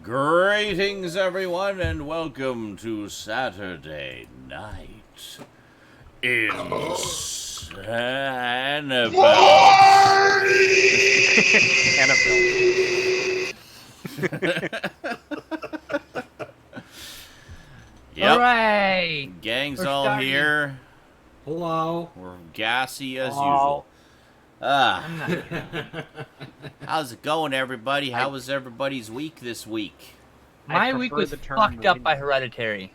Greetings, everyone, and welcome to Saturday night in InSaNiTy. Yep. Hooray! Gang's We're all starting. here. Hello. We're gassy as Hello. usual. How's it going, everybody? How was everybody's week this week? My week was fucked up by Hereditary.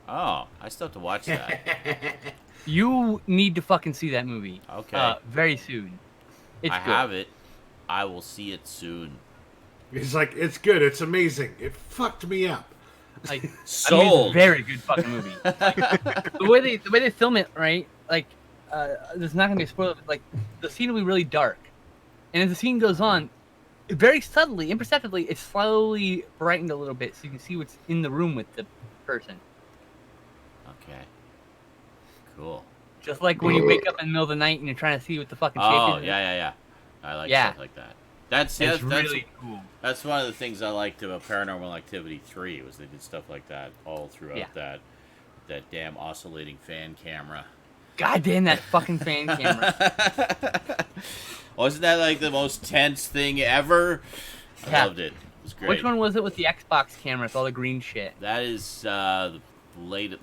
Oh, I still have to watch that. You need to fucking see that movie. Okay. Very soon. It's I good. have it. I will see it soon. He's like, it's good. It's amazing. It fucked me up. Like, Sold. I mean, it's a very good fucking movie. Like, the way they film it, right? Like, there's not gonna be a spoiler. But, like, the scene will be really dark, and as the scene goes on, very subtly, imperceptibly, it's slowly brightened a little bit, so you can see what's in the room with the person. Okay. Cool. Just like when you wake up in the middle of the night and you're trying to see what the fucking shape Oh, is. yeah. I like Yeah. stuff like that. That's It's really cool. That's one of the things I liked about Paranormal Activity 3 was they did stuff like that all throughout that damn oscillating fan camera. God damn that fucking fan camera. Wasn't that like the most tense thing ever? I Yeah. loved it. It was great. Which one was it with the Xbox camera with all the green shit? That is the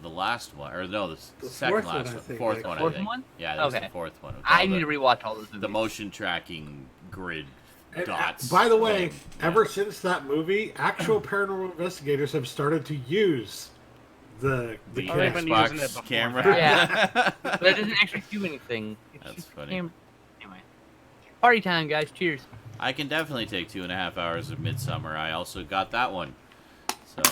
last one, or no, the second fourth one, last I one, think, fourth like- one, I Fourth think. one? Yeah, that was Okay. the fourth one. With I all need to rewatch all those movies. the motion tracking grid And, dots. by the way, Yeah. ever since that movie, actual paranormal investigators have started to use the the I've been Xbox using it before. camera. Yeah. But it doesn't actually do anything. It's That's just funny. Anyway. Party time, guys. Cheers. I can definitely take 2.5 hours of Midsummer. I also got that one, so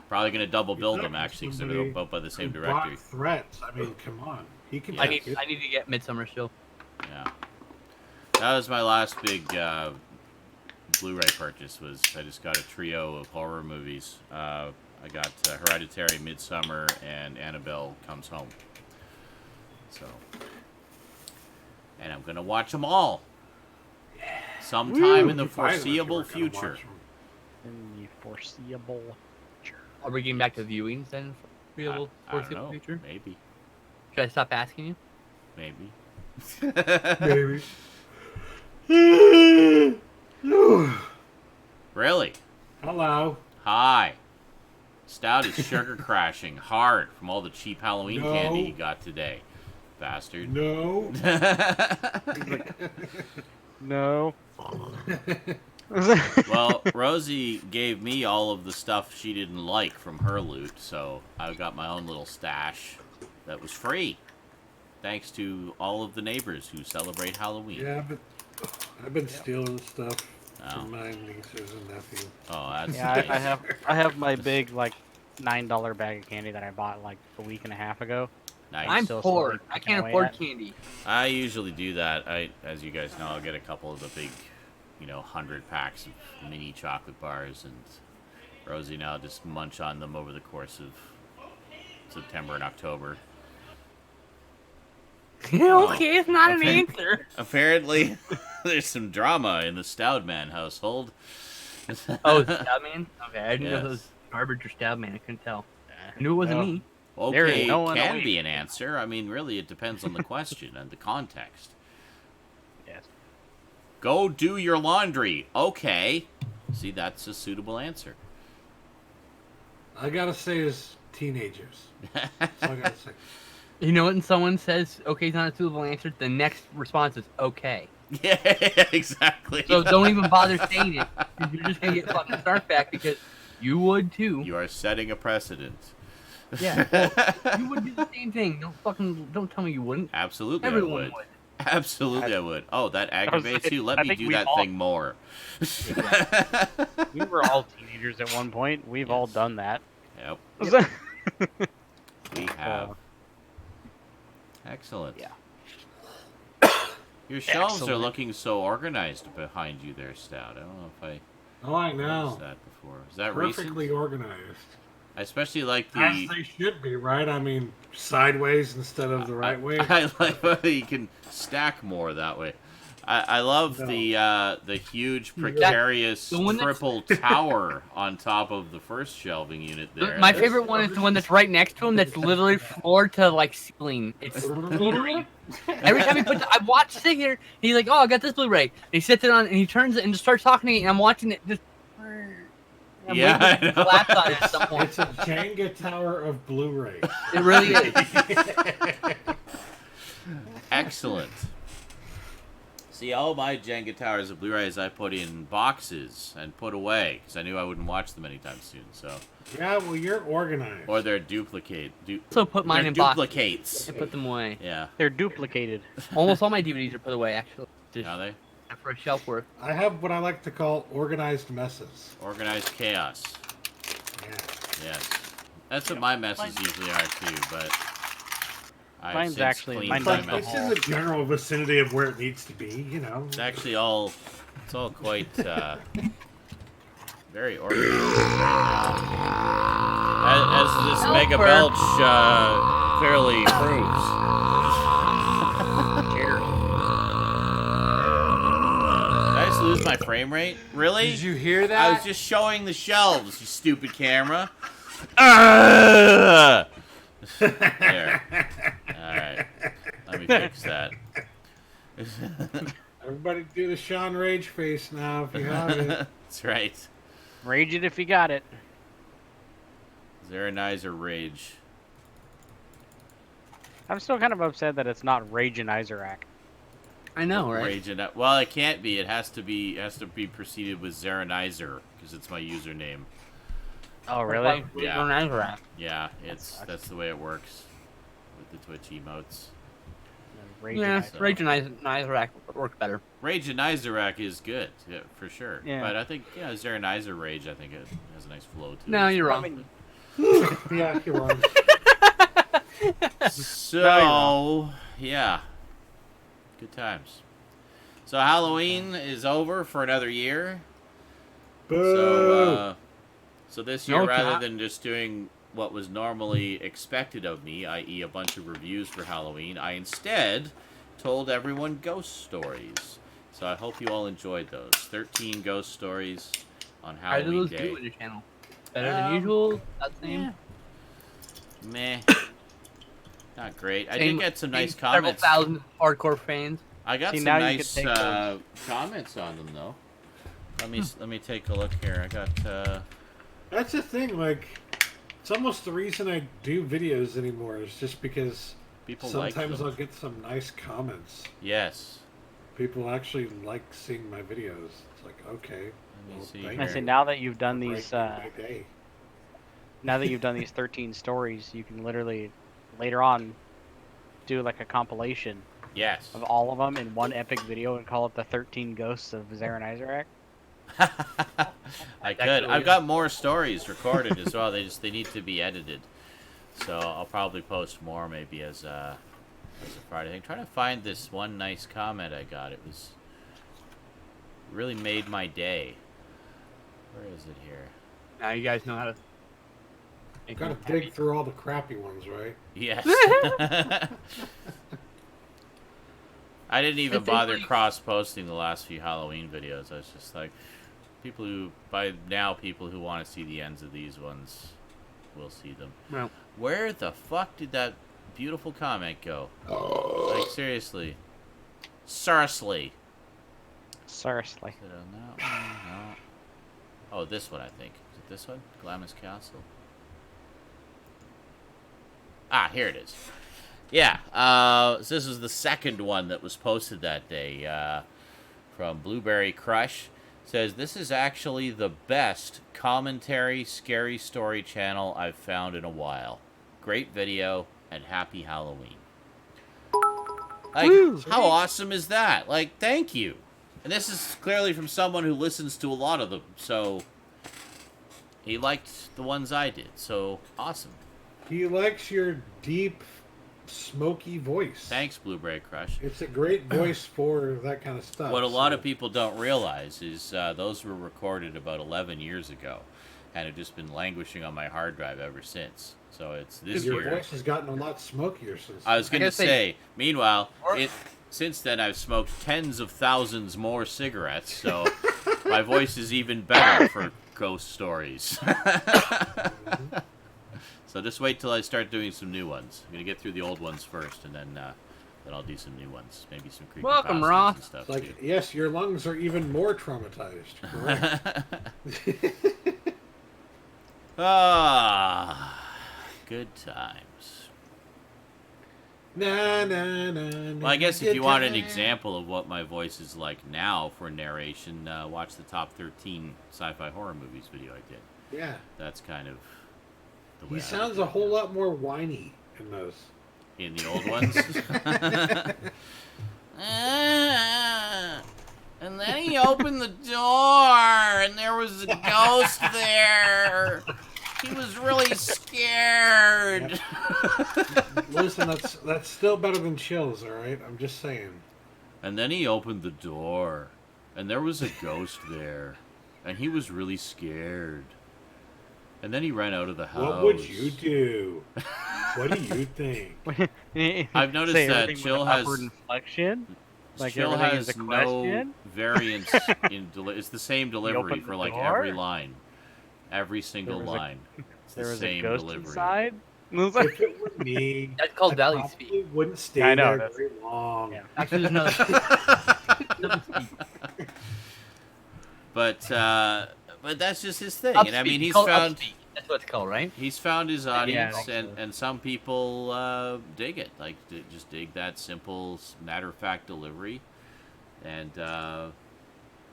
probably gonna double build them actually because they're both by the same who director. bought Threats. I mean, come on. He can. Yeah. I take need it. I need to get Midsummer still. Yeah, that was my last big Blu-ray purchase. Was I just got a trio of horror movies. I got Hereditary, Midsummer, and Annabelle Comes Home. So, and I'm gonna watch them all sometime in the You finally foreseeable were gonna future. watch 'em. In the foreseeable future. Are we getting back to viewings then? I don't know. Future? Maybe. Should I stop asking you? Maybe. Maybe. Really? Hello. Hi. Stout is sugar crashing hard from all the cheap Halloween No. candy he got today. Bastard. No. No. Well, Rosie gave me all of the stuff she didn't like from her loot, so I got my own little stash that was free. Thanks to all of the neighbors who celebrate Halloween. Yeah, but I've been stealing stuff Oh. from my nieces and nephews. Oh, that's Yeah, nice. I have my big like $9 bag of candy that I bought like a week and a half ago. Nice. I'm still poor. slowly I picking can't away afford at it. candy. I usually do that. As you guys know, I'll get a couple of the big, 100 packs of mini chocolate bars, and Rosie and I'll just munch on them over the course of September and October. Okay, it's not an Okay. answer. Apparently, there's some drama in the Stoudman household. Oh, Stoudman? Okay, I didn't know Yes. those. Garbage or Stoudman, I couldn't tell. I knew it wasn't No. me. There is Okay, no one can away. be an answer. I mean, really, it depends on the question and the context. Yes. Go do your laundry. Okay. See, that's a suitable answer. I gotta say is teenagers. That's all I gotta say. You know what? When someone says okay is not a suitable answer, the next response is okay. Yeah, exactly. So don't even bother saying it. 'Cause you're just gonna get fucking start back because you would too. You are setting a precedent. Yeah, well, you would do the same thing. Don't tell me you wouldn't. Absolutely, Everyone I would. would. Absolutely, I would. Oh, that aggravates you? Let I me think do we've that all- thing more. We were all teenagers at one point. We've all Yes. done that. Yep, we have. Excellent. Yeah. Your shelves are Excellent. looking so organized behind you there, Stout. I don't know if I Oh, I noticed know. that before. Is that Perfectly recent? organized. I especially like As the... they should be, right? I mean, sideways instead of the right way. I like how you can stack more that way. I love No. the huge precarious the one that's- triple tower on top of the first shelving unit there. My That's- favorite one is the one that's right next to him. That's literally floor to like ceiling. It's literally every time he puts. I watch sit here. He's like, "Oh, I got this Blu-ray." And he sits it on and he turns it and just starts talking to me. And I'm watching it just. I'm Yeah, waiting I for it to know. collapse on it at some point. It's a Jenga tower of Blu-ray. It really is. Excellent. See, all my Jenga towers of Blu-rays I put in boxes and put away because I knew I wouldn't watch them anytime soon. So, Yeah, well, you're organized. or they're duplicate. So put mine they're in boxes duplicates. and put them away. Yeah, They're duplicated. Almost all my DVDs are put away actually, just are they? for a shelf worth. I have what I like to call organized messes. Organized chaos. Yeah. Yes, that's what my messes usually are too. But I've Mine's since actually- cleaned mine's my But like it's messes. in the general vicinity of where it needs to be, you know. It's actually all. It's all quite very organized. As this Mega Helper. Belch clearly proves. Did I just lose my frame rate? Really? Did you hear I that? was just showing the shelves, you stupid camera. Ah! There. Alright. Let me fix that. Everybody do the Sean Rage face now if you have it. That's right. Rage it if you got it. Zeranizer Rage. I'm still kind of upset that it's not Rage and Isaac. I know, right? Rage and well, it can't be. It has to be preceded with Zeranizer because it's my username. Oh, really? Yeah. Yeah, that's the way it works with the Twitch emotes. Rage Yeah, and Isaac. Rage and Isaac work better. Rage and Isaac is good, yeah, for sure. Yeah. But I think Zeranizer Rage, I think it has a nice flow to No, it. you're I wrong. mean, Yeah, you're wrong. So yeah, good times. So Halloween is over for another year. Boo! So this year, No, it's rather not. than just doing what was normally expected of me, i.e. a bunch of reviews for Halloween, I instead told everyone ghost stories. So I hope you all enjoyed those. 13 ghost stories on How do Halloween those Day. do on your channel? Better than usual? Not the same? Meh. Not great. I Same- did get some nice same several comments. thousand hardcore fans. I got See, some now you nice can take those. comments on them though. Let me take a look here. I got That's the thing, like, it's almost the reason I do videos anymore is just because people like sometimes them. I'll get some nice comments. Yes. People actually like seeing my videos. It's like, okay. Let me see thank here. I say now that you've done for these, brightening my day. now that you've done these 13 stories, you can literally later on do like a compilation Yes. of all of them in one epic video and call it the 13 Ghosts of Zaren Isaac. I could. I've got more stories recorded as well. They need to be edited. So I'll probably post more maybe as a Friday thing. Trying to find this one nice comment I got. It was really made my day. Where is it here? Now you guys know how to. make Gotta them dig happy. through all the crappy ones, right? Yes. I didn't even It's bother like- cross-posting the last few Halloween videos. I was just like, people who people who want to see the ends of these ones will see them. Well, Where the fuck did that beautiful comment go? Like seriously. Seriously. Seriously. Is it on that one? No. Oh, this one I think. Is it this one? Glamis Castle. Ah, here it is. Yeah. So this was the second one that was posted that day from Blueberry Crush. Says this is actually the best commentary scary story channel I've found in a while. Great video and happy Halloween. Like, Woo! how awesome is that? Like, thank you. And this is clearly from someone who listens to a lot of them, so he liked the ones I did. So awesome. He likes your deep, smoky voice. Thanks, Blueberry Crush. It's a great voice for that kind of stuff. What a lot of people don't realize is those were recorded about 11 years ago, and have just been languishing on my hard drive ever since. So it's this Your year. voice has gotten a lot smokier since. I was going to gotta say- say, meanwhile, since then I've smoked tens of thousands more cigarettes, so my voice is even better for ghost stories. So just wait till I start doing some new ones. I'm going to get through the old ones first, and then I'll do some new ones. Maybe some creepy Welcome, Ross. and stuff, It's like, too. yes, your lungs are even more traumatized. Correct. Good times. Na, na, na, Well, I guess if good you want an time. example of what my voice is like now for narration, watch the top 13 sci-fi horror movies video I did. Yeah. That's kind of the way He I sounds do a it whole now. lot more whiny in those. In the old ones. And then he opened the door, and there was a ghost there. He was really scared. Listen, that's still better than chills, all right? I'm just saying. And then he opened the door, and there was a ghost there, and he was really scared. And then he ran out of the house. What would you do? What do you think? I've noticed Say that everything with Chill an has upward inflection. Like Chill everything has is a no question. variance in it's the same delivery opened for the like door? every line, every single There was a- line. It's the There was a same ghost delivery. inside. If it were me, That's called I Valley probably Speak. wouldn't stay I know, there that's- very long. Yeah. Actually, there's another speak. But that's just his thing, Upspeak. and I mean It's he's called found Upspeak. That's what it's called, right? he's found his audience, I think so. and some people dig it, like just dig that simple matter of fact delivery, and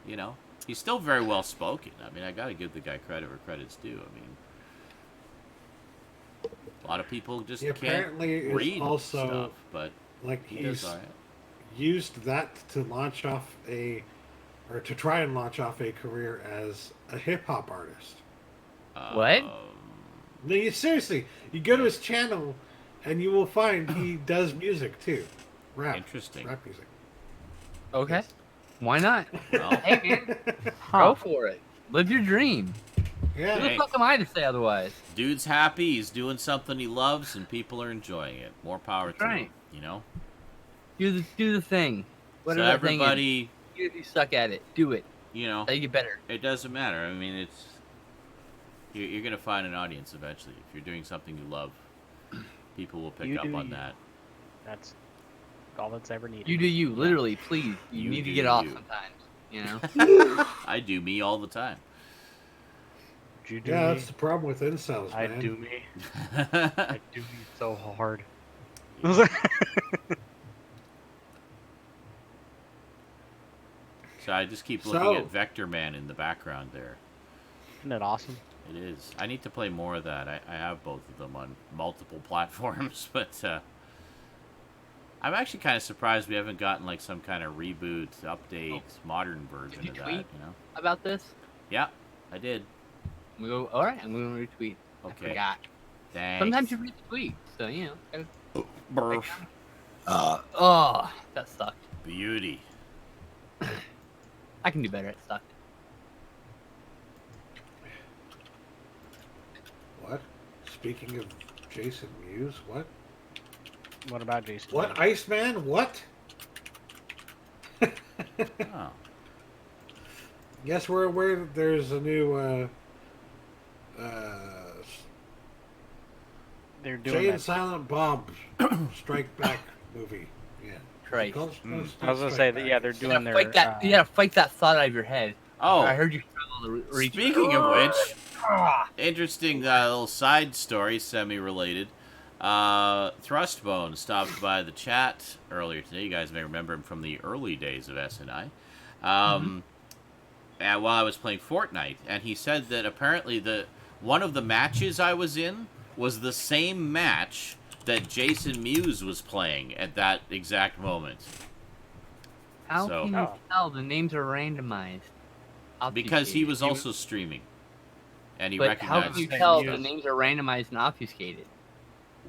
you know he's still very well spoken. I mean I got to give the guy credit where credit's due. I mean. A lot of people just He can't apparently is read also, stuff, but Like he does he's all right. used that to launch off or to try and launch off a career as a hip hop artist. What? No, seriously, you go to his channel and you will find he does music too, rap, Interesting. rap music. Okay. Why not? Well, Hey, man. Go for it. Live your dream. Who Yeah, the Hey. fuck am I to say otherwise? dude's happy. He's doing something he loves, and people are enjoying it. More power That's to right. him. You know. Do the thing. So Whatever that thing is. everybody, Even if you suck at it, do it. you know, That'll get better. it doesn't matter. I mean, it's you're gonna find an audience eventually. If you're doing something you love, people will pick You up do on you. that. That's all that's ever needed. You do you. Literally, please. You, You need to do get off you. sometimes. You know? I do me all the time. You do yeah, me. that's the problem with incels, I man. do me. I do me so hard. So I just keep looking So- at Vector Man in the background there. Isn't that awesome? It is. I need to play more of that. I have both of them on multiple platforms, but I'm actually kind of surprised we haven't gotten like some kind of reboot, update, modern version you of that. tweet? You know? About this? Yeah, I did. We go, alright, I'm going to retweet. I Okay. forgot. Thanks. Sometimes you retweet, so, you know. Burf. Oh, that sucked. Beauty. I can do better. It sucked. What? Speaking of Jason Mewes, what? What about Jason? What? Iceman? What? Oh. Yes, we're aware that there's a new They're Jay doing and that. Silent Bob Strike Back movie. Yeah. Christ. I was gonna say that. Yeah, they're You doing gotta fight that. You their. gotta fight that thought out of your head. Oh, I heard you struggle to reach. speaking of which, Ah. interesting little side story, semi-related. Thrustbone stopped by the chat earlier today. You guys may remember him from the early days of SNI. And while I was playing Fortnite, and he said that apparently one of the matches I was in was the same match that Jason Mewes was playing at that exact moment. How So- can you tell the names are randomized? Because he Obfuscated. was also streaming. And he But how recognized... can you Same tell news. the names are randomized and obfuscated?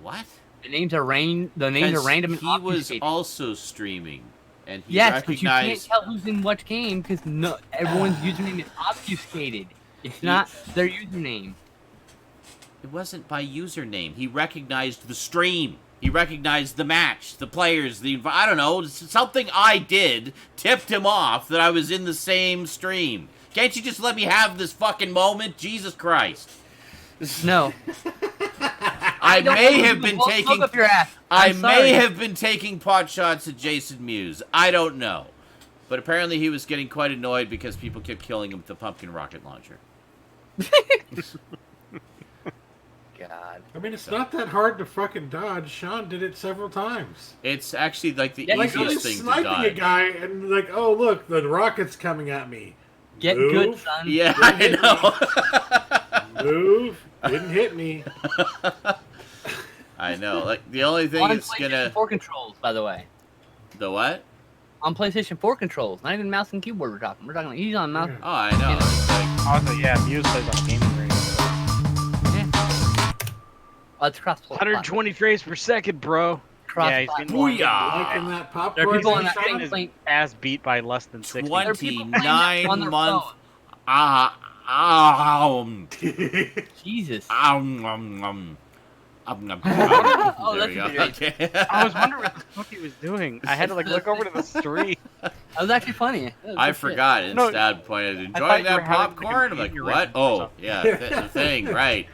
What? The names are The names are 'Cause random and he was obfuscated. also streaming. And he Yes, but you can't recognized... tell who's in what game because everyone's username is obfuscated. It's not their username. It wasn't by username. He recognized the stream. He recognized the match, the players, I don't know, something I did tipped him off that I was in the same stream. Can't you just let me have this fucking moment? Jesus Christ. No. I don't may know have who been will taking... smoke up your ass. I I'm may sorry. have been taking pot shots at Jason Mewes. I don't know. But apparently he was getting quite annoyed because people kept killing him with the pumpkin rocket launcher. God. I mean, it's not that hard to fucking dodge. Sean did it several times. It's actually like the Yeah, Like, I'm easiest thing to sniping a dodge. guy and like, oh look, the rocket's coming at me. Get Move, good, son. Yeah, I know. Move. Didn't hit me. I know. Like the only thing On it's PlayStation gonna 4 controls, by the way. the what? On PlayStation 4 controls, not even mouse and keyboard. We're talking. We're talking. He's on mouse. Yeah. Oh, I know. It's like, Also, yeah, Muse plays on gaming radio. Oh, it's cross. 120 frames per second, bro. Cross. Yeah, he's getting Booyah! Like in that There are popcorn people on thing, that Sean? thing his playing. ass beat by less than 60. There are people playing that on 29 their month. phone. Jesus. Oh, that's there we a go. good Okay. I was wondering what the fuck he was doing. I had to like look over to the street. That was actually funny. That was I good shit. forgot. And No, Stab pointed, I thought enjoying you were that having, like, a popcorn? I'm like, aneurysm what? or Oh, something. yeah, the thing, right.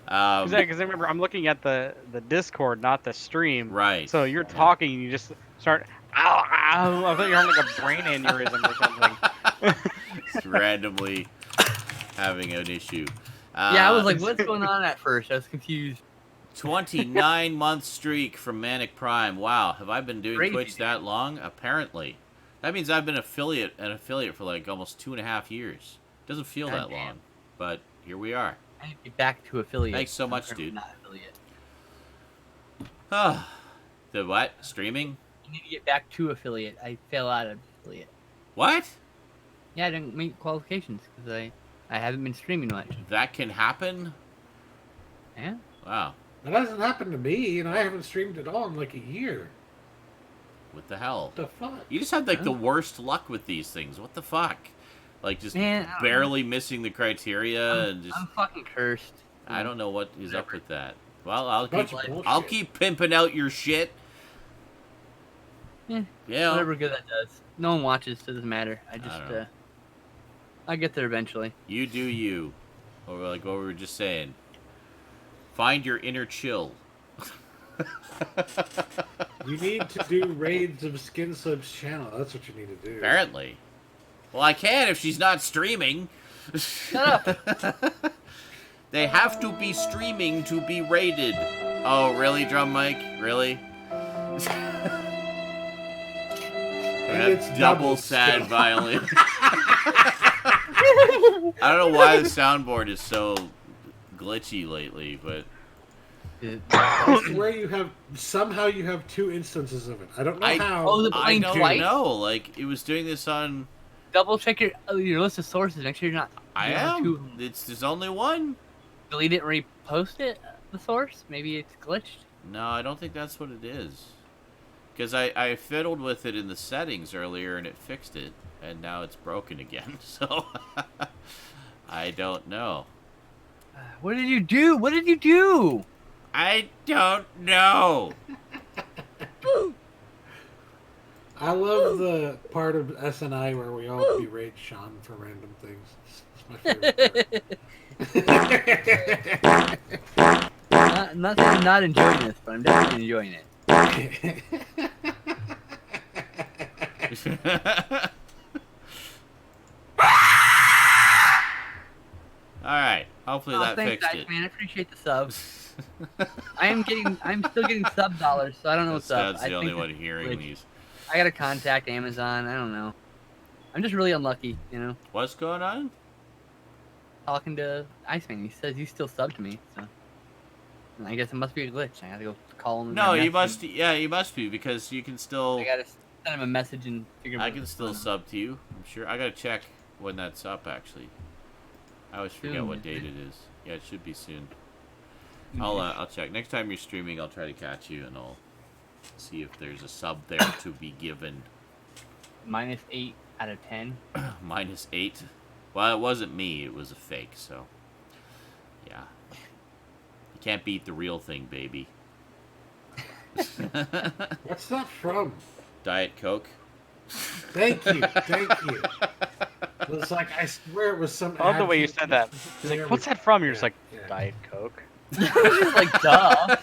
Because I remember I'm looking at the Discord, not the stream. Right. So you're talking and you just start, ow, ow. I thought you were having like a brain aneurysm or something. Just randomly having an issue. Yeah, I was like, what's going on at first? I was confused. 29-month streak from Manic Prime. Wow, have I been doing Crazy, Twitch dude. that long? Apparently. That means I've been an affiliate for like almost 2.5 years. Doesn't feel that Goddamn. long, but here we are. I need to get back to affiliate. Thanks so I'm much, currently dude. Not affiliate. The what? Streaming? I need to get back to affiliate. I fell out of affiliate. What? Yeah, I didn't meet qualifications because I haven't been streaming much. That can happen? Yeah. Wow. That hasn't happened to me, and I haven't streamed at all in like a year. What the hell? What the fuck? You just had like the worst luck with these things. What the fuck? Like just Man, I don't barely missing the criteria and just I'm fucking cursed. I don't know what is up with that. Well, I'll Bunch keep of bullshit. I'll keep pimping out your shit. Yeah. Yeah. Whatever good that does. No one watches, so it doesn't matter. I just don't know. I'll get there eventually. You do you. Or like what we were just saying. Find your inner chill. You need to do raids of Skinslip's channel. That's what you need to do. Apparently. Well, I can if she's not streaming. Shut up. They have to be streaming to be rated. Oh, really, Drum Mike? Really? it's That double double sad still. violin. I don't know why the soundboard is so glitchy lately, but I swear you have somehow you have two instances of it. I don't know I- how. Oh, the I playing don't twice? know. Like, it was doing this on... Double check your list of sources. Make sure you're not. I you don't have am. two of them. There's only one. Delete it and repost it. The source. Maybe it's glitched. No, I don't think that's what it is. Because I fiddled with it in the settings earlier and it fixed it, and now it's broken again. So I don't know. What did you do? What did you do? I don't know. I love the part of SNI where we all berate Sean for random things. It's my favorite part. Not that I'm not enjoying this, but I'm definitely enjoying it. Alright, hopefully that thanks, fixed guys, it. man. I appreciate the subs. I'm still getting sub dollars, so I don't know what's up. That's the only one hearing these. I gotta contact Amazon. I don't know. I'm just really unlucky, you know. What's going on? Talking to Iceman, he says he's still subbed to me, so and I guess it must be a glitch. I gotta go call him. No, you must. Yeah, you must be because you can still. I gotta send him a message and figure. I can still sub to you. I'm sure. I gotta check when that's up. Actually, I always forget Soon, what date it is. Yeah, it should be soon. I'll check. Next time you're streaming, I'll try to catch you and I'll see if there's a sub there to be given. -8 out of 10. -8. Well, it wasn't me. It was a fake. So, yeah. You can't beat the real thing, baby. What's that from? Diet Coke. Thank you. It was like, I swear it was some. I love the way you said that. He's like, what's that from? You're just like, Yeah. Diet Coke. Like, duh.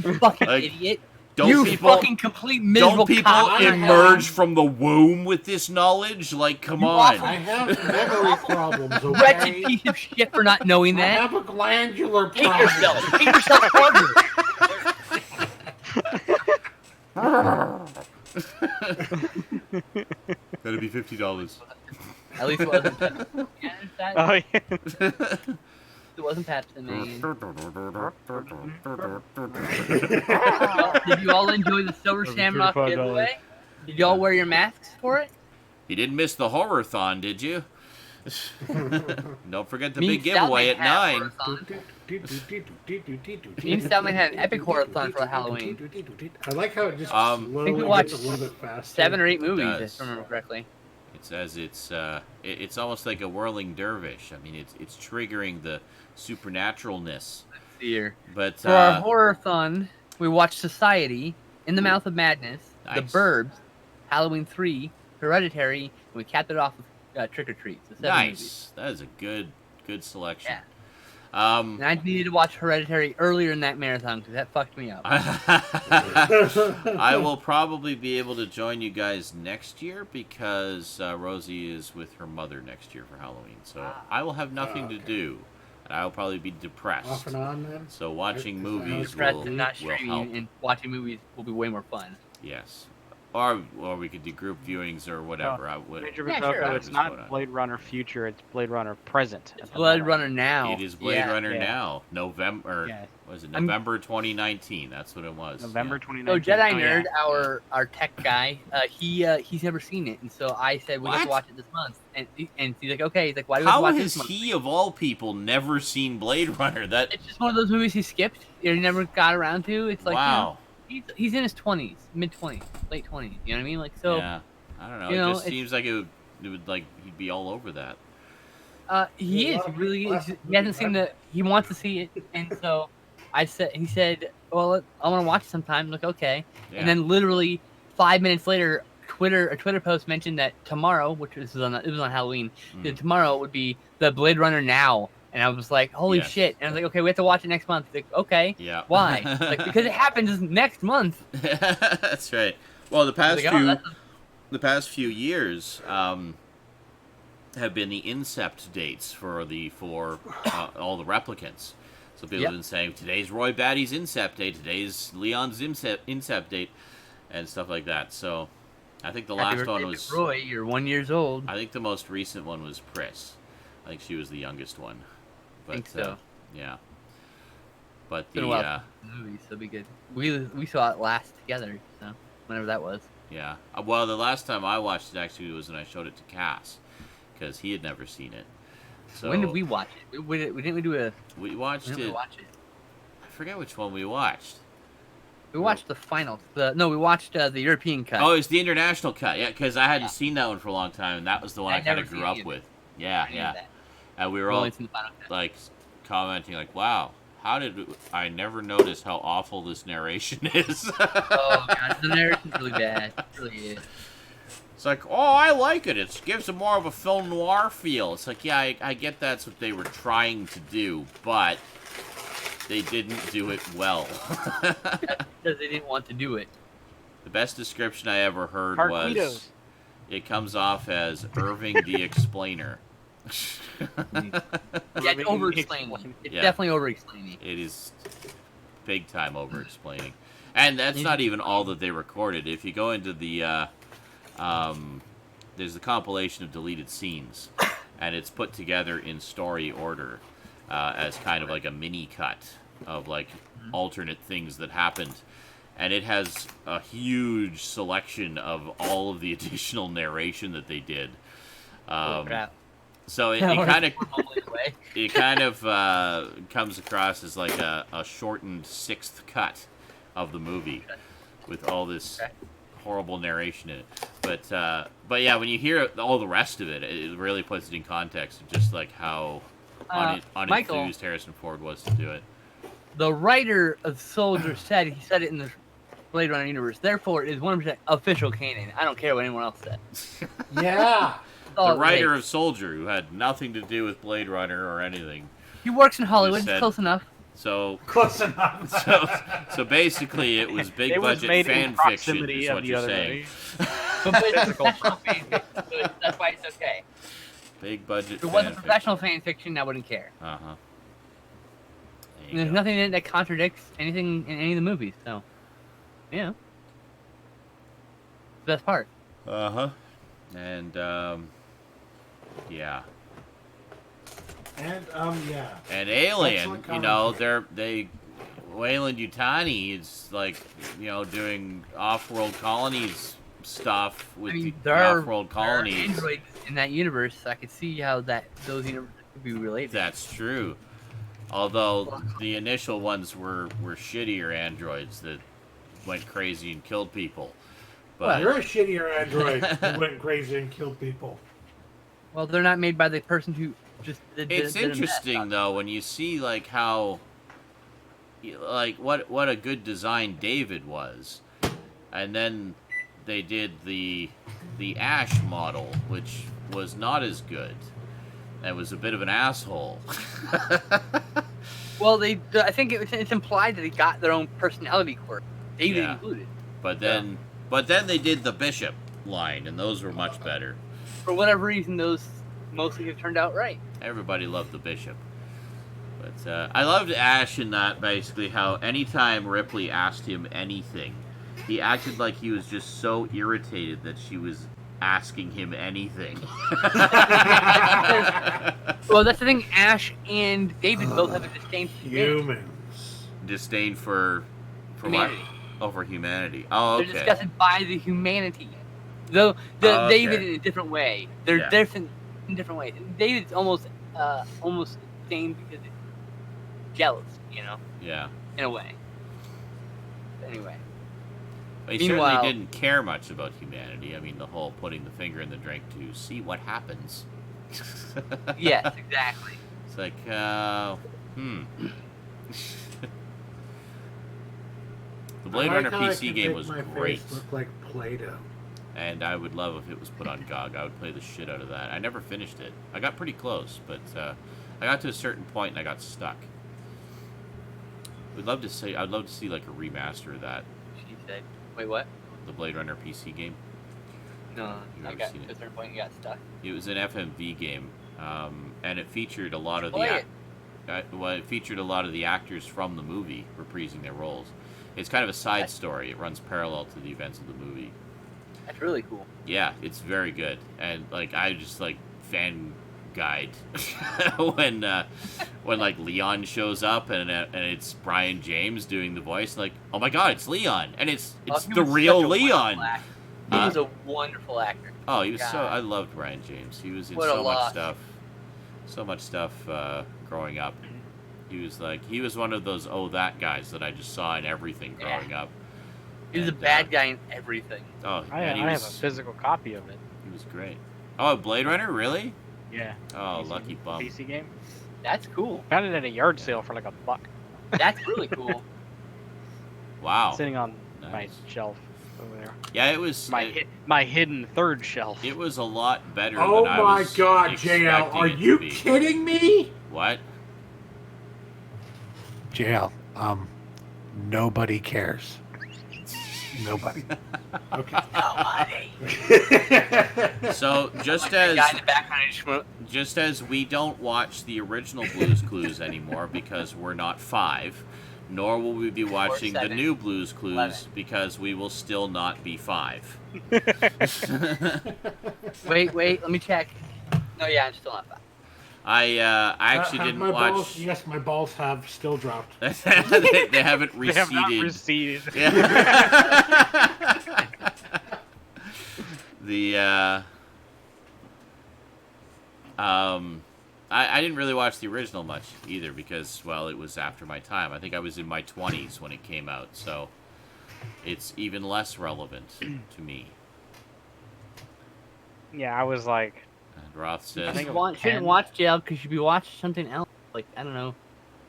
You fucking Like, idiot. Don't You people, fucking complete miserable don't people cock. emerge from the womb with this knowledge? Like, come on. I have memory problems, Wretched okay? piece of shit for not knowing I that. have a glandular Hate problem. yourself. Hate yourself harder. That'd be $50. At least it wasn't Pepsi. Oh yeah. It wasn't Pepsi, man. Did you all enjoy the Silver Shamrock $35. giveaway? Did you all wear your masks for it? You didn't miss the horror-thon, did you? Don't forget the Me big and giveaway Stoudman at had 9. horror-thon. Me and Stoudman had an epic horror-thon for Halloween. I like how it just I think we slowly gets watched a little bit faster. 7 or 8 movies, does. if I remember correctly. It says it's almost like a whirling dervish. I mean, it's triggering the supernaturalness. Here. But For our horror-thon, we watched Society, In the Mouth of Madness, The Nice. Burbs, Halloween 3, Hereditary, and we capped it off with Trick or Treat. So 7 movies. nice. That is a good selection. Yeah. And I needed to watch Hereditary earlier in that marathon because that fucked me up. I will probably be able to join you guys next year because Rosie is with her mother next year for Halloween. So I will have nothing to do. And I will probably be depressed. Off and on, then? So watching Is- movies Depressed will and not help. streaming and watching movies will be way more fun. Yes. Or we could do group viewings or whatever. I would. Major Yeah, Bazooka, sure. it's Whatever's going on. not Blade Runner future, it's Blade Runner present. It's at the Blood moment. Runner now. It is Blade Yeah. Runner yeah. now. November. Yeah. What was it? I'm- November 2019. That's what it was. November Yeah. 2019. So Jedi Oh, yeah. Nerd, our tech guy, he's never seen it, and so I said we have to What? watch it this month, and he's like, okay, he's like, why do we have to How watch it has this month? he, of all people, never seen Blade Runner? That It's just one of those movies he skipped or he never got around to. It's like, wow. he's in his 20s, mid 20s, late 20s. You know what I mean? Like so. Yeah. I don't know. you It know, just it's- seems like it would like he'd be all over that. He There's a is. lot He of really people is. ask He hasn't seen the. He wants to see it, and so he said, well, I want to watch it sometime. I'm like, okay. Yeah. And then literally 5 minutes later, a Twitter post mentioned that tomorrow, which was on Halloween, that tomorrow would be the Blade Runner now, and I was like, holy Yes. shit! And I was like, okay, we have to watch it next month. He's like, okay. Yeah. Why? Like because it happens next month. That's right. Well, the past I was like, oh, that's few years have been the incept dates for all the replicants. So people Yep. have been saying today's Roy Batty's incept date, today's Leon's incept date, and stuff like that. So I think the Happy last one birthday was. to Roy. You're 1 year old. I think the most recent one was Pris. I think she was the youngest one. But, think so. Yeah. But It's been a while since the movie, so it'll be good. We saw it last together, so whenever that was. yeah. Well, the last time I watched it actually was when I showed it to Cass, because he had never seen it. So When did we watch it? We didn't do a. We When watched did we it. watch it? I forget which one we watched. We watched the final. We watched the European cut. Oh, it's the international cut. Yeah, because I hadn't Yeah. seen that one for a long time, and that was the one I I'd kind never of grew seen up it. with. Yeah, I knew yeah. that. And we were I've all only seen the final cut. like commenting, like, "Wow, how did I never notice how awful this narration is?" Oh god, the narration's really bad. It really is. It's like, oh, I like it. It gives it more of a film noir feel. It's like, yeah, I get that's what they were trying to do, but they didn't do it well. Because they didn't want to do it. The best description I ever heard was, Tarquitos. it comes off as Irving the Explainer. Yeah, it's over-explaining. It's Yeah. definitely over-explaining. It is big time over-explaining. And that's not even all that they recorded. If you go into the, there's a compilation of deleted scenes, and it's put together in story order as kind of like a mini-cut of, like, alternate things that happened. And it has a huge selection of all of the additional narration that they did. Crap. So it kind of comes across as like a shortened sixth cut of the movie with all this horrible narration in it. But yeah, when you hear all the rest of it, it really puts it in context of just like how unenthused Michael, Harrison Ford was to do it. the writer of Soldier said it in the Blade Runner universe. Therefore, it is 100% official canon. I don't care what anyone else said. Yeah. The writer of Soldier, who had nothing to do with Blade Runner or anything. He works in Hollywood. said- It's close enough. So Close enough. so basically, it was big It was budget made fan in fiction. proximity Is of what the you're other saying. movie. But it's professional fan fiction, so that's why it's okay. Big budget. If it wasn't professional fan fiction, I wouldn't care. Uh huh. And there's nothing in it that contradicts anything in any of the movies, so yeah. The best part. Uh huh. And yeah. And yeah. And Alien, Excellent you know, commentary. Wayland Yutani is like, you know, doing off-world colonies stuff with the off-world colonies. Androids in that universe. I could see how those universes could be related. That's true. Although the initial ones were shittier androids that went crazy and killed people. But You're a shittier android who went crazy and killed people. Well, they're not made by the person who just did it's did a mess. interesting though when you see like how, like what a good design David was, and then they did the Ash model, which was not as good. And was a bit of an asshole. Well, I think it's implied that they got their own personality quirk, David Yeah. included. But then they did the Bishop line, and those were much better. For whatever reason, those mostly have turned out right. Everybody loved the Bishop. But I loved Ash in that, basically, how anytime Ripley asked him anything, he acted like he was just so irritated that she was asking him anything. Well, that's the thing. Ash and David both have a disdain for humanity. Humans. Disdain for Humanity. what? Over humanity. Oh, okay. They're disgusted by the humanity. Though Okay. David in a different way. They're Yeah. different in different ways. David's almost disdain because he's jealous, you know, Yeah. in a way. Anyway. But he Meanwhile- certainly didn't care much about humanity. I mean, the whole putting the finger in the drink to see what happens. Yes, exactly. It's like, The Blade Runner PC game was great, Look like Play-Doh. and I would love if it was put on GOG. I would play the shit out of that. I never finished it. I got pretty close, but I got to a certain point and I got stuck. I'd love to see like a remaster of that, She said, "Wait, what? the Blade Runner PC game. No, You've I never got seen to it. a certain point. You got stuck. It was an FMV game, and it featured a lot of Play it featured a lot of the actors from the movie reprising their roles. It's kind of a side story. It runs parallel to the events of the movie. That's really cool. Yeah, it's very good, and like I just like fan guide when like Leon shows up and it's Brian James doing the voice. Like, oh my god, it's Leon, and it's He the was real such a Leon. wonderful actor. He was a wonderful actor. Oh, he was so. God. I loved Brian James. He was in What a so much loss. stuff. So much stuff growing up. He was one of those that guys that I just saw in everything growing up. He was a And, bad guy in everything. Oh, I man, have a physical copy of it. he was great. Oh, Blade Runner, really? Yeah. Oh, PC lucky bum. PC game. That's cool. Found it at a yard sale for like $1. That's really cool. Wow. Sitting on my Nice. shelf. over there. Yeah, it was My hidden third shelf. it was a lot better Oh than I my was God, JL, expecting are it to you be. kidding me? What? JL, nobody cares. Nobody. Okay. So just Guy in as the background just we don't watch the original Blue's Clues anymore because we're not 5, nor will we be watching the 7, new Blue's Clues 11. because we will still not be 5. Wait, let me check. No, yeah, I'm still not back. I actually Have didn't my watch. balls, yes, my balls have still dropped. they haven't They receded. have not receded. Yeah. I didn't really watch the original much either because, well, it was after my time. I think I was in my 20s when it came out, so it's even less relevant to me. Yeah, I was like, And Roth I says, think You shouldn't 10. watch jail because you should be watching something else. Like, I don't know,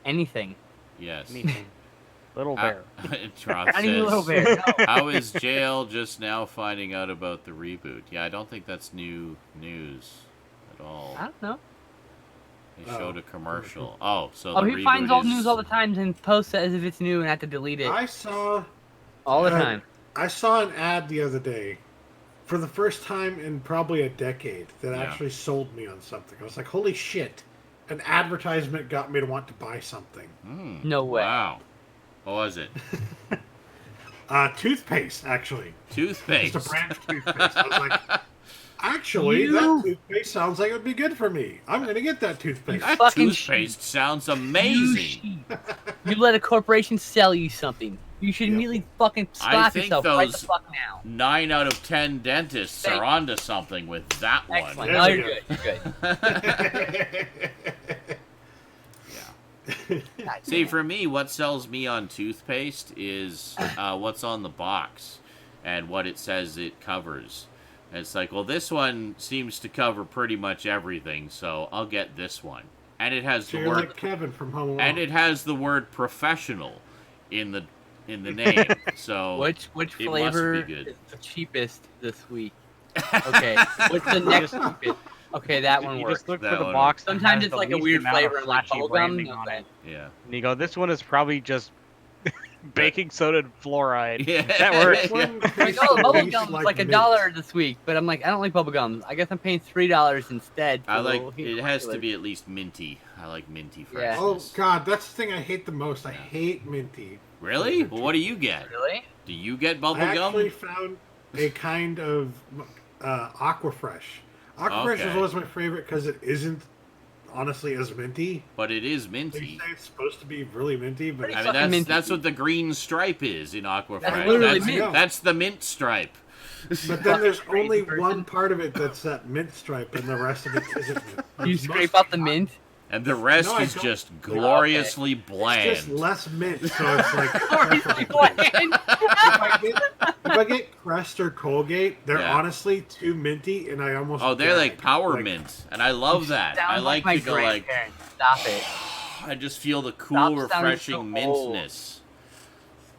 anything. yes. anything. Little Bear. Roth Not even Little says, Bear. No. how is Jail just now finding out about the reboot? Yeah, I don't think that's new news at all. I don't know. They showed a commercial. So Oh, the he reboot finds old is... news all the time and posts it as if it's new and have to delete it I saw all the uh, time. I saw an ad the other day for the first time in probably a decade that Yeah. actually sold me on something. I was like, holy shit. An advertisement got me to want to buy something. No way. Wow. What was it? Toothpaste, actually. Toothpaste. Just a brand of toothpaste. I was like, actually, You- that toothpaste sounds like it would be good for me. I'm going to get that toothpaste. That Fucking toothpaste sounds You amazing. sheep. You let a corporation sell you something. You should Yep. immediately fucking I slap think yourself right the those- fuck now. 9 out of 10 dentists Thank are onto something with that one. Excellent. There No, we you're go. good. You're good. Yeah. God See, damn. for me, what sells me on toothpaste is what's on the box and what it says it covers. And it's like, well, this one seems to cover pretty much everything, so I'll get this one. And it has So the you're word like Kevin from Home Alone. and it has the word professional in the name. So Which it must be flavor good. is the cheapest this week? Okay. What's the next cheapest? Okay, that one You works. just look That for the one box. that Sometimes has it's the like a least weird amount of flavor, like flashy bubblegum. branding No on it. thanks. Yeah. And you go, this one is probably just baking soda and fluoride. Yeah. That works. This one Like, tastes oh, the bubble least gum is like like mint. $1 this week, but I'm like, I don't like bubble gum. I guess I'm paying $3 instead. For I the like little it has to regular. be at least minty. I like minty Yeah. freshness. Oh, God, that's the thing I hate the most. I hate minty. Really? Well, what do you get? Really? Do you get bubble I gum? actually found a kind of Aquafresh. Aquafresh Okay. is always my favorite because it isn't honestly as minty. But it is They minty. say it's supposed to be really minty, but Pretty I it's mean, fucking that's minty. what the green stripe is in Aquafresh. That's literally that's, mint. that's the mint stripe. But then there's Fucking only crazy one person. part of it that's that mint stripe, and the rest of it isn't mint. You It's scrape mostly out the mint. And the rest No, I is don't. just gloriously It's bland. just less mint, so it's like Gloriously preferable. bland. If I get Crest or Colgate, they're Yeah. honestly too minty, and I almost Oh, they're gag. like power Like, mint, and I love that. Sounds I like my to go like, grandparents. Stop it. I just feel the Stop cool, sounding refreshing so old. mintness.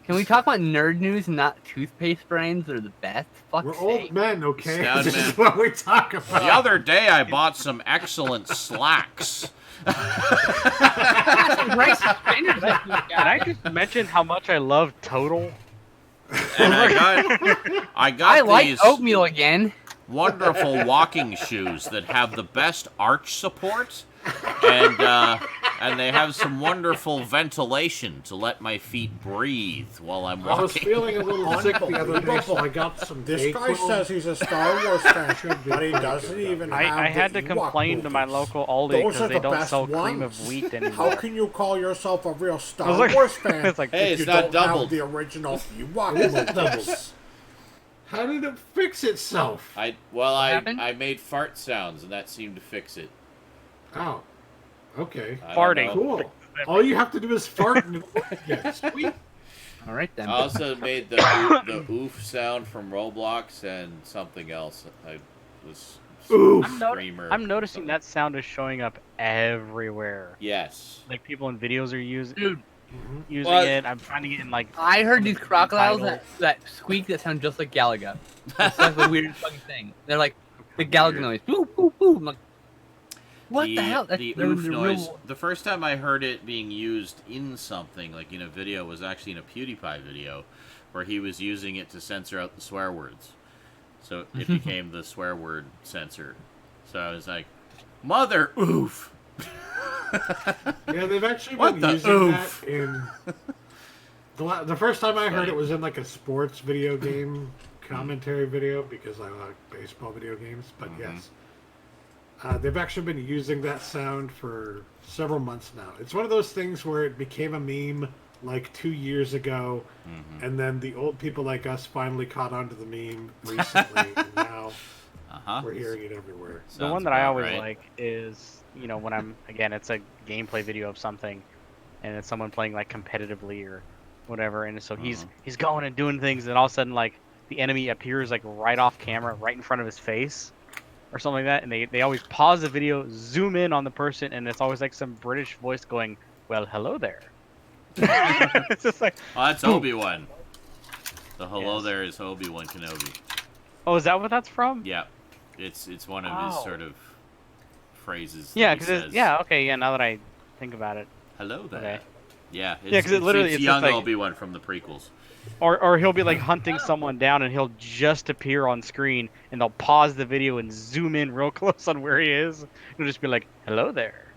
Can we talk about nerd news and not toothpaste brands that are the best? Fuck's We're sake. old men, okay? Stoudman. This is what we talk about. The other day, I bought some excellent slacks. Can I just mention how much I love Total? And I got I like these oatmeal again. wonderful walking shoes that have the best arch support, and they have some wonderful ventilation to let my feet breathe while I'm I was walking. feeling a little sick the other day, so I got some This guy Dayquil. says he's a Star Wars fan, but he doesn't even have I had to the complain Ewok to my movies. local Aldi Those because are they the don't best sell cream of ones. wheat anymore. How can you call yourself a real I Star was like- Wars fan it's like, Hey, if it's you not don't doubled. have the original Ewok It isn't movies? How did it fix itself? I happened? made fart sounds, and that seemed to fix it. Oh, okay. I don't Farting. know. Cool. All you have to do is fart and it'll work again. Sweet. All right then. I also made the oof sound from Roblox and something else. I was Oof. screamer. I'm noticing that sound is showing up everywhere. Yes. Like people in videos are using. Dude, using Well, it. I'm finding it in like. I heard these crocodiles titles. that squeak that sound just like Galaga. It's like the weirdest fucking thing. They're like the Galaga Weird. noise. Boo, boo, boo. I'm like, what the hell? The they're oof the noise. real- The first time I heard it being used in something, like in a video, was actually in a PewDiePie video, where he was using it to censor out the swear words. So it became the swear word censor. So I was like, "Mother oof." Yeah, they've actually What been the using oof? that in the first time I heard it was in like a sports video game commentary video because I like baseball video games. But yes, they've actually been using that sound for several months now. It's one of those things where it became a meme like 2 years ago, and then the old people like us finally caught on to the meme recently, and now we're hearing it everywhere. The one that I always like is, you know, when it's a gameplay video of something, and it's someone playing like competitively or whatever, and so he's going and doing things, and all of a sudden like the enemy appears like right off camera, right in front of his face, or something like that, and they always pause the video, zoom in on the person, and it's always like some British voice going, "Well, hello there." It's just like, oh, that's boom. Obi-Wan. The hello Yes. there is Obi-Wan Kenobi. Oh, is that what that's from? Yeah, it's one of his sort of phrases. Yeah, because because okay, yeah. Now that I think about it, hello there. Okay. Yeah, Yeah, 'cause it literally- it's it's young just like- Obi-Wan from the prequels. or he'll be like hunting someone down, and he'll just appear on screen, and they'll pause the video and zoom in real close on where he is. It'll just be like, "Hello there,"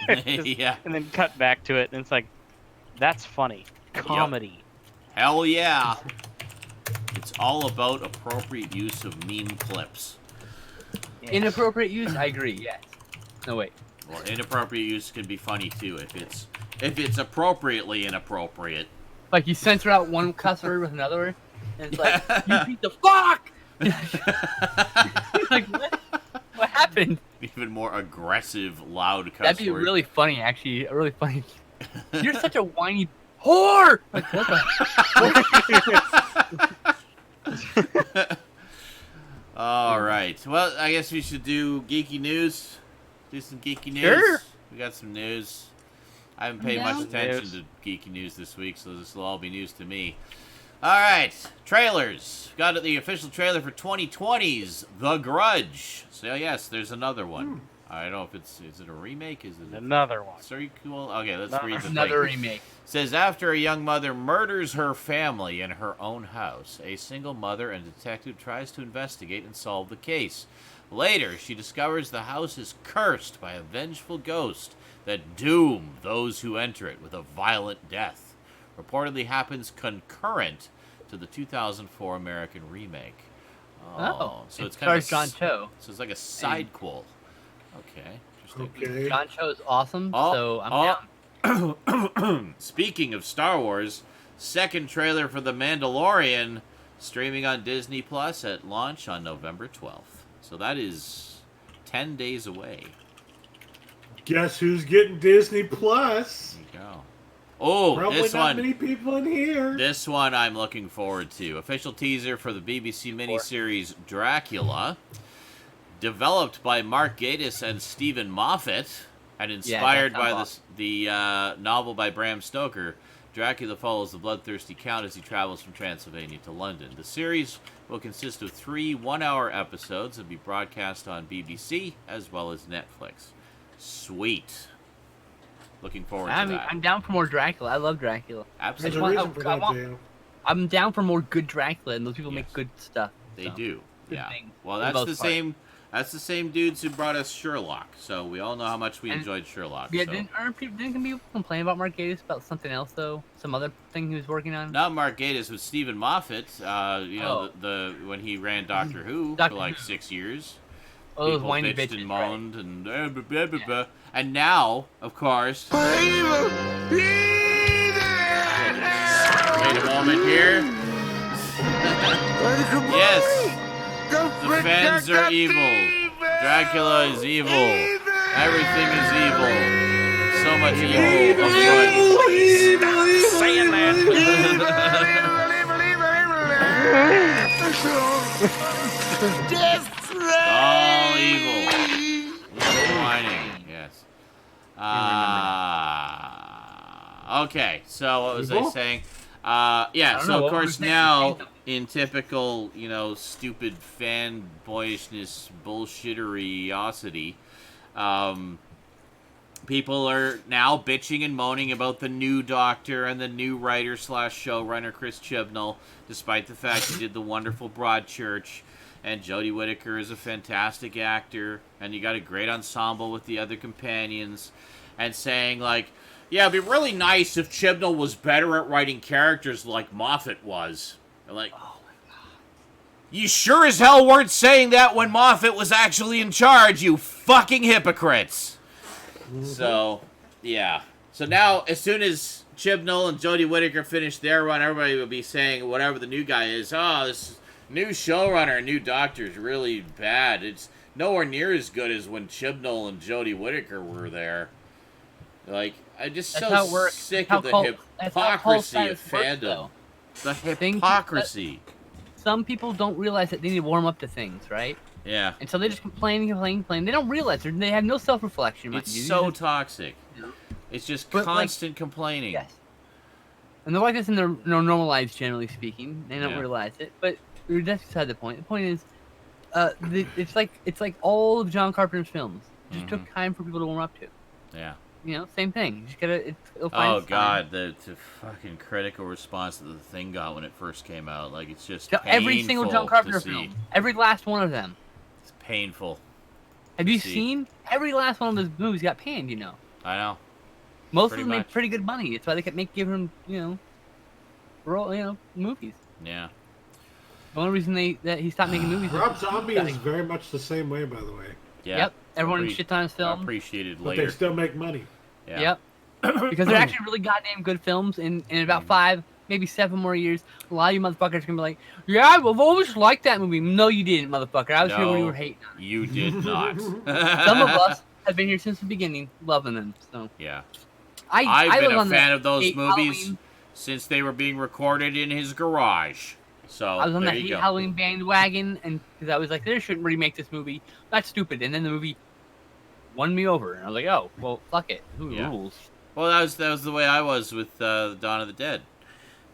Just- Yeah. and then cut back to it, and it's like, that's funny comedy. Hell yeah. It's all about appropriate use of meme clips. Yes. Inappropriate use? I agree, yes. No, wait. Well, inappropriate use can be funny too if it's appropriately inappropriate. Like, you censor out one cuss word with another word, and it's like, you beat the fuck! Like, what happened? Even more aggressive, loud cuss That'd be word. really funny, actually. Really funny. You're such a whiny whore! Like, what the? All right. Well, I guess we should do geeky news. Do some geeky news. Sure. We got some news. I haven't paid Yeah. much attention to geeky news this week, so this will all be news to me. All right, trailers. Got the official trailer for 2020's The Grudge. So yes, there's another one. I don't know if is it a remake? Is it Another one. sequel? Okay, let's read the Another thing. remake. Says after a young mother murders her family in her own house, a single mother and detective tries to investigate and solve the case. Later, she discovers the house is cursed by a vengeful ghost that doom those who enter it with a violent death. Reportedly happens concurrent to the 2004 American remake. So it's kind of John Cho. So it's like a sidequel. Okay, interesting. Okay. John Cho is awesome, so I'm down. Speaking of Star Wars, second trailer for The Mandalorian streaming on Disney Plus at launch on November 12th. So that is 10 days away. Guess who's getting Disney Plus? There you go. Oh, Probably this not one. many people in here. This one I'm looking forward to. Official teaser for the BBC miniseries Dracula. Developed by Mark Gatiss and Stephen Moffat, and inspired that by sounds the novel by Bram Stoker, Dracula follows the bloodthirsty count as he travels from Transylvania to London. The series will consist of 3 one-hour episodes and be broadcast on BBC as well as Netflix. Sweet. Looking forward to that. I'm down for more Dracula. I love Dracula. There's Absolutely. a want- reason for I that, want- Dale. I'm down for more good Dracula, and those people Yes. make good stuff. They so. do. Good Yeah. things, Well, for the that's most the part. same. That's the same dudes who brought us Sherlock. So we all know how much we And- enjoyed Sherlock. Yeah, so. didn't people complain about Mark Gatiss about something else though? Some other thing he was working on? Not Mark Gatiss, with Stephen Moffat. You know, Oh. the when he ran Doctor Who Doctor for like Who. 6 years. Oh, those People whiny bitched bitches. and right. moaned and blah, blah, blah, blah. And now, of course. Wait a moment here. Yes, the fans are evil. Dracula is evil. Everything is evil. So much evil. Saying that. All evil. Evil whining. Yes. Okay, so what was I Jingle? saying? I Yeah, don't so know, of what course was that? now, in typical, stupid fanboyishness, bullshitteriosity, people are now bitching and moaning about the new Doctor and the new writer/showrunner Chris Chibnall, despite the fact he did the wonderful Broadchurch, and Jodie Whittaker is a fantastic actor, and you got a great ensemble with the other companions, and saying, like, yeah, it'd be really nice if Chibnall was better at writing characters like Moffat was. And like, oh my God. You sure as hell weren't saying that when Moffat was actually in charge, you fucking hypocrites. So, yeah. So now, as soon as Chibnall and Jodie Whittaker finish their run, everybody will be saying whatever the new guy is, oh, this new showrunner, new Doctor is really bad. It's nowhere near as good as when Chibnall and Jodie Whittaker were there. Like, I'm just That's so how it works. sick That's of how the cult- that's how cult hypocrisy of status works, fandom. though. The Things- hypocrisy. Some people don't realize that they need to warm up to things, right? Yeah. And so they just complain. They don't realize they have no self-reflection. mind It's you. so They just- toxic. Yeah. It's just But, like, constant complaining. Yes. And they're like this in their normal lives, generally speaking. They don't Yeah. realize it. But that's beside the point. The point is, it's like all of John Carpenter's films. It just took time for people to warm up to. Yeah. Same thing. You just gotta. It'll find Oh its time. God, the fucking critical response that the thing got when it first came out, like it's just So every single John painful Carpenter to see. film, every last one of them. It's painful. Have you see. seen every last one of those movies got panned? I know. Most Pretty of them much. made pretty good money. That's why they kept giving them, movies. Yeah. The only reason that he stopped making movies. Rob is Zombie is very much the same way, by the way. Yeah. Yep. Everyone Appre- shit on his film. Appreciated But later. they still make money. Yeah. Yep. Because they're actually really goddamn good films. In about 5, maybe 7 more years, a lot of you motherfuckers are gonna be like, "Yeah, I've always liked that movie." No, you didn't, motherfucker. I was here when you No. were hating on it. You did not. Some of us have been here since the beginning, loving them. So Yeah. I've I've been was a on fan the of those hate movies Halloween. since they were being recorded in his garage. So I was on there that you hate go. Halloween bandwagon, and because I was like, they shouldn't remake this movie. That's stupid. And then the movie won me over, and I was like, oh, well, fuck it. Who Yeah. rules? Well, that was the way I was with the Dawn of the Dead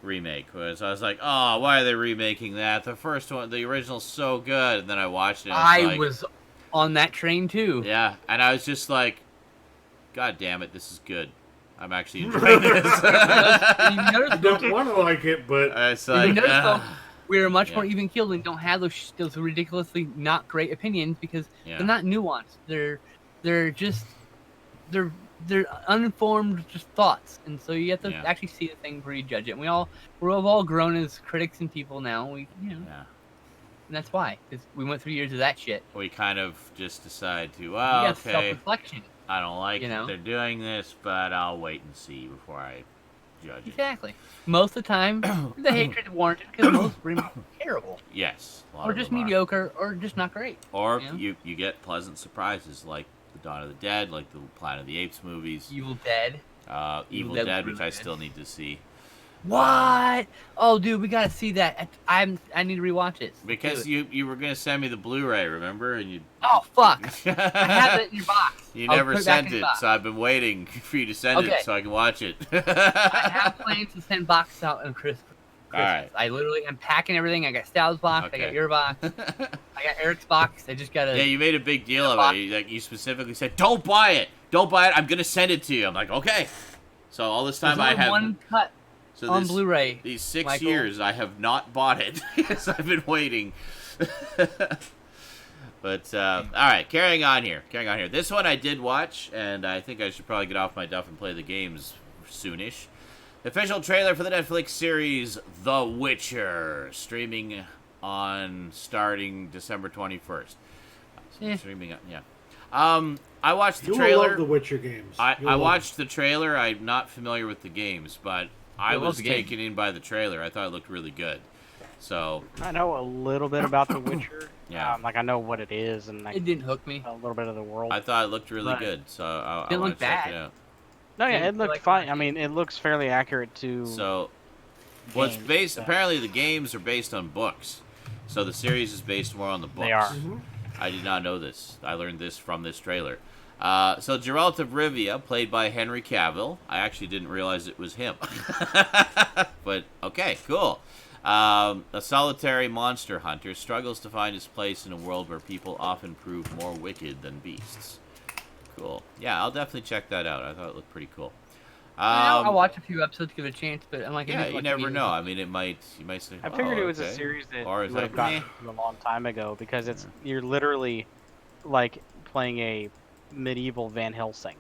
remake. Was I was like, oh, why are they remaking that? The first one, the original's so good, and then I watched it. And I like, was on that train too. Yeah, and I was just like, God damn it, this is good. I'm actually enjoying this. You notice, I don't want to like it, but It's you like, notice though, we're much Yeah. more even keeled and don't have those ridiculously not great opinions because Yeah. they're not nuanced. They're just they're uninformed just thoughts, and so you have to Yeah. actually see the thing before you judge it. And we've all grown as critics and people now. yeah. And that's why, because we went through years of that shit. We kind of just decide to, You well, got okay, self-reflection. I don't like you know? that they're doing this, but I'll wait and see before I judge it. Exactly. Most of the time, the hatred is warranted because most remakes are terrible, Yes. A lot or of just them are. mediocre, or just not great. Or Yeah. you get pleasant surprises like the Dawn of the Dead, like the Planet of the Apes movies, Evil Dead. Evil Dead Dead, was which really I good. still need to see. What? Oh, dude, we gotta see that. I need to rewatch it. Because Dude. you were gonna send me the Blu-ray, remember? And you Oh fuck! I have it in your box. you I'll never put it back sent in the it, box. so I've been waiting for you to send Okay. it so I can watch it. I have plans to send boxes out on Christmas. Alright. I literally am packing everything. I got Stoud's box. I got Okay. your box. I got Eric's box. I just gotta. Yeah, you made a big deal of it. Like you specifically said, "Don't buy it. Don't buy it. I'm gonna send it to you." I'm like, "Okay." So all this time There's I only have one cut so on this- Blu-ray. These 6 Michael. years I have not bought it because I've been waiting. But all right, carrying on here. This one I did watch, and I think I should probably get off my duff and play the games soonish. Official trailer for the Netflix series The Witcher, streaming on starting December 21st. Yeah. Streaming, yeah. I watched the you will trailer. love the Witcher games. I You'll love watched the trailer. I'm not familiar with the games, but I love was the game. taken in by the trailer. I thought it looked really good. So, I know a little bit about The Witcher. Yeah. Like I know what it is and like It didn't hook me. a little bit of the world. I thought it looked really Right. good. So, I Didn't want look to check bad. it out. No, yeah, Didn't it looked like fine. the I mean, it looks fairly accurate to. So, what's games, based? so- Apparently, the games are based on books. So the series is based more on the books. They are. Mhm. I did not know this. I learned this from this trailer. So Geralt of Rivia, played by Henry Cavill. I actually didn't realize it was him. But, okay, cool. A solitary monster hunter struggles to find his place in a world where people often prove more wicked than beasts. Cool. Yeah, I'll definitely check that out. I thought it looked pretty cool. I'll watch a few episodes, give it a chance, but I'm like, Yeah, you never know. I mean, you might say. I figured oh, it was okay. a series that Or you it's would have like, gotten a long time ago because you're literally like playing a medieval Van Helsing.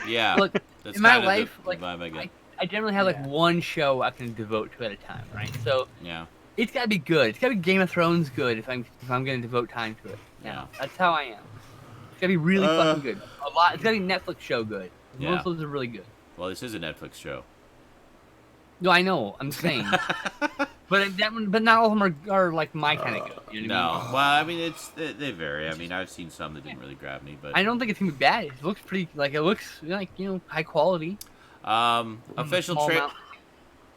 Yeah. Look, that's in my kind of life, the like, vibe I get. I generally have like one show I can devote to at a time, right? So Yeah. it's gotta be good. It's gotta be Game of Thrones good if I'm gonna devote time to it. Yeah. That's how I am. It's gotta be really fucking good. A lot. It's gotta be Netflix show good. Yeah. Most of those are really good. Well, this is a Netflix show. No, I know. I'm saying, but not all of them are like my kind of good. You know what I mean? No. Well, I mean, they vary. I mean, I've seen some that didn't really grab me, but I don't think it's gonna be bad. It looks pretty it looks like high quality. official Small amount.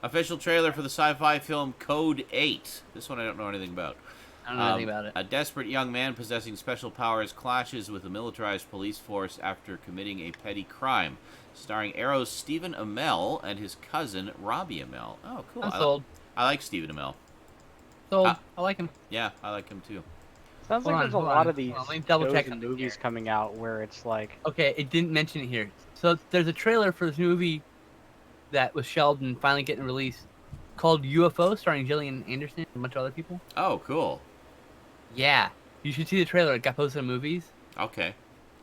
official trailer for the sci-fi film Code 8. This one I don't know anything about. I don't know anything about it. A desperate young man possessing special powers clashes with a militarized police force after committing a petty crime. Starring Arrow's Stephen Amell and his cousin Robbie Amell. Oh, cool. I'm sold. I like Stephen Amell. Sold. I like him. Yeah, I like him too. Sounds Hold like on, there's a hold lot on. of these Let me double shows check and something movies here. coming out where it's like Okay, it didn't mention it here. So there's a trailer for this movie that was shelved and finally getting released called UFO, starring Gillian Anderson and a bunch of other people. Oh, cool. Yeah, you should see the trailer. It got posted on movies. Okay.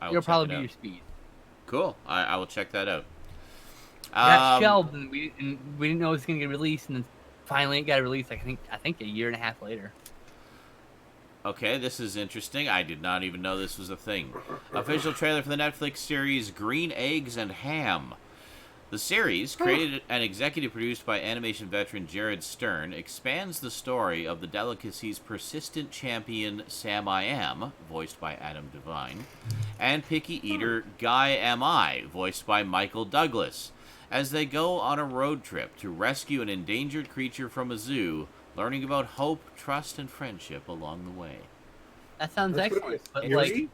I will It'll check probably it be out. your speed. Cool. I will check that out. It got shelved and we didn't know it was gonna get released, and then finally it got released. I think a year and a half later. Okay, this is interesting. I did not even know this was a thing. Official trailer for the Netflix series Green Eggs and Ham. The series, created and executive produced by animation veteran Jared Stern, expands the story of the delicacy's persistent champion Sam I Am, voiced by Adam Devine, and picky eater Guy Am I, voiced by Michael Douglas, as they go on a road trip to rescue an endangered creature from a zoo, learning about hope, trust, and friendship along the way. That sounds That's excellent. But really like, scary.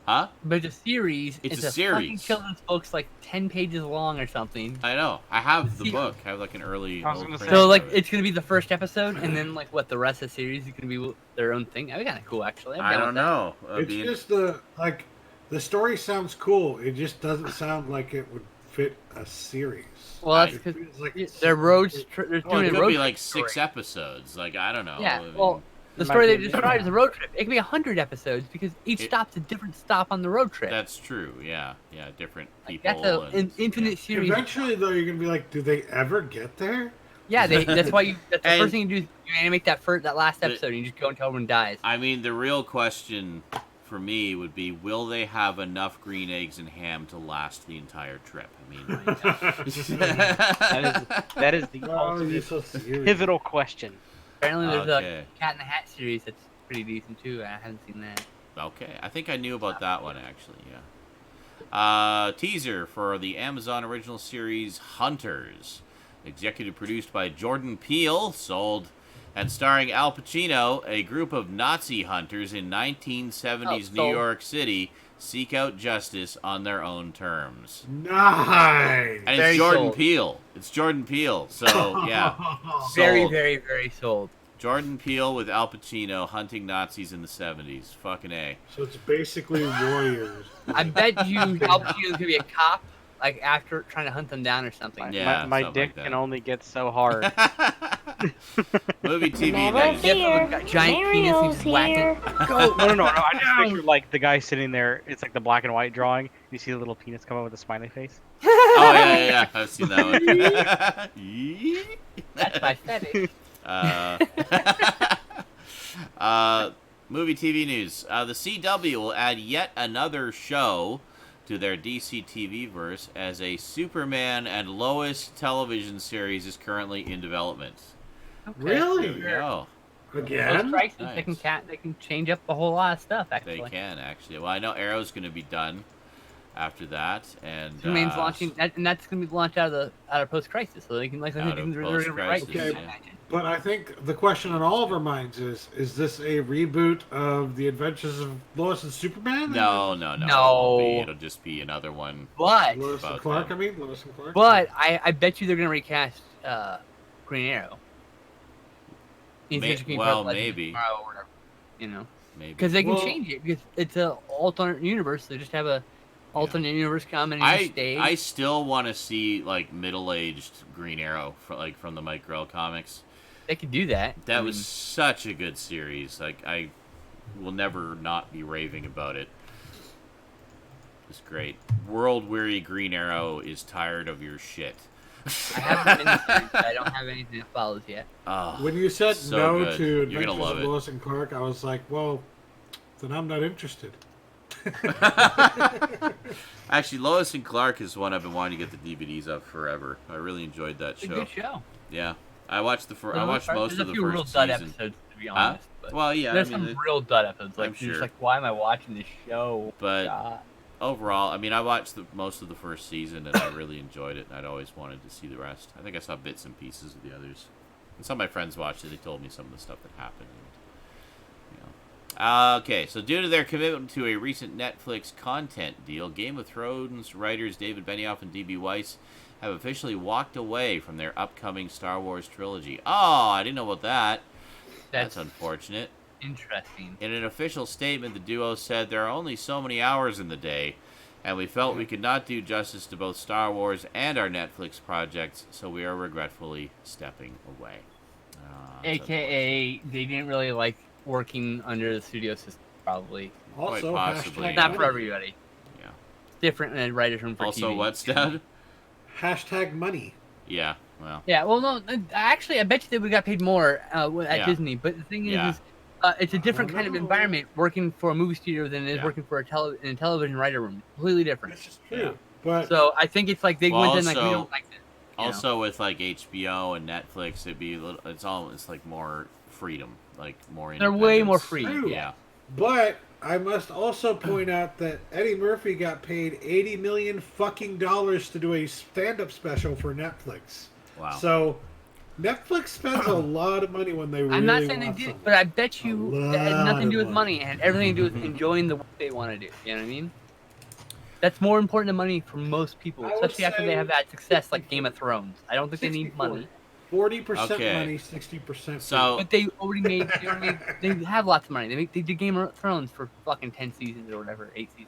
Huh? but it's a series. It's a fucking series. children's book's like 10 pages long or something. I know. I have the See- book. I have like an early. I was old gonna print say- So of like it. it's gonna be the first episode, and then like what the rest of the series is gonna be their own thing. That'd be kind of cool, actually. I don't know. It's just the story sounds cool. It just doesn't sound like it would fit a series. Well, that's I- because It's like they're they're Well, doing it a could road be trip like story. 6 episodes. Like I don't know. Yeah, I mean, well, the It might story they be a described minute. is a road trip. It could be 100 episodes because each stop's a different stop on the road trip. that's true. Yeah, yeah. Different Like, people. that's an infinite yeah. series. eventually, though, you're gonna be like, do they ever get there? Yeah, that's why that's the And- first thing you do. Is you animate that last The- episode, and you just go until everyone dies. I mean, the real question for me would be: will they have enough green eggs and ham to last the entire trip? I mean, that is the Oh, you're ultimate so serious. pivotal question. Apparently, there's Okay. a Cat in the Hat series that's pretty decent too. I haven't seen that. okay, I think I knew about that one actually. Yeah. Teaser for the Amazon original series Hunters, executive produced by Jordan Peele, sold, and starring Al Pacino. A group of Nazi hunters in 1970s Oh, New sold. York City seek out justice on their own terms. Nice. And Very it's Jordan sold. Peele. It's Jordan Peele. So yeah, Very, sold. very, very sold. Jordan Peele with Al Pacino hunting Nazis in the 70s. Fucking A. So it's basically Warriors. I bet you Al Pacino's gonna be a cop, like after trying to hunt them down or something. Yeah, my something dick like that. can only get so hard. Movie TV Never news. Jeff fear, with a giant penis, Mario's he's whacking. here. no. I just picture like the guy sitting there. It's like the black and white drawing. You see the little penis come up with a smiley face. Oh yeah. I've seen that one. That's my fetish. Movie TV news. The CW will add yet another show to their DC TV verse as a Superman and Lois television series is currently in development. Okay. Really? There we go. Again? Those prices, Nice. they can change up a whole lot of stuff. Actually, They can actually. Well, I know Arrow's going to be done after that, and Superman's launching, and that's gonna be launched out of post crisis, so they can Out of they're gonna post-crisis, write. Okay. yeah. But I think the question on all of our minds is this a reboot of the Adventures of Lois and Superman? No. It No. won't be. It'll just be another one. But Lois and about Clark, them. I mean? Lois and Clark? but I bet you they're gonna recast Green Arrow. Maybe. Tomorrow or whatever, you know, Maybe. because they can Well- change it because it's an alternate universe. They just have a alternate universe come and you stay. I still want to see like middle-aged Green Arrow from the Mike Grell comics. They could do that. That was such a good series. Like I will never not be raving about it. It's great. World-weary Green Arrow is tired of your shit. I haven't been through, but I don't have anything that follows yet. Oh, When you said so no good. to You're Adventures gonna love of it. Lois and Clark, I was like, well, then I'm not interested. Actually, Lois and Clark is one I've been wanting to get the DVDs of forever. I really enjoyed that It's a show. good show. Yeah, I watched I watched most of the There's a few real first dud season. episodes, to be Huh? honest. But Well, yeah, there's I mean, some real dud episodes. Like I'm you're sure. just like, why am I watching this show? But God. overall, I mean, I watched most of the first season and I really enjoyed it. And I'd always wanted to see the rest. I think I saw bits and pieces of the others. And some of my friends watched it. They told me some of the stuff that happened. Okay, so due to their commitment to a recent Netflix content deal, Game of Thrones writers David Benioff and D.B. Weiss have officially walked away from their upcoming Star Wars trilogy. Oh, I didn't know about that. That's unfortunate. Interesting. In an official statement, the duo said there are only so many hours in the day, and we felt we could not do justice to both Star Wars and our Netflix projects, so we are regretfully stepping away. That's AKA, they didn't really like working under the studio system, probably. Also, possibly, hashtag Not money. for everybody. Yeah. It's different in a writer's room for Also, TV. what's that? Hashtag money. Yeah, well. Yeah, well, no, actually, I bet you they would got paid more at Yeah. Disney. But the thing is, Yeah. it's a different kind of know. environment working for a movie studio than it is Yeah. working for in a television writer room. Completely different. This is true. Yeah. But So I think it's like they Well, went in like, we also- don't like this. you know? Also, with like HBO and Netflix, it'd be it's like more freedom, like more. They're way more independence. free. True. Yeah. But I must also point out that Eddie Murphy got paid $80 million fucking dollars to do a stand-up special for Netflix. Wow. So Netflix spends a lot of money when they really I'm not saying they want did, something. but I bet you A it had nothing to do lot with of money. It had everything to do with enjoying the work they want to do. You know what I mean? That's more important than money for most people, I would especially after they say have had success like Game of Thrones. I don't think they need 60-40. money. 40% Okay. money, 60% So But they already made. They have lots of money. They did Game of Thrones for fucking 10 seasons or whatever, 8 seasons.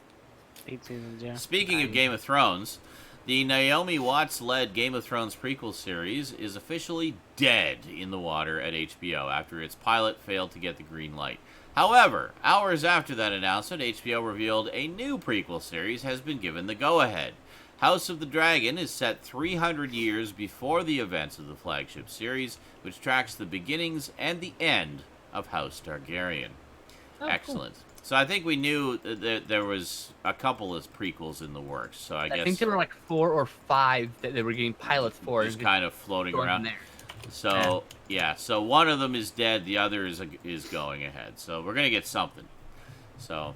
8 seasons, yeah. speaking of Game of Thrones, the Naomi Watts-led Game of Thrones prequel series is officially dead in the water at HBO after its pilot failed to get the green light. However, hours after that announcement, HBO revealed a new prequel series has been given the go-ahead. House of the Dragon is set 300 years before the events of the flagship series, which tracks the beginnings and the end of House Targaryen. Oh, cool. Excellent. So I think we knew that there was a couple of prequels in the works. So I guess I think there were like 4 or 5 that they were getting pilots for. just and kind of floating going around. there. So yeah, so one of them is dead, the other is going ahead. So we're gonna get something. So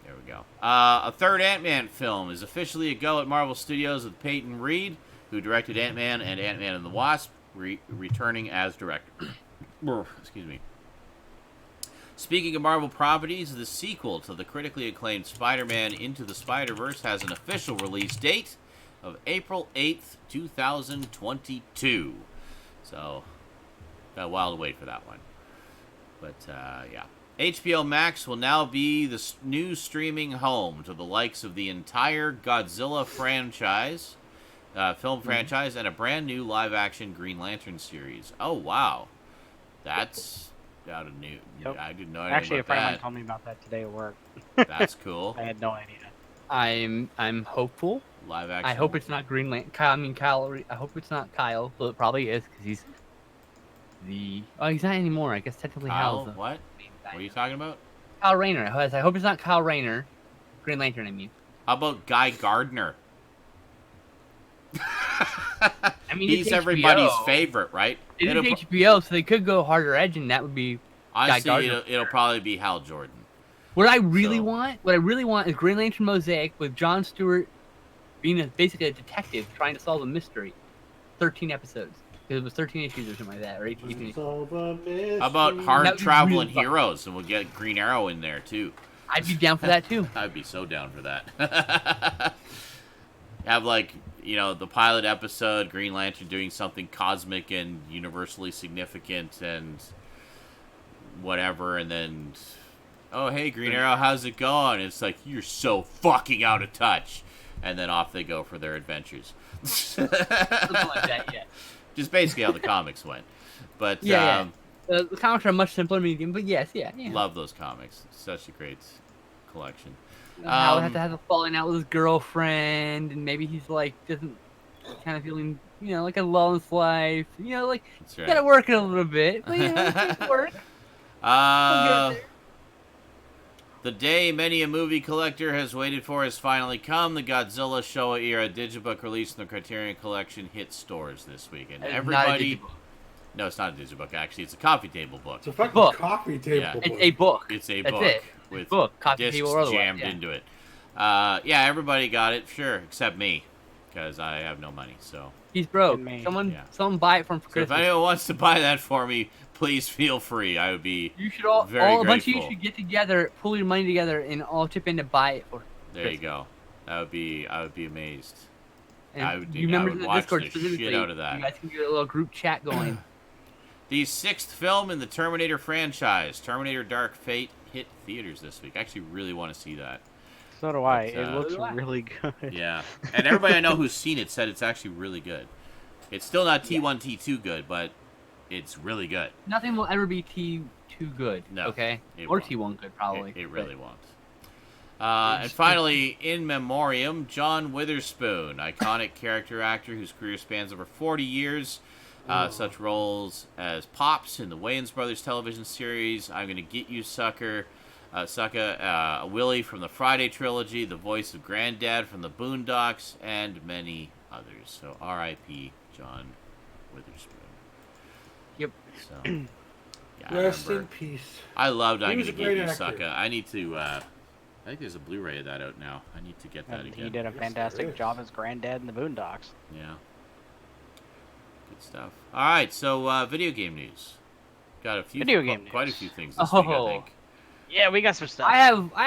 there we go. A third Ant-Man film is officially a go at Marvel Studios with Peyton Reed, who directed Ant-Man and Ant-Man and the Wasp, returning as director. Excuse me. Speaking of Marvel properties, the sequel to the critically acclaimed Spider-Man Into the Spider-Verse has an official release date of April 8th, 2022. So, got a while to wait for that one. But, yeah. HBO Max will now be the new streaming home to the likes of the entire Godzilla franchise, film franchise, and a brand new live-action Green Lantern series. Oh, wow. That's out of new. Yep. I didn't know anything Actually, a about friend of mine that. told me about that today at work. That's cool. I had no idea. I'm hopeful. Live action. I hope it's not Green Lantern. Kyle. I hope it's not Kyle. Well, it probably is because he's the. Oh, he's not anymore. I guess technically Kyle, Hal's the what? main guy. What are you talking about? Kyle Rayner. I hope it's not Kyle Rayner. Green Lantern, I mean. How about Guy Gardner? I mean, He's it's everybody's HBO. favorite, right? It is It'll pro- HBO, so they could go harder edge, and that would be. Honestly, Gardner. it'll probably be Hal Jordan. What I really So- want is Green Lantern Mosaic with Jon Stewart being basically a detective trying to solve a mystery. 13 episodes. It was 13 issues or something like that, or 18 issues. Solve a mystery. How about That Hard would be Traveling really fun. Heroes, and we'll get Green Arrow in there too. I'd be down for that too. I'd be so down for that. Have the pilot episode, Green Lantern doing something cosmic and universally significant and whatever, and then, oh hey Green Arrow, how's it going? It's like, you're so fucking out of touch, and then off they go for their adventures. Something like that, yeah. Just basically how the comics went. But Yeah. The comics are much simpler medium, but yes, yeah. love those comics. Such a great collection. Hal would have to have a falling out with his girlfriend, and maybe he's like doesn't kind of feeling, like a lull in his life. That's right. Gotta work it a little bit, but it's work. We'll get there. The day many a movie collector has waited for has finally come. The Godzilla Showa era digibook released in the Criterion Collection hit stores this week, and It's not a everybody. digibook. No, it's not a digibook. Actually, it's a coffee table book. It's a fucking Book. coffee table. Yeah. book. It's a book. It's a That's book it. with Book, coffee discs table or otherwise, jammed yeah. into it. Yeah, everybody got it, sure, except me, because I have no money. So, He's broke. And me. Someone buy it for him for so if Christmas. anyone wants to buy that for me, please feel free. I would be. You should all very a bunch of you grateful. should get together, pull your money together, and all chip in to buy it for. There you go. I would be amazed. And I would- you I members would of the watch Discord the specifically, shit out of that. you guys can get a little group chat going. The sixth film in the Terminator franchise, Terminator Dark Fate, hit theaters this week. I actually really want to see that. So do I. But, It looks so do I. really good. Yeah. And everybody I know who's seen it said it's actually really good. It's still not T1, T2 good, but it's really good. Nothing will ever be T2 good. No, okay, it or won't. T1 good probably. It but- really won't. And finally, in memoriam, John Witherspoon, iconic character actor whose career spans over 40 years. Such roles as Pops in the Wayans Brothers television series, I'm Gonna Get You, Sucker, Willie from the Friday trilogy, the voice of Granddad from the Boondocks, and many others. So R.I.P. John Witherspoon. Yep. So, yeah, I Rest in remember. peace. I loved He I'm was Gonna a Get great You, actor. Sucker. I need to. I think there's a Blu-ray of that out now. I need to get that And again. he did a there fantastic is. job as Granddad in the Boondocks. Yeah. Good stuff. All right, so video game news. Got a few, Video game quite a news. few things this week, I Oh. think. Yeah, we got some stuff. I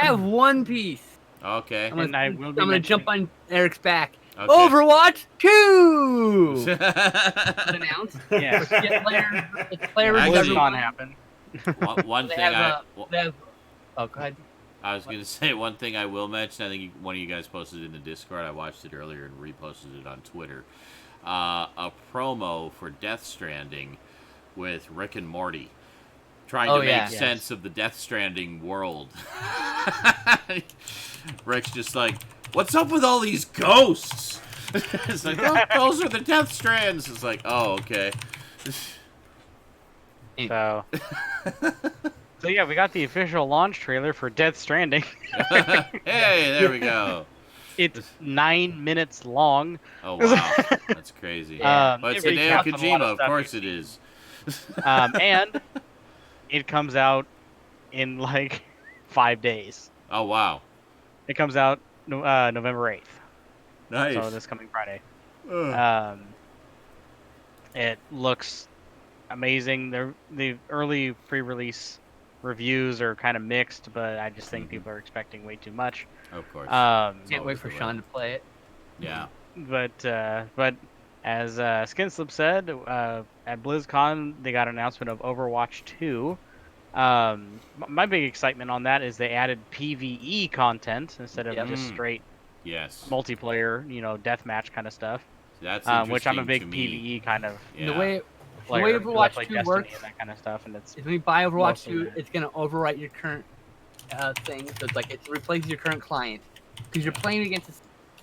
have one piece. Okay. I'm And I gonna, will I'm be gonna jump on Eric's back. Okay. Overwatch 2 was announced. Yeah. It's player Actually- reviews BlizzCon everyone. happened. one They thing have, they have, oh, go ahead. I was going to say, one thing I will mention, I think one of you guys posted it in the Discord. I watched it earlier and reposted it on Twitter. A promo for Death Stranding with Rick and Morty. Trying to make yeah. sense of the Death Stranding world. Rick's just like, what's up with all these ghosts? It's like, oh, those are the Death Strands. It's like, oh, okay. So, so yeah, we got the official launch trailer for Death Stranding. Hey, there we go. It's 9 minutes long. Oh, wow. That's crazy. Yeah. But it's It Hideo recaps on a lot Kojima, of of stuff course we've it is. And it comes out in like 5 days. Oh, wow. It comes out November 8th. Nice. So this coming Friday. Ugh. It looks amazing. The early pre-release reviews are kind of mixed, but I just think people are expecting way too much. Of course. Can't always wait for the way. Sean to play it. Yeah. But as Skinslip said, at BlizzCon they got an announcement of Overwatch 2. My big excitement on that is they added PvE content instead of Yep. just straight Yes. multiplayer, deathmatch kind of stuff. That's Which I'm a interesting big to me. PvE kind of Yeah. The way player. Overwatch play 2 Destiny works and that kind of stuff, and it's is when you buy Overwatch Mostly 2, that. it's gonna overwrite your current thing. So it's like it replaces your current client because you're playing against the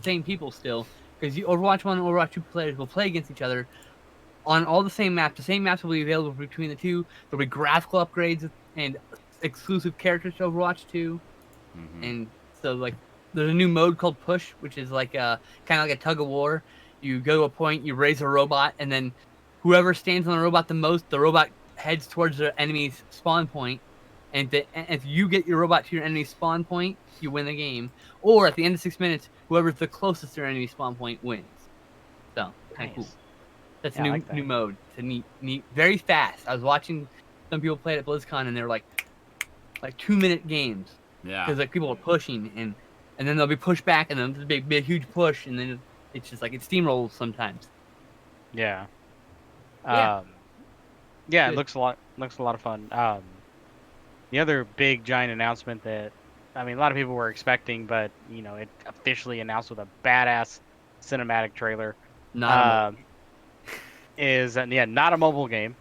same people still. Because Overwatch 1 and Overwatch 2 players will play against each other on all the same maps. The same maps will be available between the two. There'll be graphical upgrades and exclusive characters to Overwatch 2. Mhm. And so like there's a new mode called Push, which is like kind of like a tug of war. You go to a point, you raise a robot, and then whoever stands on the robot the most, the robot heads towards the enemy's spawn point. And if you get your robot to your enemy's spawn point, you win the game. Or at the end of 6 minutes, whoever's the closest to your enemy spawn point wins. So kind of cool. nice. That's Yeah, I a new like that. new mode. It's a neat, very fast. I was watching some people play it at BlizzCon, and they're like 2-minute games Yeah. because like people are pushing, and then they'll be pushed back, and then there's a big huge push, and then it's just like it steamrolls sometimes. Yeah. Yeah. Yeah, it Good. looks a lot of fun. The other big giant announcement that, I mean, a lot of people were expecting, but it officially announced with a badass cinematic trailer. Not Is not a mobile game.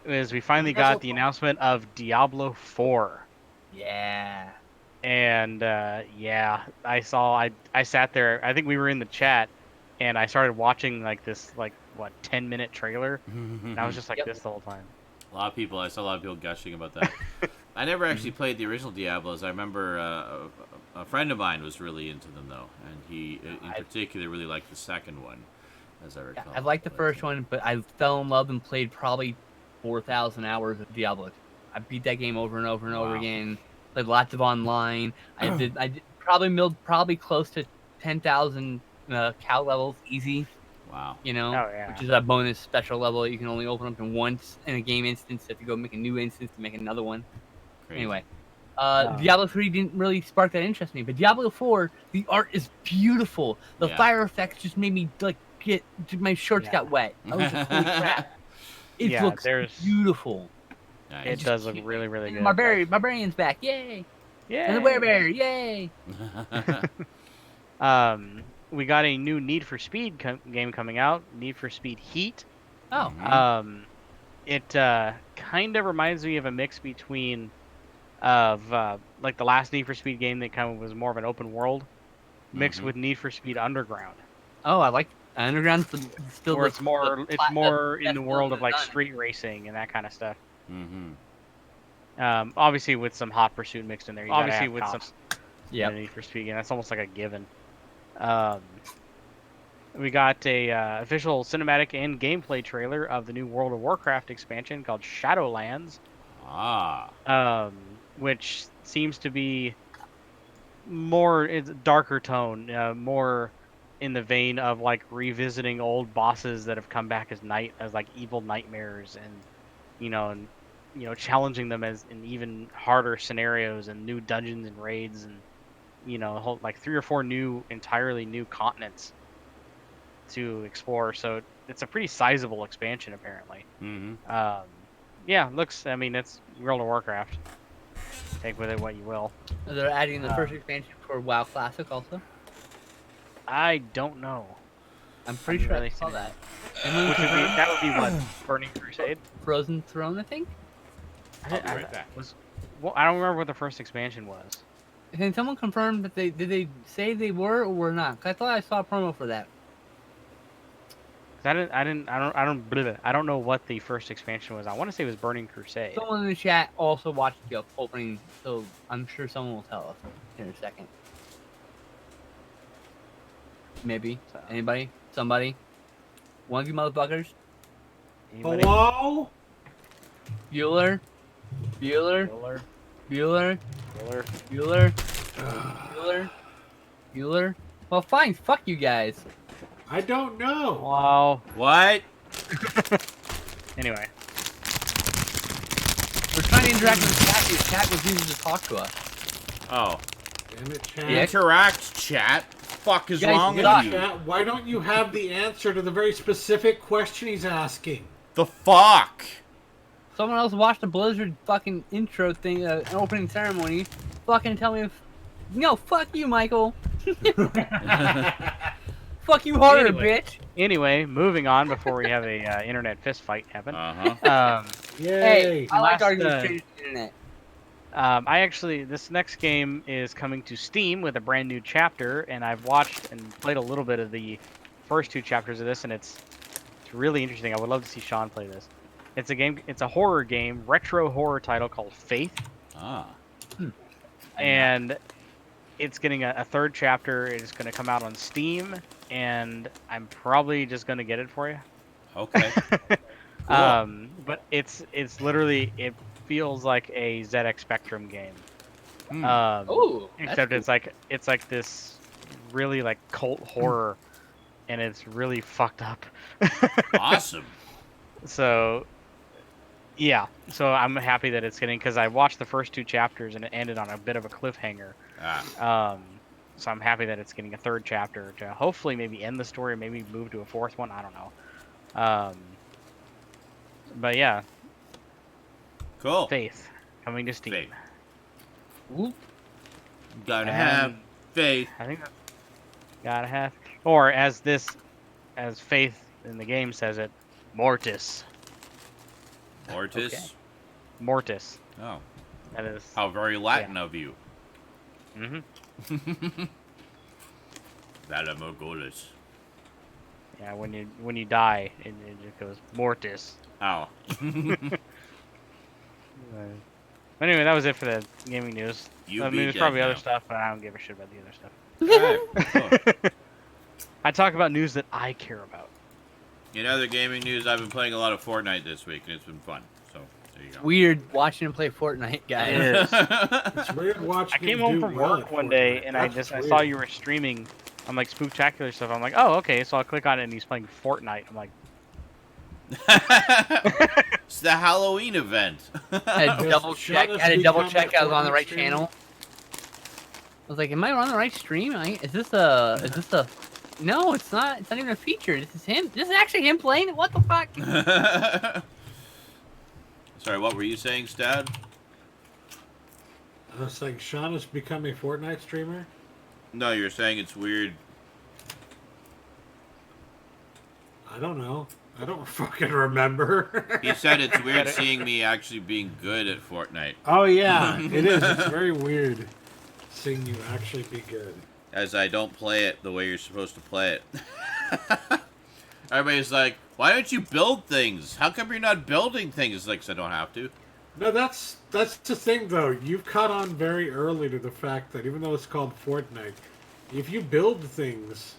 Is we finally got the announcement of Diablo 4. yeah. And yeah, I sat there. I think we were in the chat, and I started watching like this 10-minute trailer, and I was just like Yep. this the whole time. I saw a lot of people gushing about that. I never actually played the original Diablos. I remember a friend of mine was really into them though, and he in particular really liked the second one, as I recall. I liked the first one, but I fell in love and played probably 4,000 hours of Diablo. I beat that game over and over and over Wow. again. Played lots of online. I did probably milled close to 10,000 cow levels easy. Wow. Oh, yeah. Which is a bonus special level that you can only open up in once in a game instance. You have to go make a new instance to make another one. Crazy. Anyway, Diablo 3 didn't really spark that interest in me, but Diablo 4, the art is beautiful. The fire effects just made me my shorts got wet. I was like, holy crap! It looks beautiful. Nice. It does look really, really good. Barbarian's back! Yay! Yeah. And the werebear! Yay! We got a new Need for Speed game coming out. Need for Speed Heat. Oh. It kind of reminds me of a mix between like the last Need for Speed game that kind of was more of an open world mixed with Need for Speed Underground. Oh, I like Underground. Still, where it's more in the world of like street racing and that kind of stuff. Obviously with some Hot Pursuit mixed in there. Need for Speed game. That's almost like a given. We got a official cinematic and gameplay trailer of the new World of Warcraft expansion called Shadowlands. Which seems to be it's a darker tone, more in the vein of like revisiting old bosses that have come back as like evil nightmares, and challenging them as in even harder scenarios and new dungeons and raids, and like 3 or 4 entirely new continents to explore. So it's a pretty sizable expansion apparently. It's World of Warcraft. Take with it what you will. They're adding the first expansion for WoW Classic also. I don't know. I'm pretty sure I saw that. That would be what? Burning Crusade? Frozen Throne, I think? I'll be right back. I don't remember what the first expansion was. Can someone confirm that did they say they were or were not? 'Cause I thought I saw a promo for that. I don't know what the first expansion was. I want to say it was Burning Crusade. Someone in the chat also watched the opening, so I'm sure someone will tell us in a second. Maybe. Anybody? Somebody? One of you motherfuckers? Anybody? Hello? Bueller? Well, fine. Fuck you guys. I don't know. Wow. What? Anyway. We're trying to interact with the chat. The chat refuses to talk to us. Oh. Damn it, chat. Interact, chat. Fuck is You guys wrong with suck. you? Chat, why don't you have the answer to the very specific question he's asking? The fuck? Someone else watched the Blizzard fucking intro thing, opening ceremony. Fucking tell me if... No, fuck you, Michael. Fuck you harder, bitch. Anyway, moving on before we have a internet fist fight happen. Yay. Hey, I like arguing straight to the internet. This next game is coming to Steam with a brand new chapter, and I've watched and played a little bit of the first 2 chapters of this, and it's really interesting. I would love to see Sean play this. It's a horror game, retro horror title called Faith. And it's getting a 3rd chapter. It's going to come out on Steam, and I'm probably just going to get it for you. Okay. Cool. But it's literally, it feels like a ZX Spectrum game. Except it's like this really like cult horror, and it's really fucked up. Awesome. So, yeah. So I'm happy that it's getting, because I watched the first 2 chapters and it ended on a bit of a cliffhanger. So I'm happy that it's getting a 3rd chapter to hopefully maybe end the story, maybe move to a 4th one. I don't know. But yeah, Cool. Faith coming to Steam. Faith. Whoop. Gotta And have faith. I think that's gotta have, or as Faith in the game says it, Mortis. Mortis. Okay. Mortis. Oh. That is. How very Latin of you. Mm-hmm. Valamorgulus. Yeah, when you die, it just goes Mortis. Oh. Anyway, that was it for the gaming news. You I be mean, there's dead probably other now. stuff, but I don't give a shit about the other stuff. Alright, cool. I talk about news that I care about. In other gaming news, I've been playing a lot of Fortnite this week, and it's been fun. So, there you go. Weird watching him play Fortnite, guys. It's weird watching I came him home do from well work at one day Fortnite. and I That's saw weird. you were streaming on like Spooktacular stuff. I'm like, oh, okay. So I'll click on it and he's playing Fortnite. I'm like, It's the Halloween event. Had to double check. Had to double check I was on the right Fortnite channel. I was like, am I on the right stream? Is this a? No, it's not. It's not even a feature. This is him. This is actually him playing it. What the fuck? Sorry, what were you saying, Stad? I was saying Sean has become a Fortnite streamer. No, you're saying it's weird. I don't know. I don't fucking remember. He said it's weird seeing me actually being good at Fortnite. Oh yeah, it is. It's very weird seeing you actually be good. As I don't play it the way you're supposed to play it. Everybody's like, why don't you build things? How come you're not building things? It's like, 'cause I don't have to. No, that's the thing though. You've caught on very early to the fact that even though it's called Fortnite, if you build things,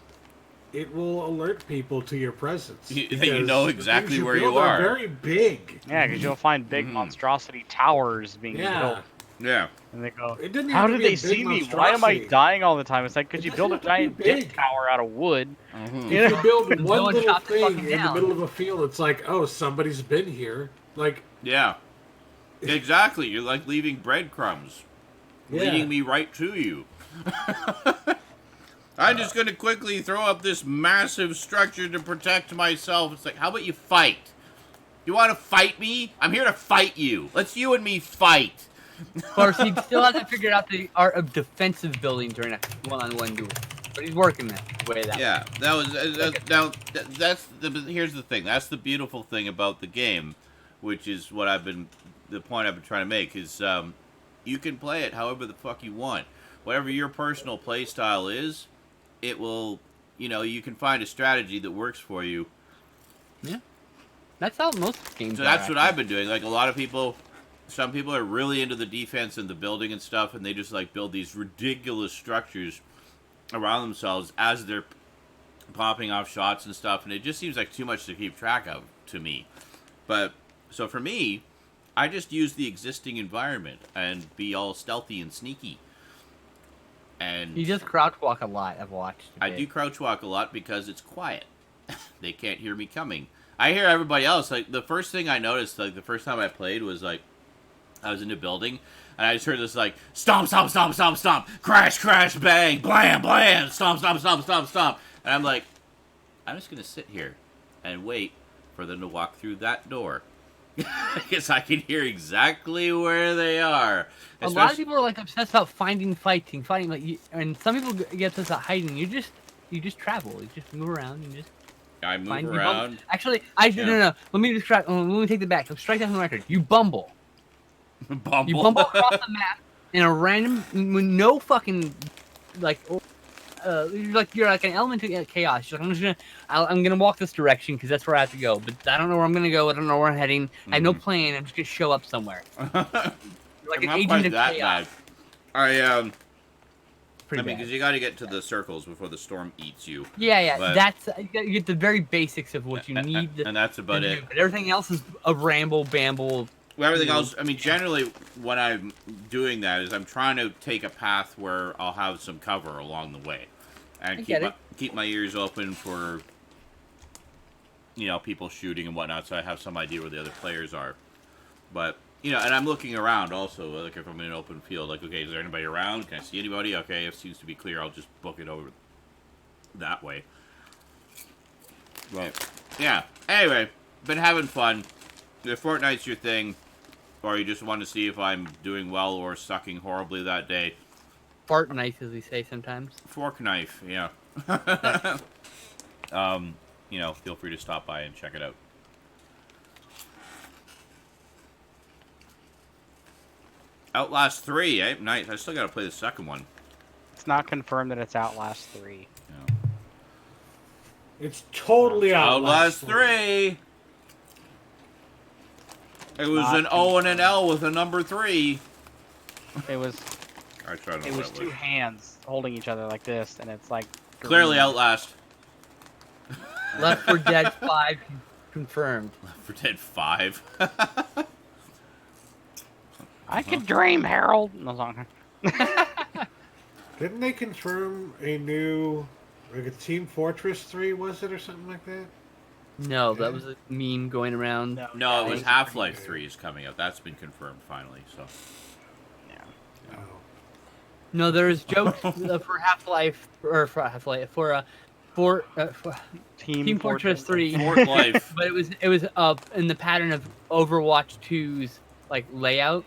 it will alert people to your presence. You because know the exactly things where you build are. Very big. yeah, because you'll find big monstrosity towers being Yeah. built. Yeah. And they go, It didn't how have to did be a they big see me? Why am I monstrosity. dying all the time? It's like, because It you doesn't build a have to be giant big. dick tower out of wood. Mhm. If you build No one one little shot the thing fucking in the down. middle of a field, it's like, oh, somebody's been here. Like, Yeah. Exactly. You're like leaving breadcrumbs. yeah. Leading me right to you. I'm just going to quickly throw up this massive structure to protect myself. It's like, how about you fight? You want to fight me? I'm here to fight you. Let's you and me fight. Of course, he still hasn't figured out the art of defensive building during a one-on-one duel, but he's working that way. Yeah, that was that's the here's the thing. That's the beautiful thing about the game, which is what the point I've been trying to make is you can play it however the fuck you want. Whatever your personal play style is, it will, you can find a strategy that works for you. Yeah, that's how most games. So that's what I've been doing. Like a lot of people, some people are really into the defense and the building and stuff, and they just like build these ridiculous structures around themselves as they're popping off shots and stuff, and it just seems like too much to keep track of to me. But so for me, I just use the existing environment and be all stealthy and sneaky. And You just crouch walk a lot. I've watched. I do crouch walk a lot because it's quiet. They can't hear me coming. I hear everybody else. Like the first thing I noticed, like the first time I played was like I was in a building and I just heard this like stomp, stomp, stomp, stomp, stomp, crash, crash, bang, blam, blam, stomp, stomp, stomp, stomp, stomp. And I'm like, I'm just gonna sit here and wait for them to walk through that door. Because I can hear exactly where they are. A lot of people are like obsessed about fighting, like, and some people get obsessed about hiding. You just travel. You just move around. You just I move find. You around. bumble. Actually, no. Let me take that back. Let me strike that from the record. You bumble. Bumble. You bumble across the map in a random, with no fucking, like, you're like an element of chaos. You're like, I'm gonna walk this direction because that's where I have to go, but I don't know where I'm gonna go. I don't know where I'm heading. I have no plan. I'm just gonna show up somewhere. Like I'm an not agent quite of that chaos. bad. Pretty because bad. you got to get to the circles before the storm eats you. Yeah. But- That's you get the very basics of what you need. And that's about to it. do, but everything else is a ramble, bamble. Well, everything else, I mean, generally, when I'm doing that is I'm trying to take a path where I'll have some cover along the way. and get it. keep my ears open for, people shooting and whatnot, so I have some idea where the other players are. But, and I'm looking around also, like if I'm in an open field, like, okay, is there anybody around? Can I see anybody? Okay, if it seems to be clear, I'll just book it over that way. Right. Yeah. Anyway, been having fun. If Fortnite's your thing, or you just want to see if I'm doing well or sucking horribly that day. Fart knife, as we say sometimes. Fork knife, yeah. Feel free to stop by and check it out. Outlast 3, eh? Nice. I still gotta play the second one. It's not confirmed that it's Outlast 3. Yeah. It's totally Outlast 3! It was an O and an L with a number 3. It was. I tried to It know was what two hands holding each other like this, and it's like. Clearly green. Outlast. Left 4 Dead 5 confirmed. Left 4 Dead 5. I could dream, Harold. No song. Didn't they confirm a new, like a Team Fortress 3, was it, or something like that? No, that was a meme going around. No, it was Half-Life 3 is coming out. That's been confirmed finally, so. Oh. No, there's jokes for Half-Life, or for Half-Life, for Team Fortress 3. Fort Life. But it was in the pattern of Overwatch 2's like layout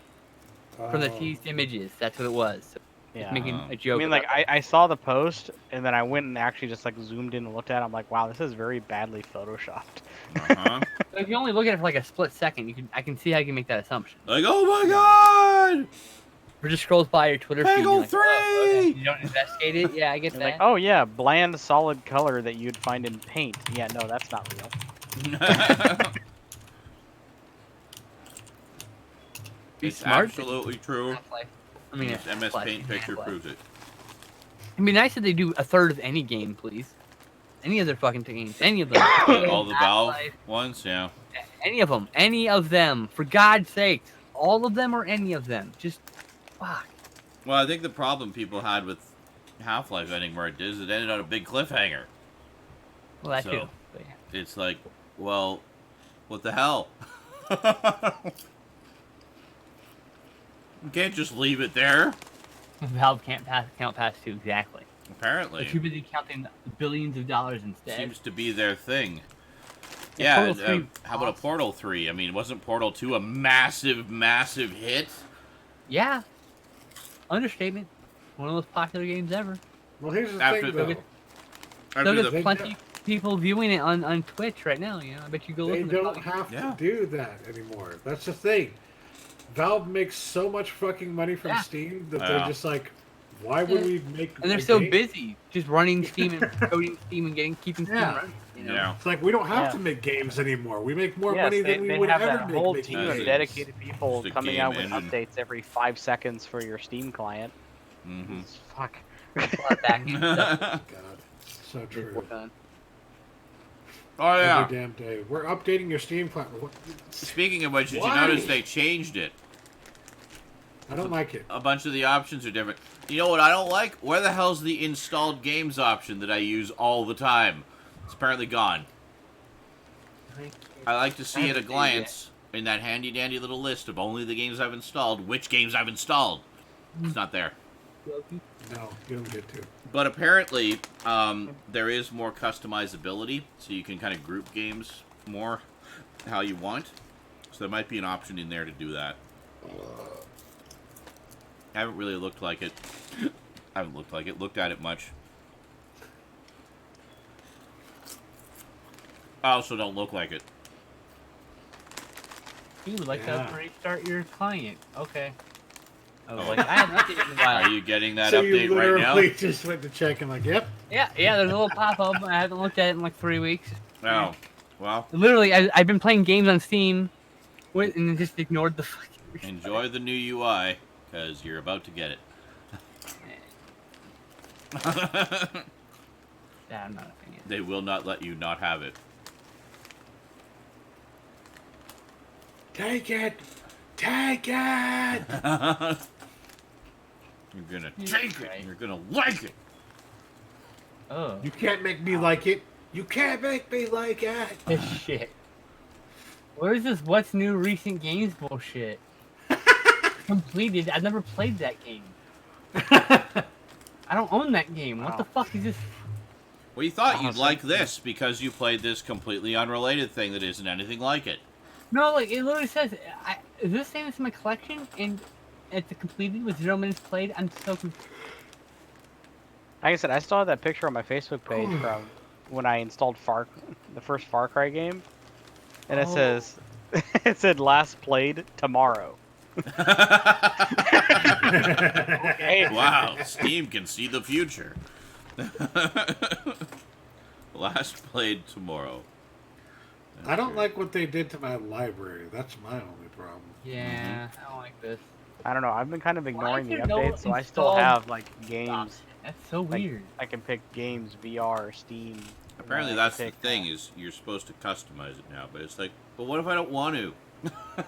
from the teased images. That's what it was. So Yeah. making a joke. I mean, like, I saw the post, and then I went and actually just, like, zoomed in and looked at it. I'm like, wow, this is very badly photoshopped. Uh-huh. If you only look at it for like a split second, I can see how you can make that assumption. Like, oh my god! Or just scrolls by your Twitter feed. And you're Peggle like, 3! oh, okay. You don't investigate it. Yeah, I get You're that. like, oh, yeah, bland, solid color that you'd find in paint. Yeah, no, that's not real. Be It's smart. absolutely true. Half-Life. I mean, This MS Half-Life, Paint picture Half-Life. proves it. It'd be nice if they do a third of any game, please. Any of their fucking games. Any of them. All the Valve Half-Life, ones, yeah. Any of them. Any of them. For God's sakes. All of them or any of them. Just, fuck. Well, I think the problem people had with Half-Life ending where it did is it ended on a big cliffhanger. Well, that So- too. But yeah. It's like, well, what the hell? You can't just leave it there. Valve can't count past 2, exactly. Apparently. They're too busy counting billions of dollars instead. Seems to be their thing. Yeah, Yeah, Portal 3 how about a Portal 3? I mean, wasn't Portal 2 a massive, massive hit? Yeah. Understatement. One of the most popular games ever. Well, here's the After thing, the- though. After Look at the- plenty of people viewing it on Twitch right now. You know, I bet you go look. They in the don't comments. have Yeah. to do that anymore. That's the thing. Valve makes so much fucking money from Yeah. Steam that Yeah. they're just like, why would we make? And they're a so game? busy just running Steam and coding Steam and keeping Steam Yeah. running. You know? Yeah. It's like we don't have Yeah. to make games anymore. We make more Yes, money they, than we they would have ever that make whole making team of games. dedicated people Just a coming game out with engine. updates every 5 seconds for your Steam client. Mhm. It's- Fuck. A lot of back-end stuff God, so to true. work on. Oh, yeah. Every damn day. We're updating your Steam platform. What- Speaking of which, did you Why? notice they changed it? I don't like it. A bunch of the options are different. You know what I don't like? Where the hell's the installed games option that I use all the time? It's apparently gone. I like to see at a glance in that handy dandy little list of only the games I've installed, which games I've installed. It's not there. No, you don't get to. But apparently, there is more customizability, so you can kind of group games more how you want. So there might be an option in there to do that. I haven't really looked like it. Looked at it much. I also don't look like it. You would like Yeah. to restart your client. Okay. I was like, I haven't updated in a while. Are you getting that so update you right now? literally just went to check and like, yep. Yeah, there's a little pop-up. I haven't looked at it in like 3 weeks. No. Well, Literally, I've been playing games on Steam and just ignored the fucking... enjoy the new UI, because you're about to get it. Yeah, I'm not a fan. They will not let you not have it. Take it! Take it! You're gonna Yeah, take it. right. You're gonna like it. Oh. You can't make me like it. You can't make me like it. This shit. What is this what's new recent games bullshit? Completed. I've never played that game. I don't own that game. What the fuck is this? Well, you thought you'd like this because you played this completely unrelated thing that isn't anything like it. No, like, it literally says, is this saying it's in my collection? And it's completed with 0 minutes played? I'm so confused. Like I said, I still have that picture on my Facebook page from when I installed the first Far Cry game. And it says, it said last played tomorrow. Okay. Wow, Steam can see the future. Last played tomorrow. I don't like what they did to my library. That's my only problem. Yeah, I don't like this. I don't know. I've been kind of ignoring the there no updates, so I still installed have like games. That's so Like, weird. I can pick games, VR, Steam. Apparently I that's can the pick, thing, is you're supposed to customize it now, but it's like, but what if I don't want to?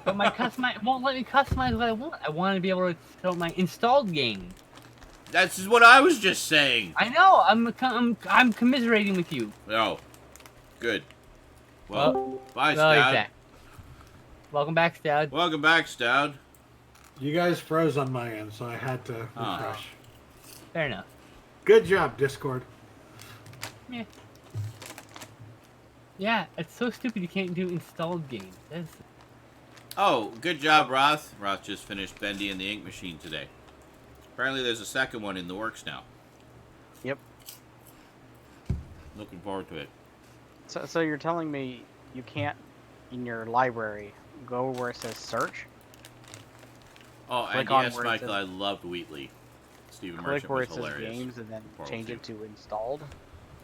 But my it won't let me customize what I want. I want to be able to show my installed game. That's what I was just saying. I know. I'm commiserating with you. Oh, good. Well, bye, Well, Stoud. exact. Welcome back, Stoud. Welcome back, Stoud. You guys froze on my end, so I had to refresh. Fair enough. Good job, Discord. Yeah. Yeah, it's so stupid you can't do installed games. That's... Oh, good job, Roth. Roth just finished Bendy and the Ink Machine today. Apparently there's a second one in the works now. Yep. Looking forward to it. So you're telling me you can't, in your library, go where it says search? Oh, and Click on yes, where it Michael, says- I loved Wheatley. Stephen Click Merchant where was it says hilarious. games and then World change War it to installed?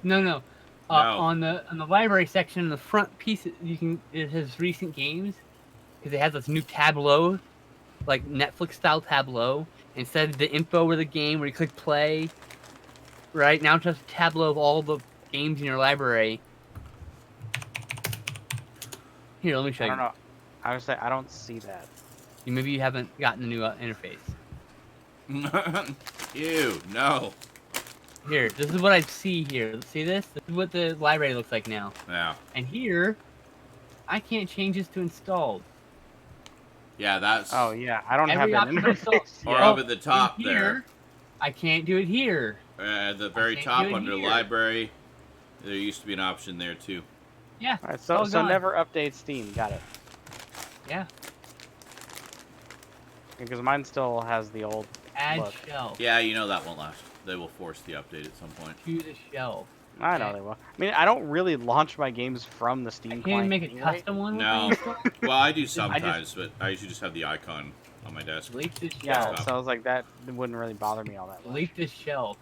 No. No. On the library section, in the front piece, it has recent games because it has this new tableau, like Netflix style tableau. Instead of the info of the game where you click play, right now it's just a tableau of all the games in your library. Here, let me show I you. don't know. I would say I don't see that. Maybe you haven't gotten the new interface. Ew, no. Here, this is what I see here. See this? This is what the library looks like now. Yeah. And here, I can't change this to installed. Yeah, that's... Oh yeah, I don't have Every that option interface. Or Yeah. up at the top In there. here, I can't do it here. At the very can't top do it under here. library, there used to be an option there too. Yeah. Alright, it's so all gone. never update Steam. Got it. Yeah. Because mine still has the old Add look. shelf Yeah, you know that won't last. They will force the update at some point. to the shelf. I know they will. I mean, I don't really launch my games from the Steam I can't client even make a anyway. custom one. with No. my install? Well, I do sometimes, but I usually just have the icon on my desk. Delete this Yeah, shelf. so I was like, that wouldn't really bother me all that much. Delete this shelf.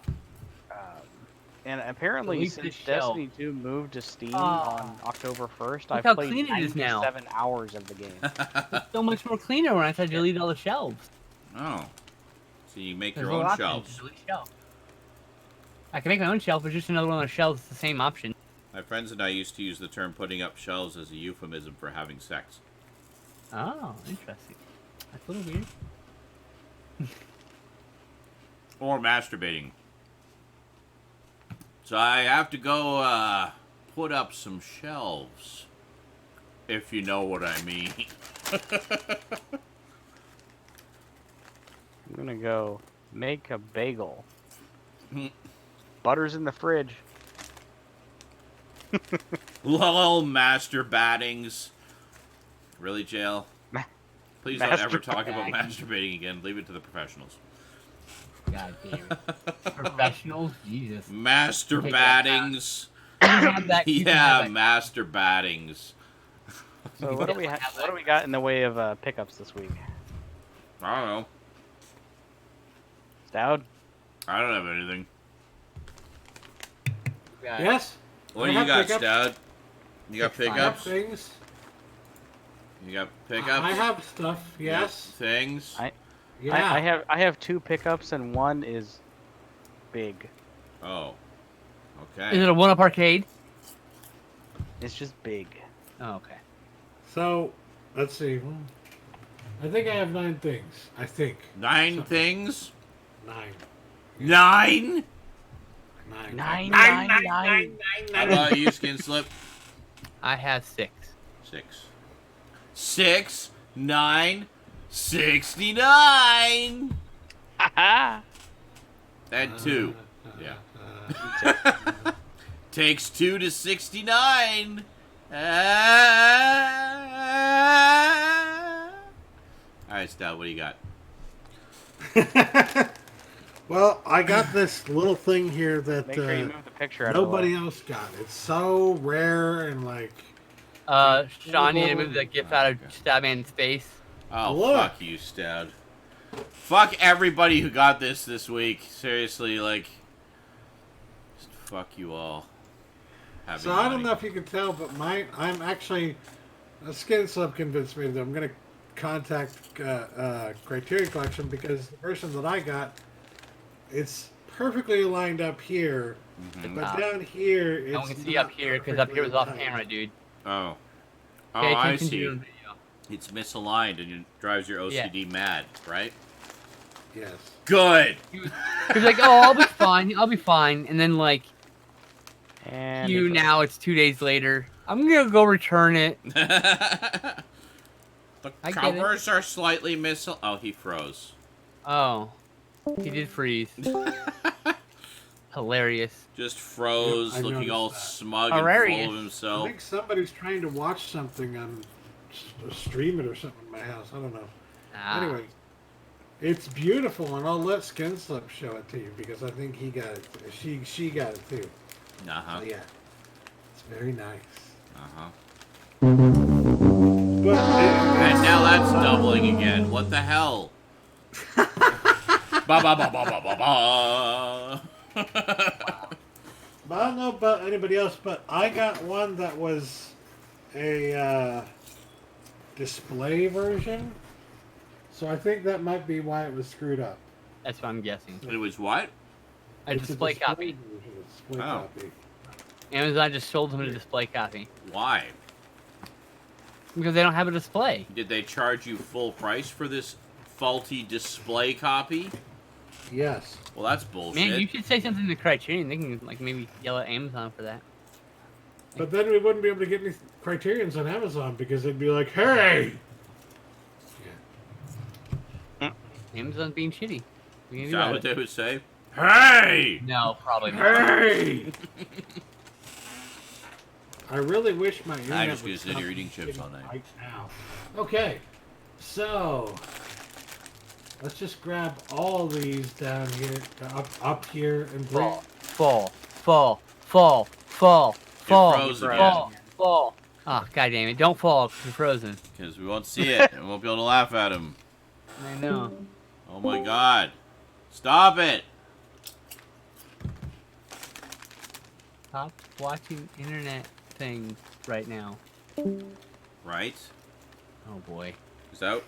And apparently, Delete since this shelf. Destiny 2 moved to Steam Ah. on October 1st, Look I've how played clean it is now. 97 hours of the game. It's so much more cleaner when I said delete all the shelves. Oh. So you make There's your no own option to shelves. delete shelf. I can make my own shelf, but just another one of the shelves. It's the same option. My friends and I used to use the term putting up shelves as a euphemism for having sex. Oh, interesting. That's a little weird. Or masturbating. So I have to go put up some shelves. If you know what I mean. I'm gonna go make a bagel. Butter's in the fridge. Lol, master battings. Really, Jail? Please don't ever talk about masturbating again. Leave it to the professionals. God damn it. Professionals? Jesus. Master Take that battings. You can have that. You can Yeah, have that. master battings. So what do we got in the way of pickups this week? I don't know. Stoud? I don't have anything. Yeah. Yes? What I do you have got, pickups. Stud? You got It's fine. I have pickups? things. You got pickups? I have stuff, You got yes. things? Yeah. I have 2 pickups and one is big. Oh. Is Okay. it a one-up arcade? It's just big. Oh, okay. So, let's see. I think I have 9 things. I think. 9 things? 9. 9? 9. Nine. How about you, Skinslip? I have 6. 6, 9, 69. And 2. Yeah. Takes 2 to 69. Alright, Stout, what do you got? Well, I got this little thing here that Make sure you move the picture out nobody of the way. else got. It's so rare and like. Sean, you need to move the GIF out of Stoudman's face. Oh, Look. fuck you, Stout. Fuck everybody who got this week. Seriously, like. Just fuck you all. Happy So I don't money. know if you can tell, but I'm actually. Skinslip convinced me that I'm going to contact Criterion Collection because the version that I got, it's perfectly lined up here, but down here it's. No one can see up here because up here was off perfectly camera, dude. Oh. Oh, Pay I attention to see. your video. It's misaligned and it drives your OCD mad, right? Yes. Good! He's like, oh, I'll be fine. And then, like, And now it's 2 days later. I'm gonna go return it. The I get covers are slightly Oh, he froze. Oh, he did freeze. Hilarious. Just froze, I looking all noticed that. smug and Hilarious. full of I himself. think somebody's trying to watch something on stream it or something in my house. I don't know. Ah. Anyway, it's beautiful, and I'll let Skinslip show it to you because I think he got it. She got it too. Uh-huh. So yeah, it's very nice. Uh-huh. But And now that's doubling again. What the hell? Ba ba ba ba ba ba ba. But I don't know about anybody else, but I got one that was a display version. So I think that might be why it was screwed up. That's what I'm guessing. It was what? A It's display copy. version, a display Oh. copy. Amazon just sold them a display copy Why? because they don't have a display. Did they charge you full price for this faulty display copy? Yes. Well, that's bullshit. Man, you should say something to Criterion. They can like maybe yell at Amazon for that. But then we wouldn't be able to get any Criterions on Amazon because they'd be like, hey! Amazon's being shitty. We can Is do that about what it. they would say? Hey! No, probably not. Hey! I really wish my internet I'm just would gonna sit stop here eating chips all night. right now. Okay, so let's just grab all these down here, up here, and bring. Fall. froze again. Fall. Oh, god damn it. Don't fall because you're frozen. Because we won't see it and won't be able to laugh at him. I know. Oh my god. Stop it! Stop watching internet things right now. Right? Oh boy. Is that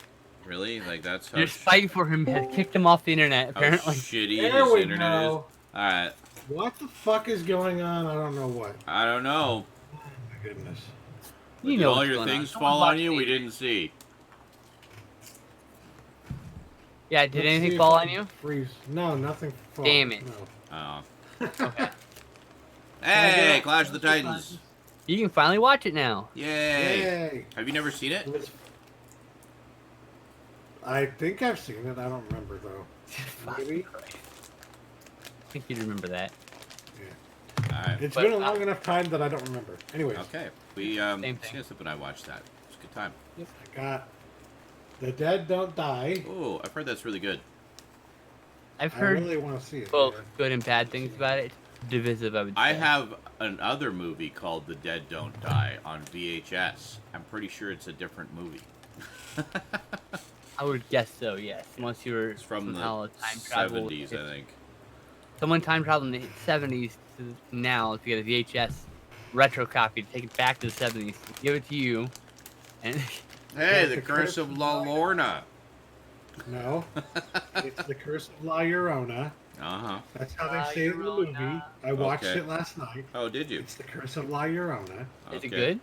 really? Like, that's how, Your spite for him has kicked him off the internet, how apparently. shitty There his we internet go. is? Alright. What the fuck is going on? I don't know what. I don't know. Oh my goodness. You Did know all what's your going things on. fall Someone on you? We watched it. didn't see. Yeah, did Let's see anything if fall I on can you? Freeze. No, nothing. Fall. Damn it. No. Oh. Okay. Hey, Clash of the Titans. You can finally watch it now. Yay. Yay! Have you never seen it? It was- I think I've seen it. I don't remember though. Maybe. I think you'd remember that. Alright. It's But, been a long enough time that I don't remember. Anyways, Okay. We, Same thing. Skinslip and I watched that. It was a good time. I got The Dead Don't Die. Oh, I've heard that's really good. I've I heard really want to see it. both man. good and bad things about it. Divisive, I would say. I have another movie called The Dead Don't Die on VHS. I'm pretty sure it's a different movie. I would guess so, yes. Unless you were It's from the somehow time travel. 70s, I think. Someone time traveled in the 70s to now to get a VHS retro copy to take it back to the 70s, give it to you, and Hey, The The Curse of La Lorna. No, it's The Curse of La Llorona. Uh-huh. That's how La they say it in the movie. Llorona. I watched Okay. it last night. Oh, did you? It's The Curse of La Llorona. is it Okay. good?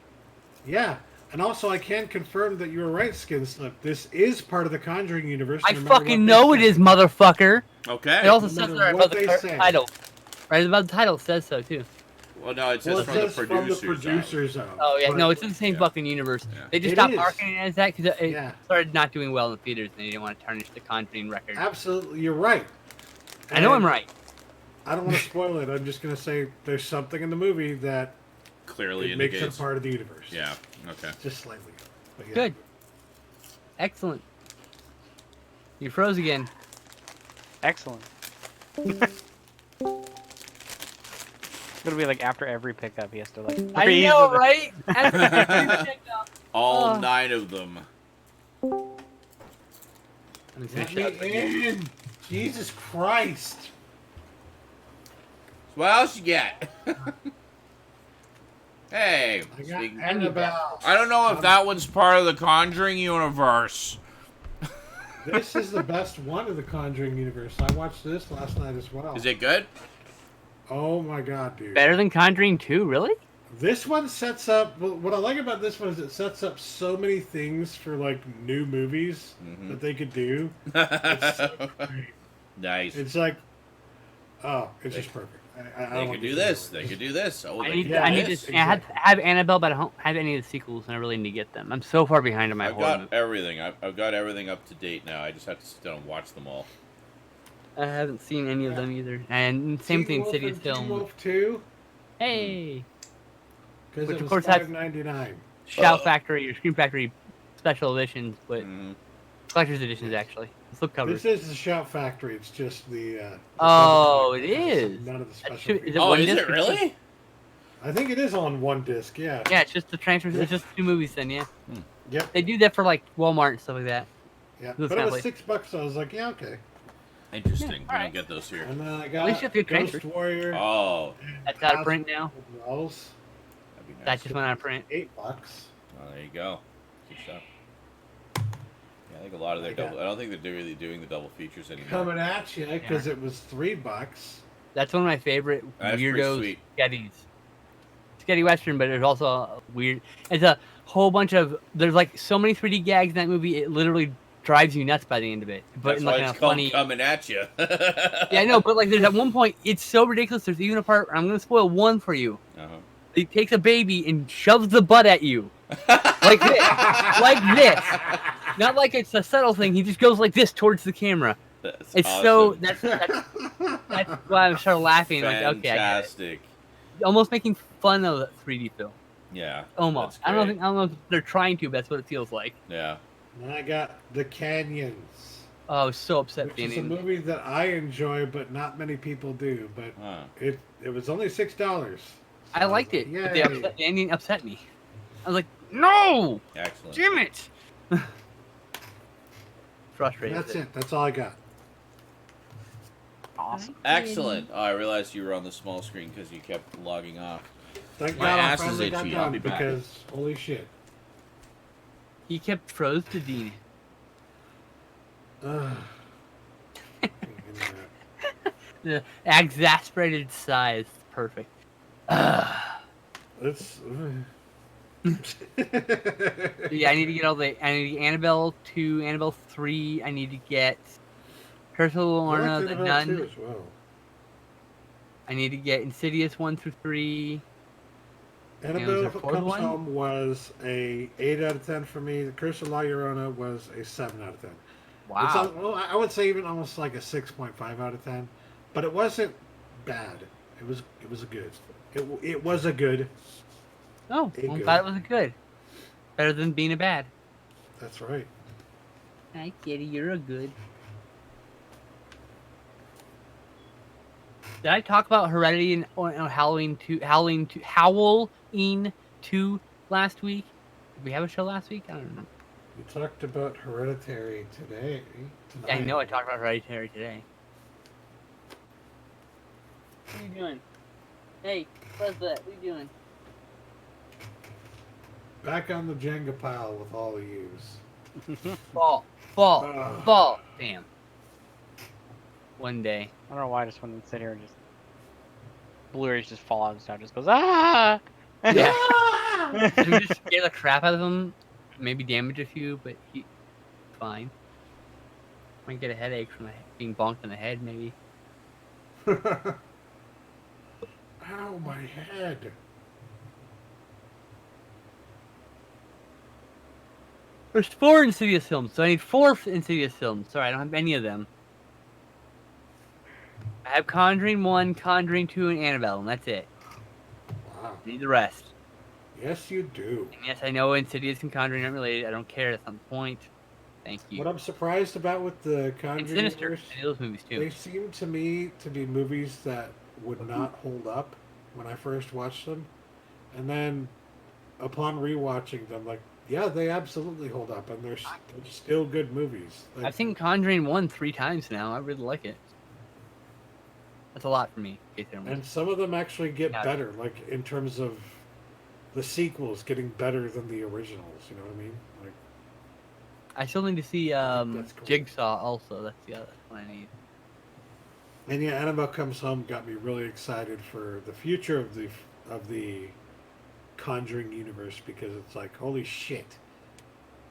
Yeah. And also, I can confirm that you were right, Skinslip. This is part of the Conjuring universe. I no matter what fucking they know it say. is, motherfucker. Okay. It also No says matter there what about they the say. title. Right above the title says so too. Well, no, it says Well, it from says the from the producers. producers zone. Oh yeah, but- no, it's in the same Yeah. fucking universe. Yeah. They just It stopped is. marketing it as that because it Yeah. started not doing well in the theaters, and they didn't want to tarnish the Conjuring record. Absolutely, you're right. I know I'm And right. I don't want to spoil it. I'm just going to say there's something in the movie that Clearly it makes indicates. it part of the universe. Yeah. Okay. Just slightly. But yeah. Good. Excellent. You froze again. Excellent. It's gonna be like after every pickup, he has to like. I freeze know, the- right? All Oh. 9 of them. I'm just gonna Let shut me in. Jesus Christ. So what else you get? Hey, I got speaking- Annabelle. I don't know if that one's part of the Conjuring universe. This is the best one of the Conjuring universe. I watched this last night as well. Is it good? Oh my god, dude. Better than Conjuring 2, really? This one sets up. Well, what I like about this one is it sets up so many things for like new movies Mhm. that they could do. It's so great. Nice. It's like, oh, it's just perfect. I They don't could want do to this. it. They could do this. Oh, I they need, could yeah, do I need this. to have Annabelle, but I don't have any of the sequels, and I really need to get them. I'm so far behind on my I've horror got movies. everything. I've got everything up to date now. I just have to sit down and watch them all. I haven't seen any of them either. And same thing, Teen Wolf Insidious and Teen film. Wolf 2, Hey, because Which it of was course has- $5.99. Shout Factory or Scream Factory special editions, but Mhm. collector's editions actually. Slip covers. This is the Shout Factory. It's just the. Oh, double it disc. is. None of the That special. should- is features. it Oh, one is disc it or really? I think it is on one disc. Yeah. Yeah, it's just the transfers. It's just 2 movies then, yeah. Yep. They do that for like Walmart and stuff like that. Yeah. Those But it kind of was like- $6, so I was like, yeah, okay. Interesting. Yeah, We alright. don't get those here. And then I least got you have to get Ghost transferred. Warrior. Oh, That's out of print now. Wells, that'd be That nice. just went out of print. $8. Oh, there you go. Good stuff. Yeah, I think a lot of their I got- double. I don't think they're really doing the double features anymore. Coming at you because it was $3. That's one of my favorite That's pretty weirdos sweet. sketties. Sketty Western, but there's also a weird. It's a whole bunch of. There's like so many 3D gags in that movie. It literally drives you nuts by the end of it. But That's in why like it's a called funny. Coming at You. Yeah, I know, but like there's at one point it's so ridiculous. There's even a part. I'm gonna spoil one for you. Uh-huh. He takes a baby and shoves the butt at you, like this, like this. Not like it's a subtle thing. He just goes like this towards the camera. That's It's awesome. so that's why I started laughing. Like, okay, I get it. Fantastic. Almost making fun of the 3D film. Yeah. Almost. that's I don't great. know if they're trying to, but that's what it feels like. Yeah. And I got The Canyons, Oh, I was so upset. which is a movie that I enjoy, but not many people do. But Huh. it was only $6. I liked it, but the Yay. ending upset me. I was like, no, Excellent. damn it. Frustrated. That's it. That's all I got. Awesome. Excellent. Oh, I realized you were on the small screen because you kept logging off. Thank My God I ass is finally got itchy. I'll done be back. because holy shit. He kept froze to Dean. Ugh. The exasperated sigh is perfect. It's. Yeah, I need to get all the. I need to get Annabelle 2, Annabelle 3. I need to get Curse of Lorna, the Nun. As well. I need to get Insidious 1 through 3. Annabelle there a fourth Comes one? Home was a 8 out of 10 for me. The Curse of La Llorona was a 7 out of 10. Wow. It's well, I would say even almost like a 6.5 out of 10, but it wasn't bad. It was a good. It was a good. Oh, Hey, well, I'm good. glad it was a good. Better than being a bad. That's right. Hi, Kitty, you're a good. Did I talk about Heredity and Halloween 2 last week? Did we have a show last week? I don't know. You talked about Hereditary today. Yeah, I tonight. know I talked about Hereditary today. What are you doing? Hey, what's that? What are you doing? Back on the Jenga pile with all the yous. Fall. Ugh. Damn. One day. I don't know why I just wanted to sit here and just Blu-rays just fall out and stuff. Just goes ah. Yeah. If we just scare the crap out of him, maybe damage a few, but he fine. Might get a headache from being bonked in the head, maybe. Ow, my head. There's 4 Insidious films, so I need 4 Insidious films. Sorry, I don't have any of them. I have Conjuring 1, Conjuring 2, and Annabelle, and that's it. Wow. I need the rest. Yes, you do. And yes, I know Insidious and Conjuring aren't related. I don't care. That's not the point. Thank you. What I'm surprised about with the And Conjuring Sinister. universe, I know those movies too. they seem to me to be movies that would not hold up when I first watched them. And then upon rewatching them, like, yeah, they absolutely hold up, and they're still good movies. Like, I've seen Conjuring 1 3 times now. I really like it. That's a lot for me. In case anyone and some of them actually get Yeah. better, like in terms of the sequels getting better than the originals. You know what I mean? Like, I still need to see that's cool. Jigsaw also. That's the other one I need. and yeah, Annabelle Comes Home got me really excited for the future of the Conjuring universe, because it's like, holy shit,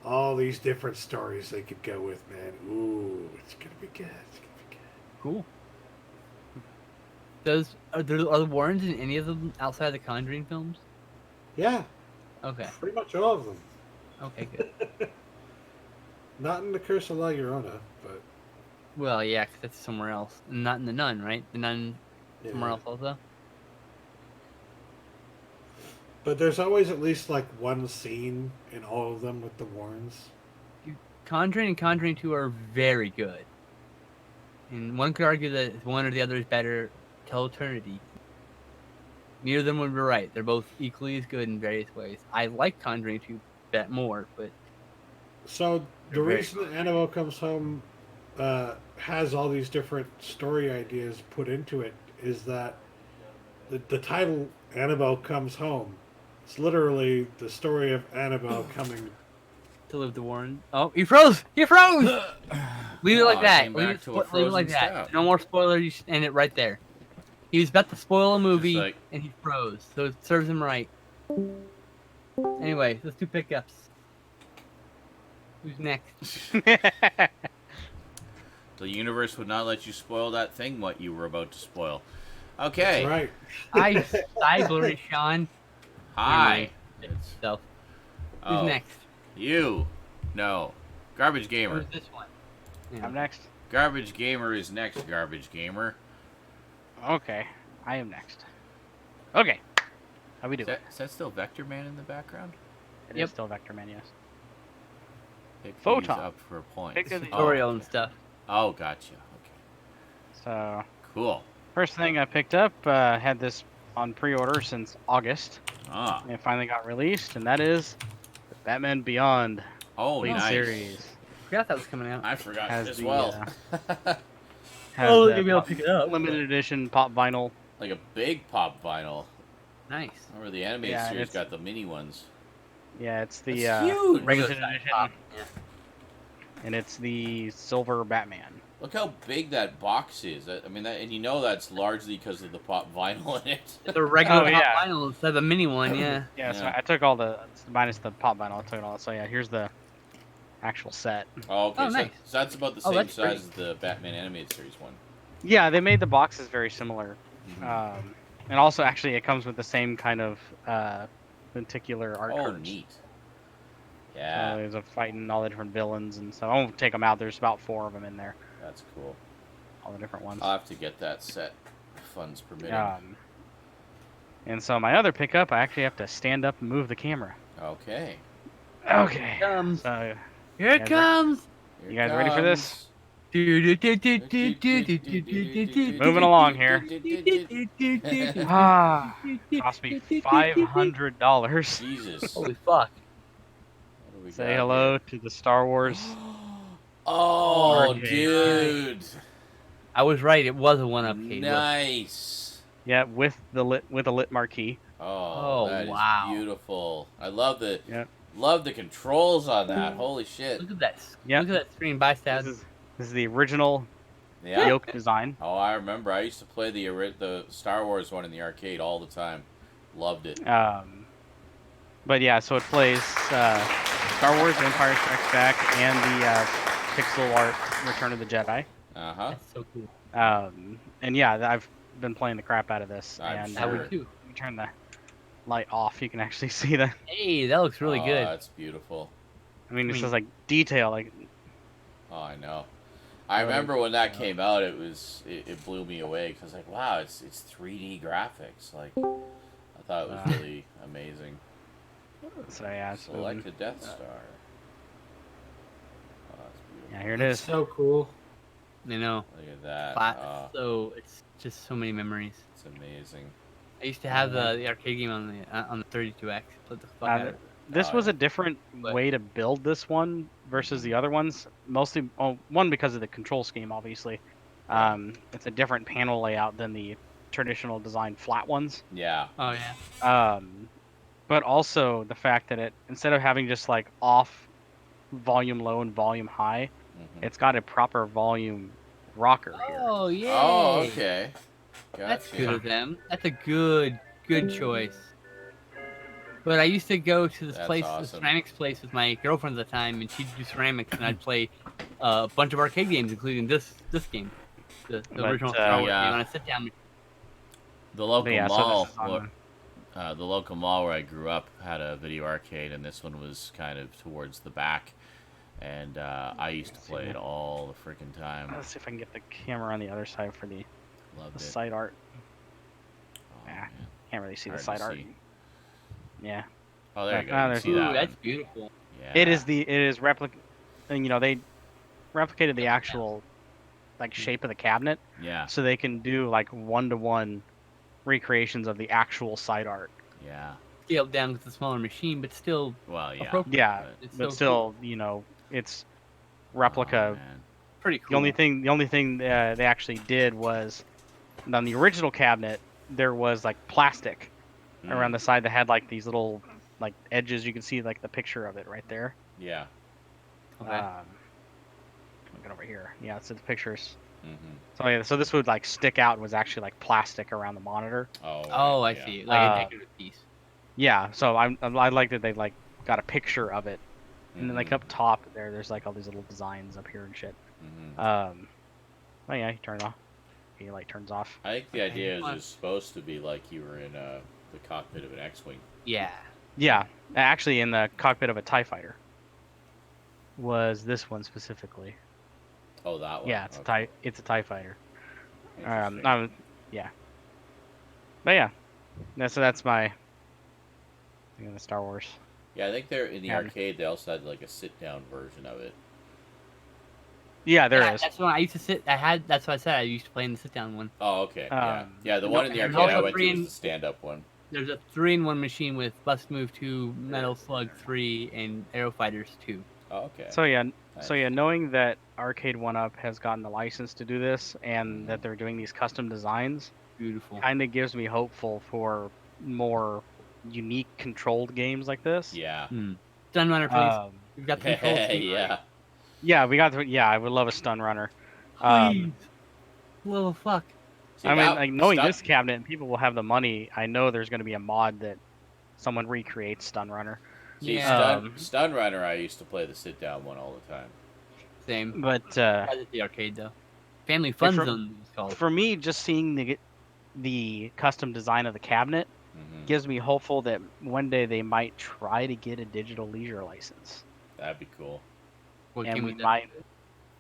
all these different stories they could go with, man. Ooh, it's gonna be good. It's gonna be good. Cool. Are the Warrens in any of them outside the Conjuring films? Yeah, Okay. pretty much all of them. Okay, good. Not in the Curse of La Llorona, but Well, yeah, 'cause that's somewhere else. Not in the Nun, right? The Nun yeah. somewhere else also. But there's always at least like one scene in all of them with the Warrens. Conjuring and Conjuring 2 are very good. And one could argue that one or the other is better till eternity. Neither of them would be right. They're both equally as good in various ways. I like Conjuring 2 bet more, but So the They're very reason that Annabelle Comes Home has all these different story ideas put into it is that the title Annabelle Comes Home, it's literally the story of Annabelle coming. to live the Warren. Oh, he froze! He froze! Leave it like Oh, that. came Leave back it, to a leave it frozen like that. stout. No more spoilers. You should end it right there. He was about to spoil a movie, like- and he froze. So it serves him right. Anyway, let's do pickups. Who's next? The universe would not let you spoil that thing what you were about to spoil. Okay. Right. I glory Sean. Hi. Anyway, So, who's Oh, next? you. No. Garbage Gamer. Who's this one? Yeah. I'm next. Garbage Gamer is next, Garbage Gamer. Okay, I am next. Okay, how we Is doing? that still Vector Man in the background? It Yep. is still Vector Man, yes. Pick Photon. these up for points. Pick the Tutorial and stuff. Oh, gotcha. Okay. So, Cool. first thing I picked up, had this on pre-order since August, Ah. and it finally got released, and that is the Batman Beyond Oh, Lead nice. series. Forgot that was coming out. I forgot Has as the, well. Has Oh, the maybe I'll pick it up. limited edition pop vinyl. Like a big pop vinyl. Nice. Remember the animated Yeah, series it's- got the mini ones. Yeah, it's the That's huge. Regular limited size edition, pop. Yeah. and it's the silver Batman. Look how big that box is. I mean, and you know that's largely because of the pop vinyl in it. The regular Oh, pop yeah. vinyl instead of a mini one, yeah. Yeah, so Yeah. I took all the minus the pop vinyl. I took it all. So yeah, here's the actual set. Oh, okay. Oh, nice. So that's about the Oh, same that's size great. as the Batman animated series one. Yeah, they made the boxes very similar, Mhm. and also actually it comes with the same kind of lenticular art Oh, cards. neat. So Yeah, there's a fighting all the different villains, and so I won't take them out. There's about 4 of them in there, that's cool. all the different ones. I'll have to get that set, funds permitting. And so my other pickup, I actually have to stand up and move the camera. Okay. Okay. Comes. So Here it guys comes. Here You guys ready for this? comes. Moving along here. Ah, cost me $500. Jesus. Holy fuck. What do we Say got hello here? to the Star Wars. Oh, Arcade. dude. I was right. It was a one-up cable. Nice. Yeah, with a lit marquee. Oh, Oh, that is wow. beautiful. I love the Yep. love the controls on that. Holy shit. Look at that. Yeah. Look at that screen. Bye, This Stab. is the original Yeah. yoke design. Oh, I remember. I used to play the Star Wars one in the arcade all the time. Loved it. But yeah, so it plays Star Wars: Empire Strikes Back and the pixel art Return of the Jedi. Uh huh. That's so cool. And yeah, I've been playing the crap out of this, I'm and I sure. would too. you turn the light off, you can actually see the. Hey, that looks really Oh, good. that's beautiful. I mean, I it's mean- just like detail, like Oh, I know. I Really? remember when that came out, it blew me away because I was like, wow, it's 3D graphics. Like, I thought it was Wow. really amazing. so. Yeah, it's Select moving. a Death Star. Oh, that's beautiful. Yeah, here it It's is. so cool. You know, Look at that. Oh, so it's just so many memories. it's amazing. I used to have the arcade game on the 32X. Put the fuck Uh, out of it. This Oh, was yeah. a different But- way to build this one versus the other ones. Mostly, one because of the control scheme, obviously. It's a different panel layout than the traditional design flat ones. Yeah. Oh yeah. But also the fact that instead of having just like off volume low and volume high, Mhm. it's got a proper volume rocker here. Oh yeah. Oh, okay. That's Gotcha. good of them. That's a good choice. But I used to go to this That's place, awesome. this ceramics place, with my girlfriend at the time, and she'd do ceramics, and I'd play a bunch of arcade games, including this game, the But, original Star Wars yeah. game. On a sit down. The local Yeah, so mall, this is on the local mall where I grew up had a video arcade, and this one was kind of towards the back. And I used to play it all the freaking time. Let's see if I can get the camera on the other side for the Loved it. side art. Oh, Yeah. man. Can't really see Hard the to side art. see. Yeah. Oh, there you go. Ah, You can there's- see Ooh, that that's one. beautiful. Yeah. It is and they replicated the actual like shape of the cabinet Yeah. so they can do like one-to-one recreations of the actual side art. Yeah. Scaled down with a smaller machine, but still Well, yeah. appropriate. Yeah, But- It's but so still, it's replica. Oh, man. pretty cool. The only thing they actually did was on the original cabinet there was like plastic around the side that had like these little like edges. You can see like the picture of it right there. Yeah. Okay. Look over here. Yeah, it's the pictures. Mm-hmm. So yeah, so this would like stick out and was actually like plastic around the monitor. Oh. Oh, I yeah. see. Like a decorative piece. Yeah, so I like that they like got a picture of it, and then like Mhm. up top there's like all these little designs up here and shit. Mhm. Oh yeah, you turn it off. Your light turns off. I think the idea is Fun. it's supposed to be like you were in the cockpit of an X-wing. Yeah. Yeah, actually in the cockpit of a TIE fighter. Was this one specifically? Oh, that one. Yeah, it's Okay. a TIE fighter. Interesting. Yeah. But yeah, so that's my thing in the Star Wars. Yeah, I think they're in the Yeah. arcade. They also had like a sit-down version of it. Yeah, there Yeah, is. That's the one I used to sit. That's what I said. I used to play in the sit-down one. Oh, okay. Yeah. Yeah, the no, one in the there's arcade I also went to three was in- the stand-up one. There's a 3-in-1 machine with Bust Move 2, Metal Slug 3, and Aero Fighters 2. Oh, okay. So yeah, Nice. knowing that Arcade 1-Up has gotten the license to do this and Mhm. that they're doing these custom designs, Beautiful. kind of gives me hopeful for more unique controlled games like this. Yeah. Stun Runner, please. Um, We've got the controls. too. Yeah. yeah, I would love a stun runner. Um, Please. Little fuck. See, I mean, that- like knowing Stun- this cabinet and people will have the money, I know there's going to be a mod that someone recreates stun runner. See, Yeah. Stun Runner, I used to play the sit-down one all the time. Same. But I did the arcade though. Family Fun for- Zone it's called. for me, just seeing the custom design of the cabinet Hmm. gives me hopeful that one day they might try to get a digital leisure license. That'd be cool. What And game we was that? might.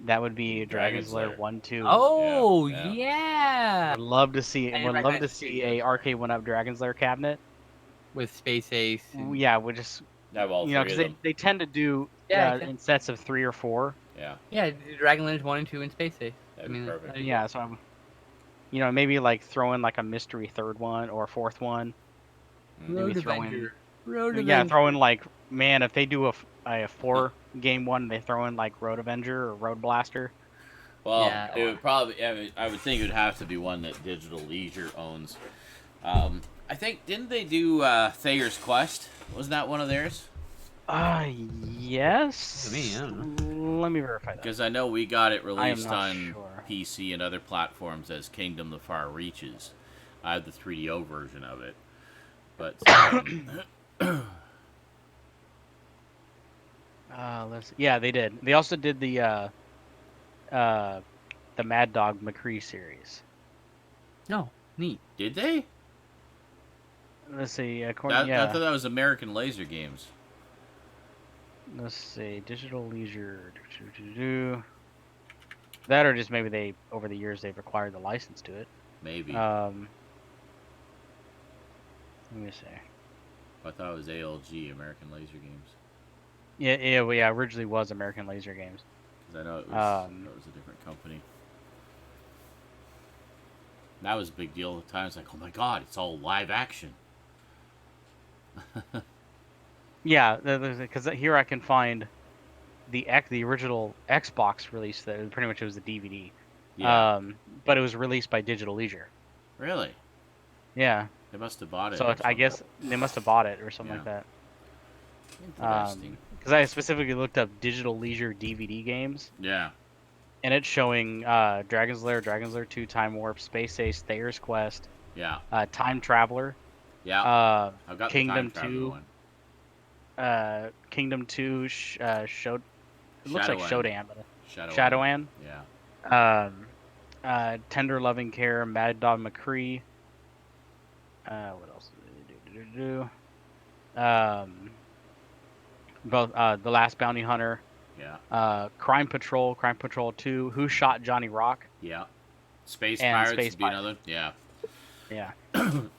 That would be Dragon's Dragon's Lair Lair. 1, 2. Oh Yeah, yeah. Would love to see. And Would right love back to to see you. a arcade 1-Up Dragon's Lair cabinet. With Space Ace. and- Yeah, we just Have all you know three because of them. they tend to do Yeah, exactly. in sets of 3 or 4. Yeah, Yeah, Dragonlance 1 and 2 in Space Ace. that'd be perfect. Yeah, so I'm, maybe like throw in like a mystery third one or fourth one. Mhm. Road Maybe throw in- Avenger. Road Yeah, Avenger. throw in like man if they do a 4-game one, they throw in like Road Avenger or Road Blaster. Well, Yeah. it would probably. I would think it would have to be one that Digital Leisure owns. I think didn't they do Thayer's Quest? Wasn't that one of theirs? Yes. I mean, I don't Let me verify that. Because I know we got it I am released not on sure. PC and other platforms as Kingdom: The Far Reaches. I have the 3DO version of it, but Yeah, they did. They also did the Mad Dog McCree series. No. Neat. Did they? Let's see. I Yeah. thought that was American Laser Games. Let's see. Digital Leisure. That or just maybe they over the years they've acquired the license to it. Maybe. Let me see. I thought it was ALG, American Laser Games. Yeah. Originally was American Laser Games. Because I know it was a different company. That was a big deal at the time. It's like, oh my god, it's all live action. Yeah, because here I can find the original Xbox release that pretty much it was the DVD. Yeah. But it was released by Digital Leisure. Really? Yeah. They must have bought it. So I guess they must have bought it or something like that. Interesting. Because I specifically looked up Digital Leisure DVD games. Yeah. And it's showing Dragon's Lair, Dragon's Lair 2, Time Warp, Space Ace, Thayer's Quest, Yeah. Time Traveler, Yeah. I've got Kingdom the Time Traveler 2, one. Kingdom 2, Showed. It looks like Shadowland. Shodan. Shadowland. Yeah. Tender Loving Care, Mad Dog McCree. What else did they do? Both The Last Bounty Hunter. Yeah. Crime Patrol 2, Who Shot Johnny Rock? Yeah. Space And Pirates Space would be Pirates. another. Yeah. Yeah.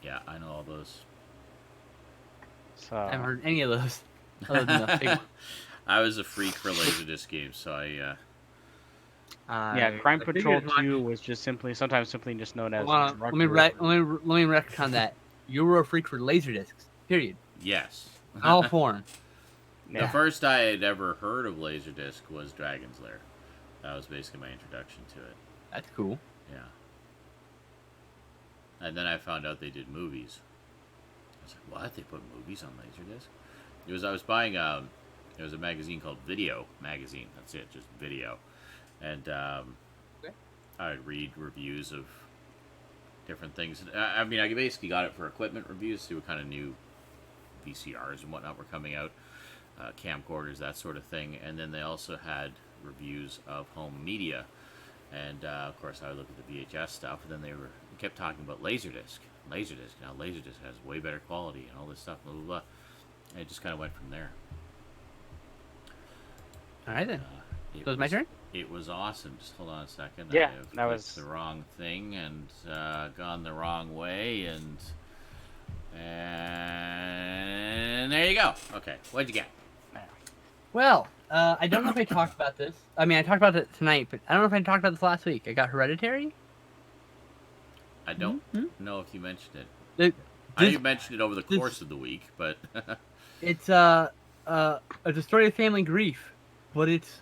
Yeah, I know all those. So I haven't heard any of those. Other than the big one. I was a freak for Laserdisc games, so I. yeah, Crime I think Patrol it's one- 2 was just sometimes simply just known as. Hold on, Drug let me Lord. let me retcon that. You were a freak for laserdiscs. Period. Yes. In all form. The first I had ever heard of Laserdisc was Dragon's Lair. That was basically my introduction to it. That's cool. Yeah. And then I found out they did movies. I was like, what? They put movies on Laserdisc? I was buying there was a magazine called Video Magazine. That's it, just video. And I would read reviews of different things. I mean, I basically got it for equipment reviews, see what kind of new VCRs and whatnot were coming out, camcorders, that sort of thing. And then they also had reviews of home media. And of course, I would look at the VHS stuff, and then they kept talking about Laserdisc. Now Laserdisc has way better quality and all this stuff, blah blah blah. And it just kind of went from there. All right then. It So it's my turn? It was awesome. Just hold on a second. Yeah, I have that clicked was- the wrong thing and gone the wrong way, and there you go. Okay, what'd you get? Well, I don't know if I talked about this. I mean, I talked about it tonight, but I don't know if I talked about this last week. I got Hereditary. I don't know if you mentioned it. I know This- you mentioned it over the course of the week, but It's a story of family grief, but it's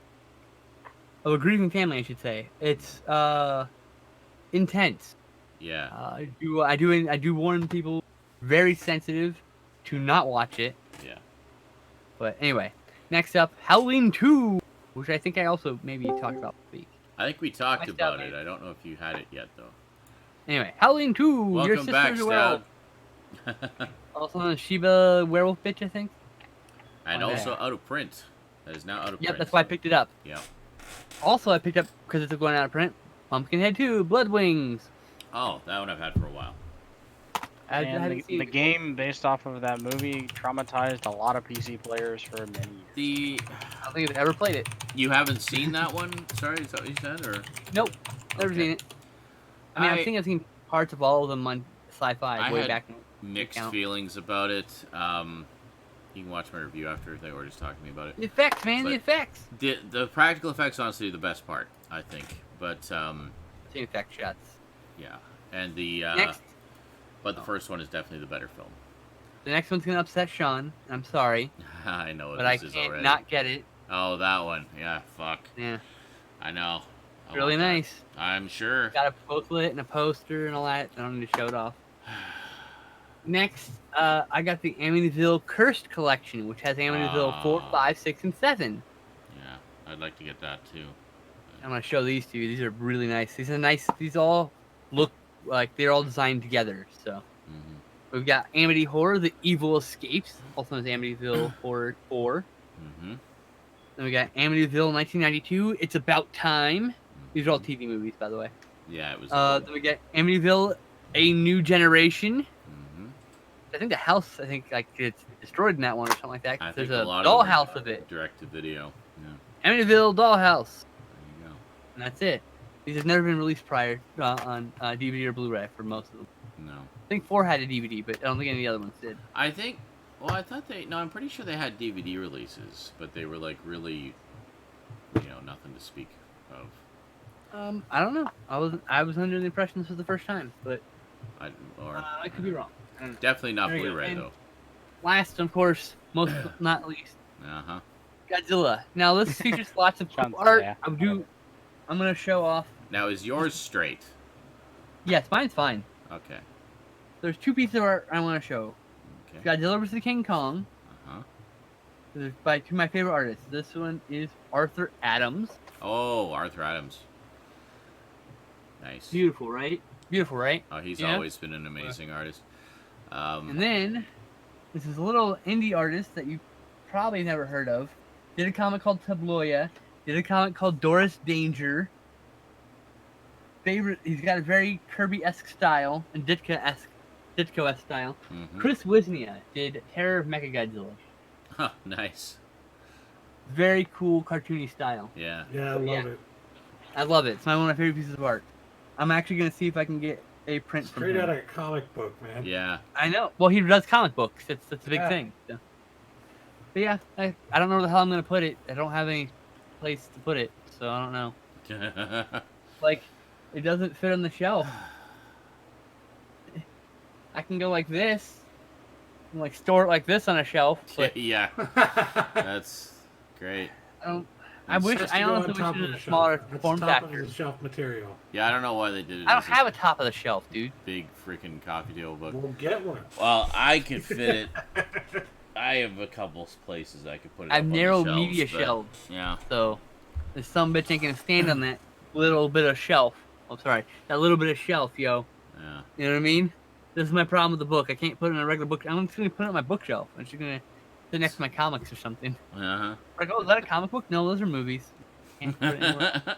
of a grieving family, I should say. It's intense. yeah, I do warn people very sensitive to not watch it. yeah. But anyway, next up, Halloween 2, which I think I also maybe talked about this week. I think we talked Hi, about Stoudman. it. I don't know if you had it yet, though. Anyway, Halloween 2, your Welcome sister's back, a Stout. werewolf. Also known as Shiva Werewolf Bitch, I think. And Oh, also yeah. out of print. That is now out of print. Yep, that's why I picked it up. Yeah. Also, I picked up, because it's going out of print, Pumpkinhead 2, Blood Wings. Oh, that one I've had for a while. I And haven't seen the it. game based off of that movie traumatized a lot of PC players for many years. I don't think I've ever played it. You haven't seen that one? Sorry, is that what you said, or? Nope, never Okay. seen it. I mean, I think I've seen parts of all of them on sci-fi I way had back. mixed count. feelings about it. You can watch my review after they were just talking to me about it. The effects, man, the But- effects. The practical effects, honestly, are the best part, I think. But Seen effect shots. yeah, and the Next, but the first one is definitely the better film. the next one's gonna upset Sean. And I'm sorry, I know what but I this is can't already. not get it. Oh, that one. Yeah, fuck. Yeah, I know. I really want that. nice. I'm sure. Got a booklet and a poster and all that. I don't need to show it off. Next, I got the Amityville Cursed Collection, which has Amityville 4, 5, 6, and 7. Yeah, I'd like to get that too. I'm gonna show these to you. These are really nice. These are nice. These all look like they're all designed together. So hmm we've got Amity Horror: The Evil Escapes, also known as Amityville Horror 4. hmm Then we got Amityville 1992. It's About Time. These are all TV movies, by the way. Yeah, it was. Then we got Amityville A New Generation. Mm-hmm. I think the house, like it's destroyed in that one or something like that. I 'Cause think there's a a lot of them dollhouse are of it. direct to video. Yeah, Amityville dollhouse, there you and that's it. These have never been released prior on DVD or Blu-ray for most of them. go. No. I think 4 had a DVD, but I don't think any of the other ones did. I think. Well, I thought they. No, I'm pretty sure they had DVD releases, but they were like really, nothing to speak of. I don't know. I was under the impression this was the first time, but Or I could be wrong. I don't know. definitely not There you go. Blu-ray And though. Last, of course, most not least, Uh huh. Godzilla. Now this features lots of Sounds- art. yeah, I'm gonna show off. Now is yours straight? Yes, mine's fine. Okay. There's 2 pieces of art I want to show. Okay. Godzilla vs. King Kong. Uh-huh. This is by 2 of my favorite artists. This one is Arthur Adams. Oh, Arthur Adams. Nice. Beautiful, right? Beautiful, right? Oh, he's Yeah. always been an amazing artist. And then this is a little indie artist that you probably never heard of. Did a comic called Tabloya. Did a comic called Doris Danger. He's got a very Kirby-esque style and Ditko-esque style. mhm. Chris Wisnia did Terror of Mechagodzilla. Huh, nice. Very cool cartoony style. Yeah. Yeah, I love Yeah. it. I love it. It's one of my favorite pieces of art. I'm actually gonna see if I can get a print from Straight him. out of a comic book, man. Yeah. I know. Well, he does comic books. That's a big Yeah. thing. So. But yeah, I don't know where the hell I'm gonna put it. I don't have any place to put it, so I don't know. Like, it doesn't fit on the shelf. I can go like this, and like store it like this on a shelf. But yeah. That's great. I don't. I wish. Has to I go on honestly top wish it of was the a shelf. smaller That's form top factor. of the shelf material. Yeah, I don't know why they did it. I don't as have a top of the shelf, dude. big freaking coffee table book. We'll get one. Well, I could fit it. I have a couple places I could put it. I have up on the narrow shelves, media but- shelves, Yeah. so there's some bitch ain't gonna stand on that little bit of shelf. Oh, sorry, that little bit of shelf, yo. Yeah. You know what I mean? This is my problem with the book. I can't put it in a regular book. I'm just gonna put it on my bookshelf. I'm just gonna sit next to my comics or something. Uh Like, oh, is that a comic book? No, those are movies. Can't put it anywhere. huh.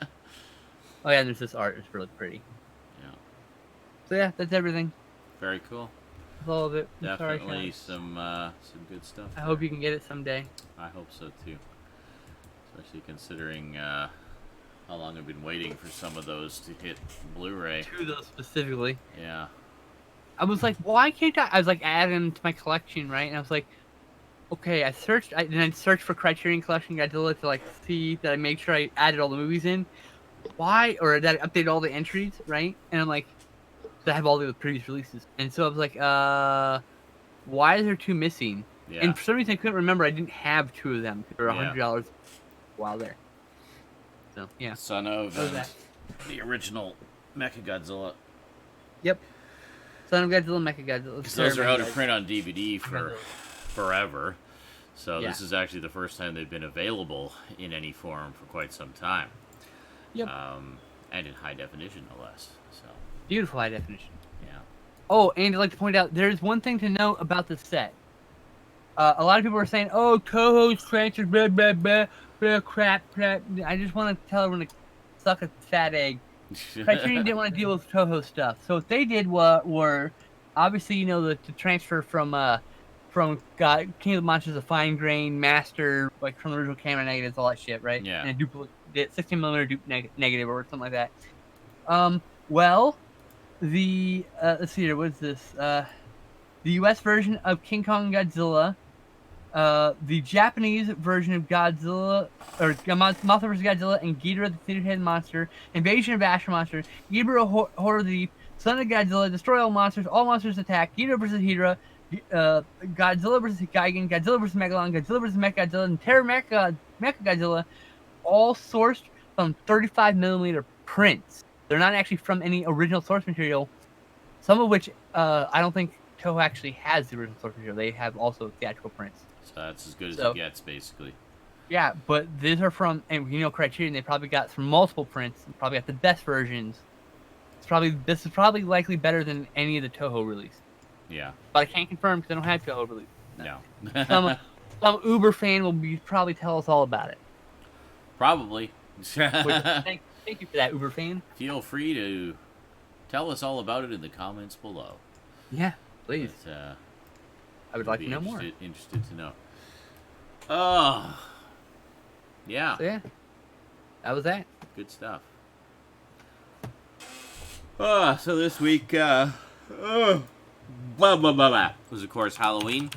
Oh yeah, there's this art. It's really pretty. Yeah. So yeah, that's everything. Very cool. That's all of it. I'm sorry, Definitely Sean. some good stuff. I hope you can get it someday. I hope so too. Especially considering how long I've been waiting for some of those to hit Blu-ray. 2 of those specifically. Yeah. I was like, why can't I? I was like adding to my collection, right? And I was like, okay, I searched for Criterion Collection Godzilla to like see that I make sure I added all the movies in. Why? Or that I updated all the entries, right? And I'm like, that I have all the previous releases. And so I was like, why is there 2 missing? Yeah. And for some reason I couldn't remember I didn't have 2 of them for Yeah. $100 while there. So yeah. Son of What was that? the original Mechagodzilla. Yep. Son of Godzilla, Mechagodzilla. Because those are out of Mechagodzilla. print on DVD for forever. So Yeah. this is actually the first time they've been available in any form for quite some time. Yep. And in high definition, no less. So, Beautiful high definition. yeah. Oh, and I'd like to point out, there's one thing to note about the set. A lot of people are saying, oh, Toho's transferred, blah, blah, blah, blah, crap. I just want to tell everyone to suck a fat egg. Criterion didn't want to deal with Toho stuff. So what they did were obviously, the transfer from King of the Monsters, a fine grain master, like from the original camera negatives, all that shit, right? Yeah. And a duplicate, 16mm negative or something like that. Well, let's see here, what is this? The U.S. version of King Kong Godzilla, the Japanese version of Godzilla, or Mothra vs. Godzilla, and Ghidorah the Theater-Head Monster, Invasion of Astro Monster, Ghidorah Horror of the Deep, Son of Godzilla, Destroy All Monsters Attack, Ghidorah vs. Hydra, Godzilla vs. Gigan, Godzilla vs. Megalon, Godzilla vs. Mechagodzilla, and Terror Mechagodzilla, all sourced from 35mm prints. They're not actually from any original source material, some of which I don't think Toho actually has the original source material. They have also theatrical prints. So that's as good as So- it gets, basically. Yeah, but these are from, and Criterion, they probably got from multiple prints, probably got the best versions. This is probably likely better than any of the Toho release. Yeah. But I can't confirm because I don't have Toho release. No. Some Uber fan will probably tell us all about it. Probably. Which, thank you for that, Uber fan. Feel free to tell us all about it in the comments below. Yeah, please. But, I would like to know more. Interested to know. Oh, yeah. So yeah, that was that. Good stuff. So this week, blah, blah, blah, blah, was of course Halloween.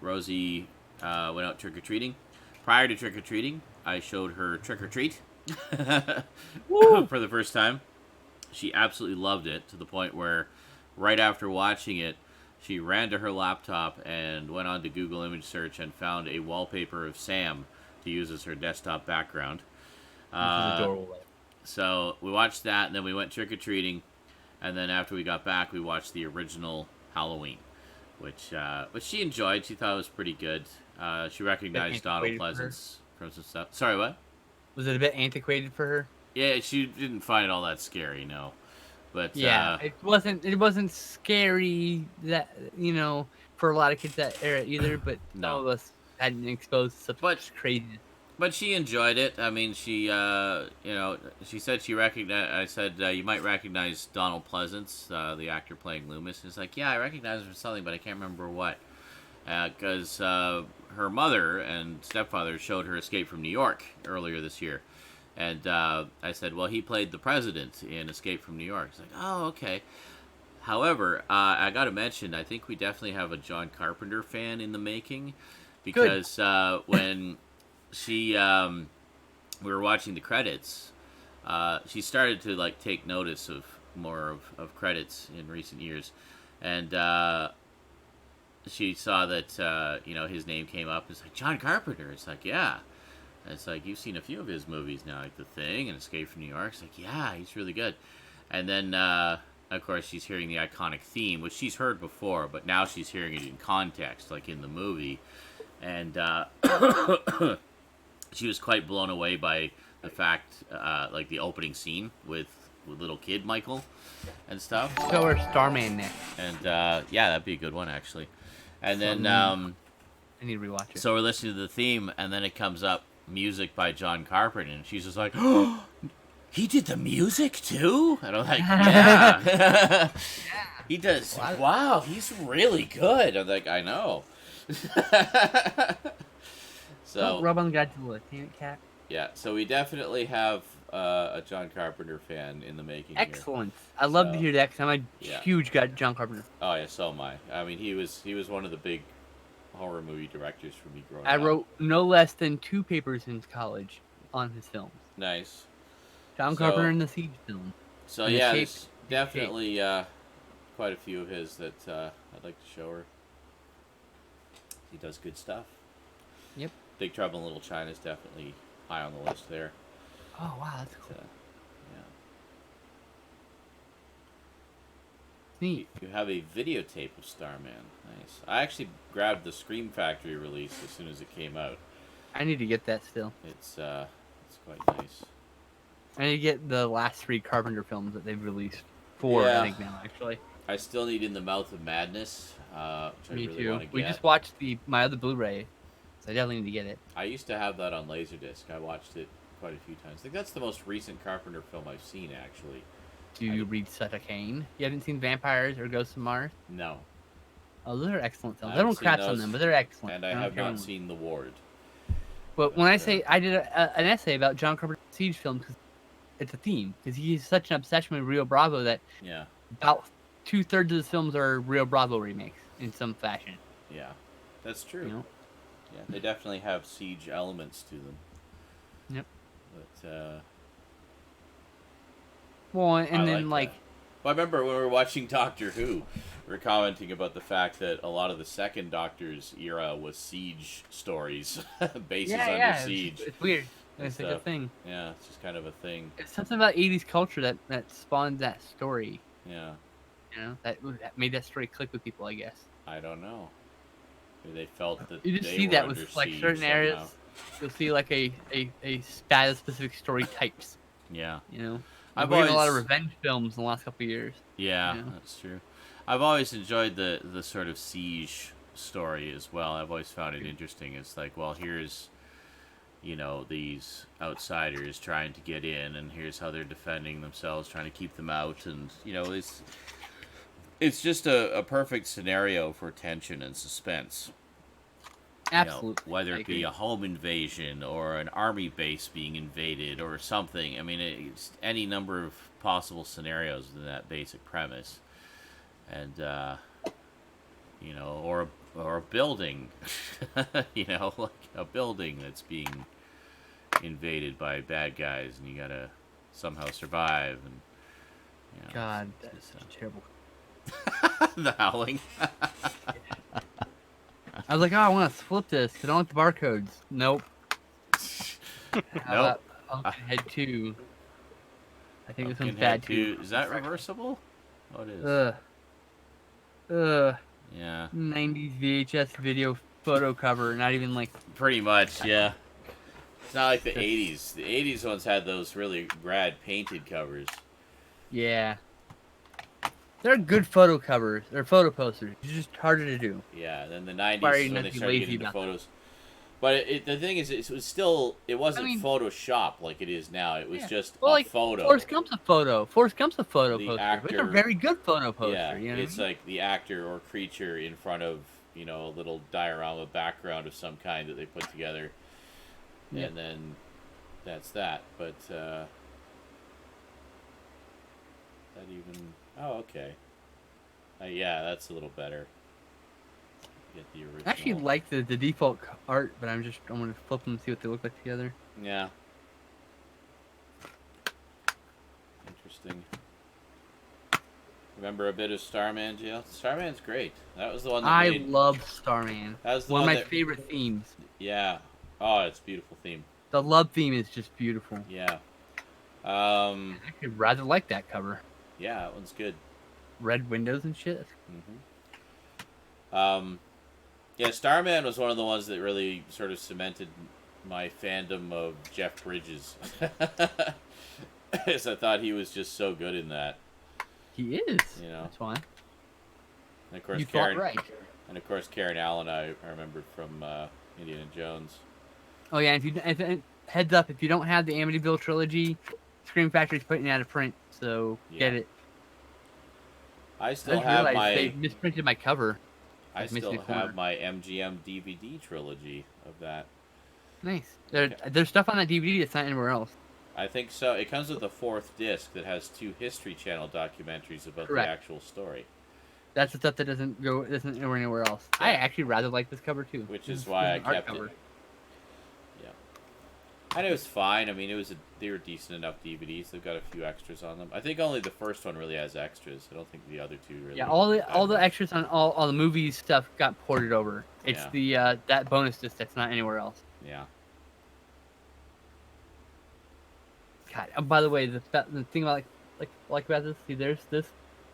Rosie went out trick-or-treating. Prior to trick-or-treating, I showed her Trick-or-Treat for the first time. She absolutely loved it, to the point where right after watching it, she ran to her laptop and went on to Google image search and found a wallpaper of Sam to use as her desktop background. Which is adorable. So we watched that, and then we went trick-or-treating, and then after we got back, we watched the original Halloween, which she enjoyed. She thought it was pretty good. She recognized Donald Pleasance from some stuff. Sorry, what? Was it a bit antiquated for her? Yeah, she didn't find it all that scary, no. But Yeah, it wasn't scary that for a lot of kids that era either. But No. some of us hadn't been exposed to such craziness. But she enjoyed it. I mean, she she said she recognized. I said you might recognize Donald Pleasance, the actor playing Loomis. It's like, yeah, I recognize him from something, but I can't remember what. Because her mother and stepfather showed her Escape from New York earlier this year. And I said, well, he played the president in Escape from New York. It's like, oh, okay. However, I got to mention, I think we definitely have a John Carpenter fan in the making. Because when we were watching the credits, she started to take notice of more of credits in recent years. And she saw that, his name came up. It's like, John Carpenter. It's like, yeah. And it's like, you've seen a few of his movies now, like The Thing and Escape from New York. It's like, yeah, he's really good. And then, of course, she's hearing the iconic theme, which she's heard before, but now she's hearing it in context, like in the movie. And she was quite blown away by the fact, the opening scene with little kid Michael and stuff. Show her Starman next. And, yeah, that'd be a good one, actually. And then, I need to rewatch it. so we're listening to the theme, and then it comes up, music by John Carpenter, and she's just like, oh, he did the music too? And I'm like, yeah. He does. Wow, he's really good. I'm like, I know. So Don't rub on Godzilla, damn it, cat. yeah, so we definitely have a John Carpenter fan in the making. Excellent. I love to hear that because I'm a yeah. huge John Carpenter. Oh yeah, so am I. I mean, he was one of the big horror movie directors for me growing up. I wrote no less than 2 papers in college on his films. Nice. John Carpenter and the Siege film. So And yeah, Escape- there's definitely quite a few of his that I'd like to show her. He does good stuff. Yep. Big Trouble in Little China is definitely high on the list there. Oh wow, that's cool. Yeah. Neat. You have a videotape of Starman. Nice. I actually grabbed the Scream Factory release as soon as it came out. I need to get that still. It's quite nice. I need to get the last 3 Carpenter films that they've released. 4, Yeah. I think now actually. I still need In the Mouth of Madness, which I Me really too. want to get. We just watched my other Blu-ray, so I definitely need to get it. I used to have that on Laserdisc. I watched it quite a few times. I think that's the most recent Carpenter film I've seen, actually. Do you read Sutter Kane? You haven't seen Vampires or Ghosts of Mars? No. Oh, those are excellent films. I I don't haven't seen craps on those, them, but they're excellent. And I don't have care not when- seen The Ward. But when I say I did an essay about John Carpenter's Siege films, because it's a theme, because he's such an obsession with Rio Bravo that Yeah. about 2/3 of his films are Rio Bravo remakes in some fashion. Yeah. That's true. You know? Yeah, they definitely have siege elements to them. Yep. But, Well, I and then like that. Well, I remember when we were watching Doctor Who, we were commenting about the fact that a lot of the second Doctor's era was siege stories, bases under siege. It's weird. and It's like a stuff. thing. Yeah, it's just kind of a thing. It's something about 80s culture that spawned that story. Yeah, You know, that made that story click with people, I guess. I don't know. Maybe they felt that You just they see were that under with like siege certain somehow. areas. You'll see like a status specific story types. Yeah. You know, I've I've seen a lot of always- revenge films in the last couple of years. Yeah, Yeah. that's true. I've always enjoyed the sort of siege story as well. I've always found it interesting. It's like, well, here's these outsiders trying to get in, and here's how they're defending themselves, trying to keep them out, and it's just a perfect scenario for tension and suspense. Absolutely. Whether it be a home invasion or an army base being invaded or something. I mean, it's any number of possible scenarios in that basic premise, and or a building, like a building that's being invaded by bad guys, and you gotta somehow survive. And God, that's terrible. The howling. I was like, oh, I want to flip this because I don't like the barcodes. Nope. Nope. Pumpkinhead 2. I think this one's Pumpkinhead bad too. 2. Is that reversible? Oh, it is. Yeah. 90s VHS video photo cover, not even like. Pretty much, yeah. It's not like the 80s. The 80s ones had those really rad painted covers. Yeah. They're good photo covers. They're photo posters. It's just harder to do. Yeah, then the 90s Sorry, when not they to be started lazy getting into about photos. But the thing is, it was still, it wasn't I mean- Photoshop like it is now. It was just Well, a like, photo. Forrest Gump's a photo. Forrest Gump's a photo The poster. It's a actor- very good photo poster. Yeah, You know it's like the actor or creature in front of, a little diorama background of some kind that they put together. Yeah. And then that's that. But, that even, oh, okay. Yeah, that's a little better. Get the original. I actually like the default art, but I'm going to flip them and see what they look like together. Yeah. Interesting. Remember a bit of Starman, Jill? Starman's great. That was the one that I made... love Starman. That was the One of my that- favorite themes. Yeah. Oh, it's a beautiful theme. The love theme is just beautiful. Yeah. I could rather like that cover. Yeah, that one's good. Red windows and shit. Yeah, Starman was one of the ones that really sort of cemented my fandom of Jeff Bridges. Because I thought he was just so good in that. He is. That's why. And of course, You Karen, thought right. And of course, Karen Allen, I remembered from Indiana Jones. Oh yeah, heads up, if you don't have the Amityville trilogy, Scream Factory's putting it out of print, so get it. I I still just have realized my. they misprinted my cover. I Like still Mystic Corner. have my MGM DVD trilogy of that. Nice. There's stuff on that DVD that's not anywhere else. I think so. It comes with a 4th disc that has 2 History Channel documentaries about Correct. the actual story. That's the stuff that isn't anywhere else. I actually rather like this cover too. Which This is why I an art kept cover. it. Yeah. And it was fine. I mean, they were decent enough DVDs. They've got a few extras on them. I think only the first one really has extras. I don't think the other 2 really. Yeah, all the extras on all the movies stuff got ported over. It's the that bonus disc that's not anywhere else. Yeah. God. By the way, the thing about like about this, see, there's this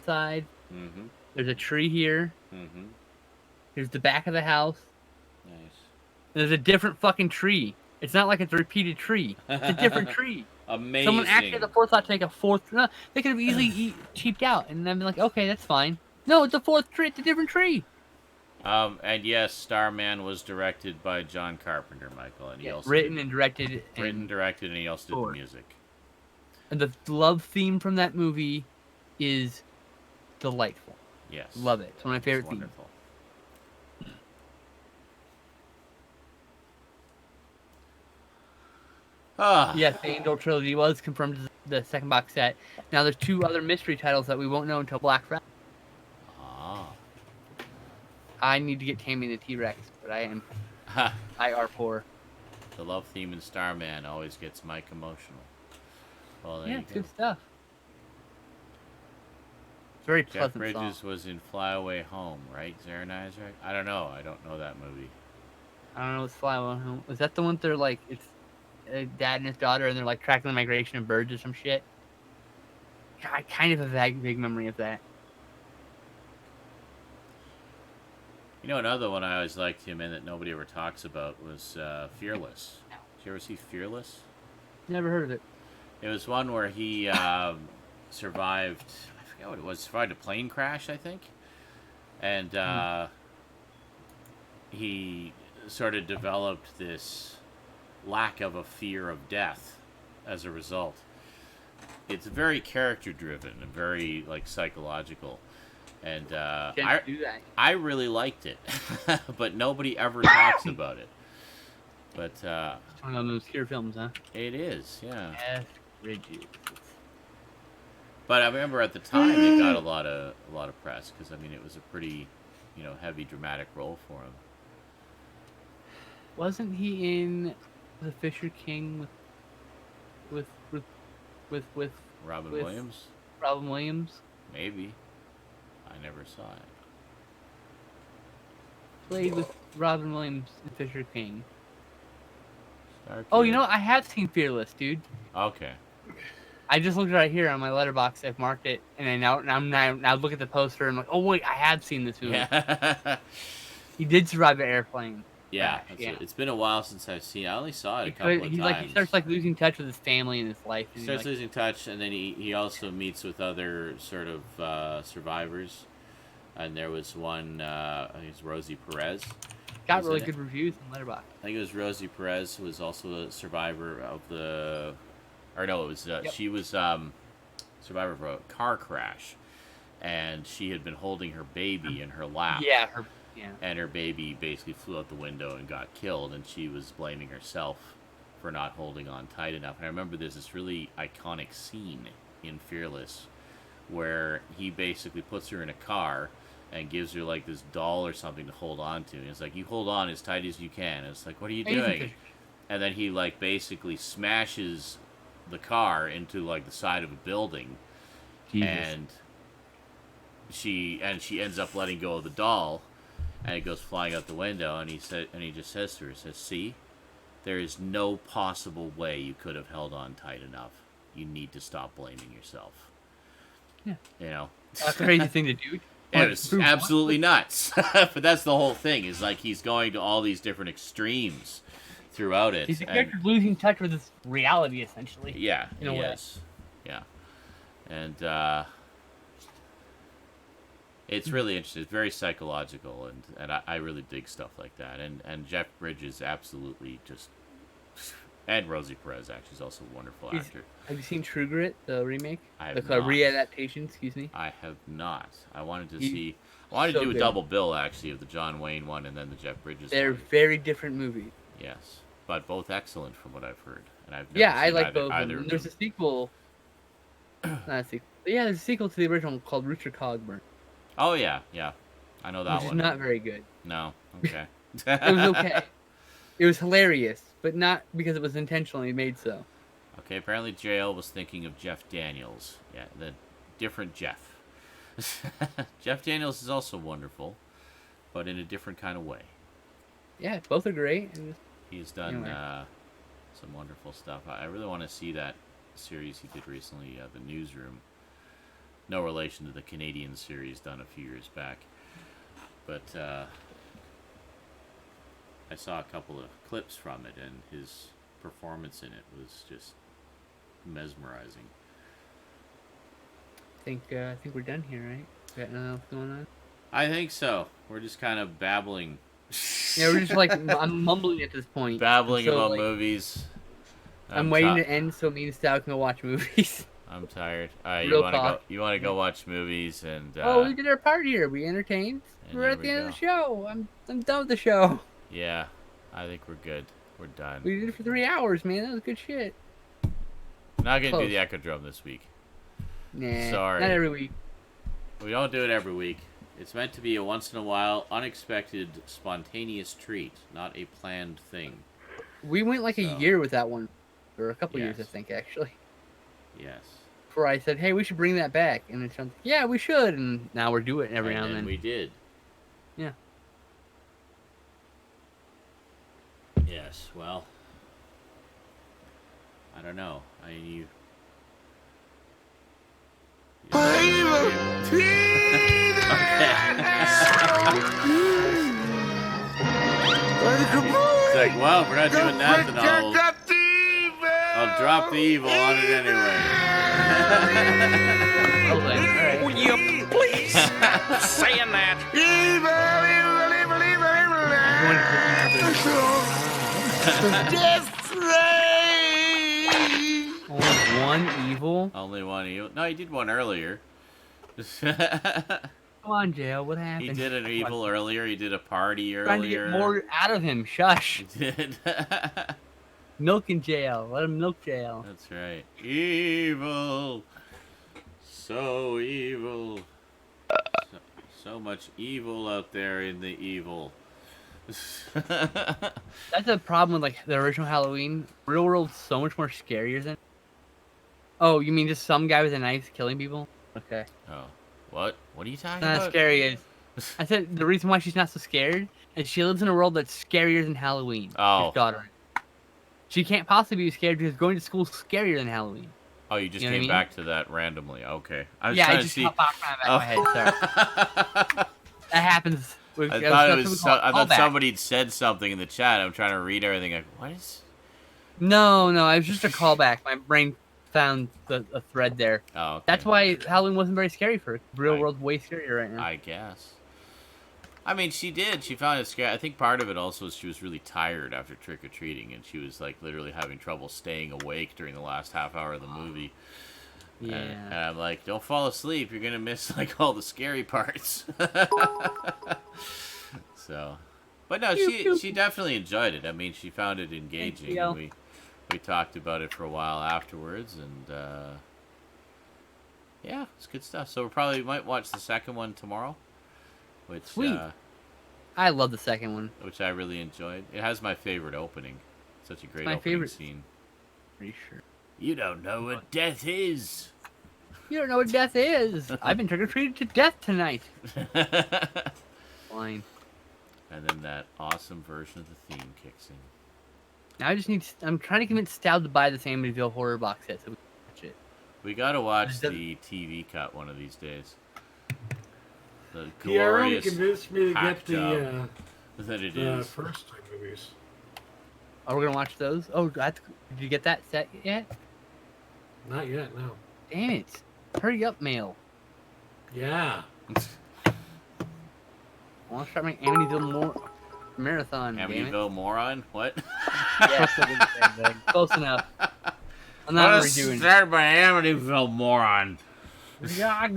side. Mm-hmm. There's a tree here. Mm-hmm. Here's the back of the house. Nice. There's a different fucking tree. It's not like it's a repeated tree. It's a different tree. Amazing. Someone actually had the forethought to make a 4th. No, they could have easily cheaped out and then been like, okay, that's fine. No, it's a 4th tree. It's a different tree. And yes, Starman was directed by John Carpenter, Michael, and he also Written and directed. directed, and he also did the scored. music. And the love theme from that movie is delightful. Yes. Love it. It's one of my favorite It's themes. wonderful. Ah. Yes, the Angel trilogy was confirmed as the second box set. Now there's 2 other mystery titles that we won't know until Black Friday. Ah. I need to get Tammy the T-Rex, but I am IR4. The love theme in Starman always gets Mike emotional. Well, there Yeah, you it's go. good stuff. It's very Jeff pleasant Bridges song. was in Fly Away Home, right? Zeranize, right? I don't know. I don't know that movie. I don't know what's Fly Away Home. Was that the one they're like, it's a dad and his daughter, and they're like tracking the migration of birds or some shit? God, I kind of have a vague memory of that. You know, another one I always liked him in that nobody ever talks about was Fearless. Did you ever see Fearless? Never heard of it. It was one where he survived, I forget what it was, survived a plane crash, I think. And he sort of developed this lack of a fear of death as a result. It's very character driven and very like psychological, and Can't do that. I really liked it, but nobody ever talks about it. But It's one of those obscure films, huh? it is, yeah. Yes, Bridges. But I remember at the time it got a lot of press because I mean it was a pretty, heavy dramatic role for him. Wasn't he in The Fisher King with Robin with Williams? Robin Williams? Maybe. I never saw it. Played with Robin Williams in Fisher King. Star Oh, Killer. I have seen Fearless, dude. Okay. I just looked right here on my letterbox. I've marked it, and I now look at the poster and I'm like, oh wait, I have seen this movie. Yeah. He did survive the airplane. Yeah, crash, yeah. It's been a while since I've seen it. I only saw it a couple of He times. starts like losing touch with his family and his life. He And starts losing touch, and then he also meets with other sort of survivors. And there was one, I think it was Rosie Perez. got was really in good reviews in Letterboxd. I think it was Rosie Perez who was also a survivor of the, or no, it was she was survivor of a car crash, and she had been holding her baby in her lap. Yeah, And her baby basically flew out the window and got killed, and she was blaming herself for not holding on tight enough. And I remember there's this really iconic scene in Fearless where he basically puts her in a car and gives her like this doll or something to hold on to. And it's like, you hold on as tight as you can. And it's like, what are you doing? And then he like basically smashes the car into like the side of a building. Jesus. And she ends up letting go of the doll, and it goes flying out the window, and he just says to her, see, there is no possible way you could have held on tight enough. You need to stop blaming yourself. Yeah. That's a crazy thing to do. It was absolutely nuts. But that's the whole thing, is like he's going to all these different extremes throughout it. He's a character losing touch with his reality, essentially. Yeah, in a way. is. Yeah. And it's really interesting. It's very psychological, and I really dig stuff like that. And Jeff Bridges absolutely just... And Rosie Perez, actually, is also a wonderful actor. Have you seen True Grit, the remake? I have The not. readaptation, excuse me. I have not. I wanted to see... I wanted to do a good. double bill, actually, of the John Wayne one and then the Jeff Bridges They're one. very different movies. Yes. But both excellent, from what I've heard. And I've never I seen like either, both of either them. of There's them. a sequel. Not a sequel. Yeah, there's a sequel to the original called Rooster Cogburn, Oh, yeah. I know that which one. is not very good. No. Okay. It was okay. It was hilarious, but not because it was intentionally made so. Okay, apparently JL was thinking of Jeff Daniels. Yeah, the different Jeff. Jeff Daniels is also wonderful, but in a different kind of way. Yeah, both are great. He's done Anyway. some wonderful stuff. I really want to see that series he did recently, The Newsroom. No relation to the Canadian series done a few years back. But I saw a couple of clips from it, and his performance in it was just mesmerizing. I think we're done here, right? Got nothing else going on? I think so. We're just kind of babbling. Yeah, we're just like I'm mumbling at this point. Babbling So, about like, movies. I'm waiting to end so me and Stout can go watch movies. I'm tired. All right, Real talk. you want to go watch movies, and Oh, we did our part here. We entertained. And We're there at the we end go. of the show. I'm done with the show. yeah, I think we're good. We're done. We did it for 3 hours, man. That was good shit. Not gonna do Close. the Echodrome this week. Nah, Sorry. not every week. We don't do it every week. It's meant to be a once in a while, unexpected, spontaneous treat, not a planned thing. We went like a So. year with that one, or a couple years, I Yes. think, actually. Yes. Before I said, "Hey, we should bring that back," and it's yeah, we should, and now we're doing it every now and then. we did. Yeah. Yes. Well, I don't know. I mean, you. It's like, well, if we're not doing that, then I'll drop the evil on it anyway. Well then, all right. Will you please stop saying that? Going to- one evil. Only one evil. No, he did one earlier. Come on, JL. What happened? He did an evil earlier. He did a party earlier. Trying to get more out of him. Shush. He did. Milk in JL. Let him milk JL. That's right. Evil. So evil. So much evil out there in the evil. That's a problem with like the original Halloween. Real world's so much more scarier than. Oh, you mean just some guy with a knife killing people? Okay. Oh, what? What are you talking Not as about? scary as. I said the reason why she's not so scared is she lives in a world that's scarier than Halloween. Oh. His daughter. She can't possibly be scared because going to school is scarier than Halloween. Oh, you just You know what I came mean? back to that randomly. Okay. I was Yeah, trying I to just see. popped off my back of my head. Sorry. That happens. I thought it was. I thought callback. somebody had said something in the chat. I'm trying to read everything. Like, what is? No, it was just a callback. My brain found a thread there. Oh, okay. That's why Halloween wasn't very scary for her. Real world's way scarier right now. I guess. I mean, she did. She found it scary. I think part of it also is she was really tired after trick or treating, and she was like literally having trouble staying awake during the last half hour of the movie. Yeah. And I'm like, don't fall asleep. You're gonna miss like all the scary parts. So, but no, she definitely enjoyed it. I mean, she found it engaging. And we talked about it for a while afterwards, and yeah, it's good stuff. So we probably might watch the second one tomorrow, which Sweet. I love the second one. which I really enjoyed. It has my favorite opening. Such a great My opening favorite. scene. Pretty sure. You don't know what death is. You don't know what death is. I've been trick or treated to death tonight. Fine. And then that awesome version of the theme kicks in. Now I just need. I'm trying to convince Stout to buy the Amityville horror box set so we can watch it. We gotta watch Does- the TV cut one of these days. The He already glorious convinced me to hack get job that it the is. first time movies. Oh, we're gonna watch those. Oh, did you get that set yet? Not yet, no. Damn it! Hurry up, mail. Yeah. I want to start my Amityville marathon. Damn it. Amityville moron? What? Yes, close enough. I'm not Let's redoing. start by Amityville moron. Got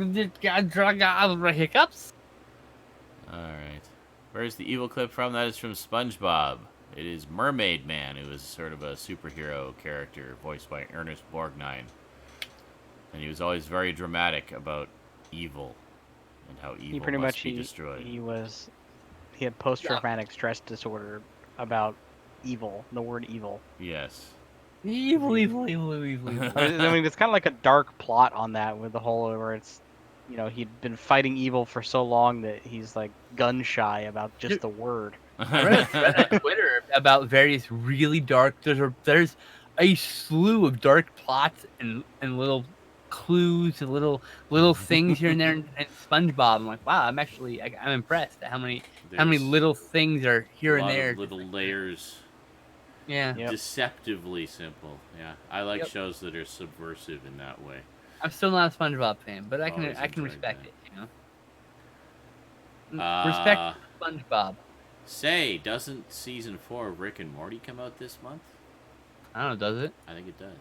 hiccups. Alright. Where's the evil clip from? That is from SpongeBob. It is Mermaid Man, who was sort of a superhero character voiced by Ernest Borgnine. And he was always very dramatic about evil and how evil He pretty must much be destroyed. he had post-traumatic stress disorder about evil, the word evil. Yes. Evil. I mean, it's kind of like a dark plot on that with the whole where it's, you know, he'd been fighting evil for so long that he's like gun shy about just the word. I read a thread on Twitter about various really dark. There's a slew of dark plots and little clues and little things here and there in SpongeBob. I'm like, wow, I'm impressed at how many little things are here and there. Little layers. Yeah. Yep. Deceptively simple. Yeah. I like Yep. shows that are subversive in that way. I'm still not a SpongeBob fan, but I can Always enjoyed respect that. it. You know. Respect Uh, SpongeBob. Say, doesn't season 4 of Rick and Morty come out this month? I don't know, does it? I think it does.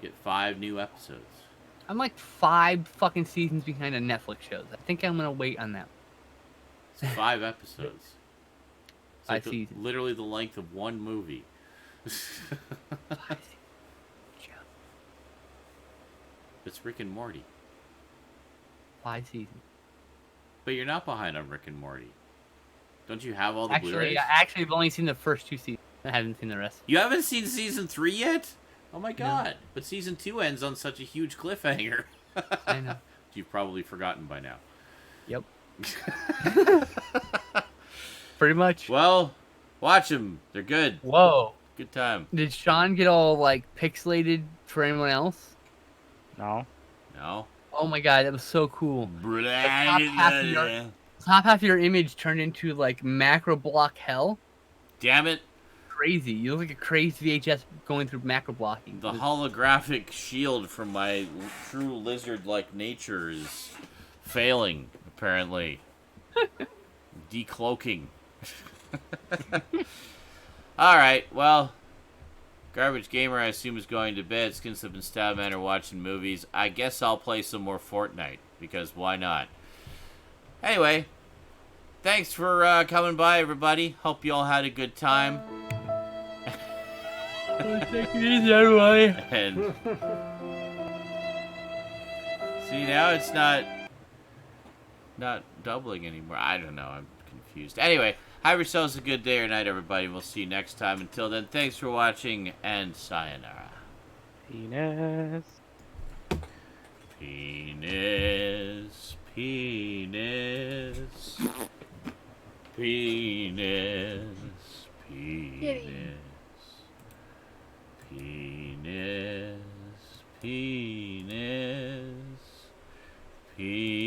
Get 5 new episodes. I'm like 5 fucking seasons behind on Netflix shows. I think I'm gonna wait on that. It's 5 episodes. It's 5 like seasons. literally the length of one movie. 5 seasons. It's Rick and Morty. 5 seasons. But you're not behind on Rick and Morty. Don't you have all the Actually, Blu-rays? I've only seen the first 2 seasons. I haven't seen the rest. You haven't seen season 3 yet? Oh my god. But season 2 ends on such a huge cliffhanger. I know. You've probably forgotten by now. Yep. Pretty much. Well, watch them. They're good. Whoa. Good time. Did Sean get all like pixelated for anyone else? No. No? Oh my god, that was so cool. Damn Top half of your image turned into like macro block hell. it. Crazy. You look like a crazed VHS going through macro blocking. The holographic shield from my true lizard-like nature is failing, apparently. Decloaking. Alright, well, Garbage Gamer, I assume, is going to bed. Skinslip and Stoudman are watching movies. I guess I'll play some more Fortnite, because why not? Anyway, thanks for coming by, everybody. Hope you all had a good time. Take it easy, everybody. And see, now it's not doubling anymore. I don't know. I'm confused. Anyway, have yourselves a good day or night, everybody. We'll see you next time. Until then, thanks for watching, and sayonara. Penis. Penis. Penis. Penis. Penis. Penis. Penis. Penis.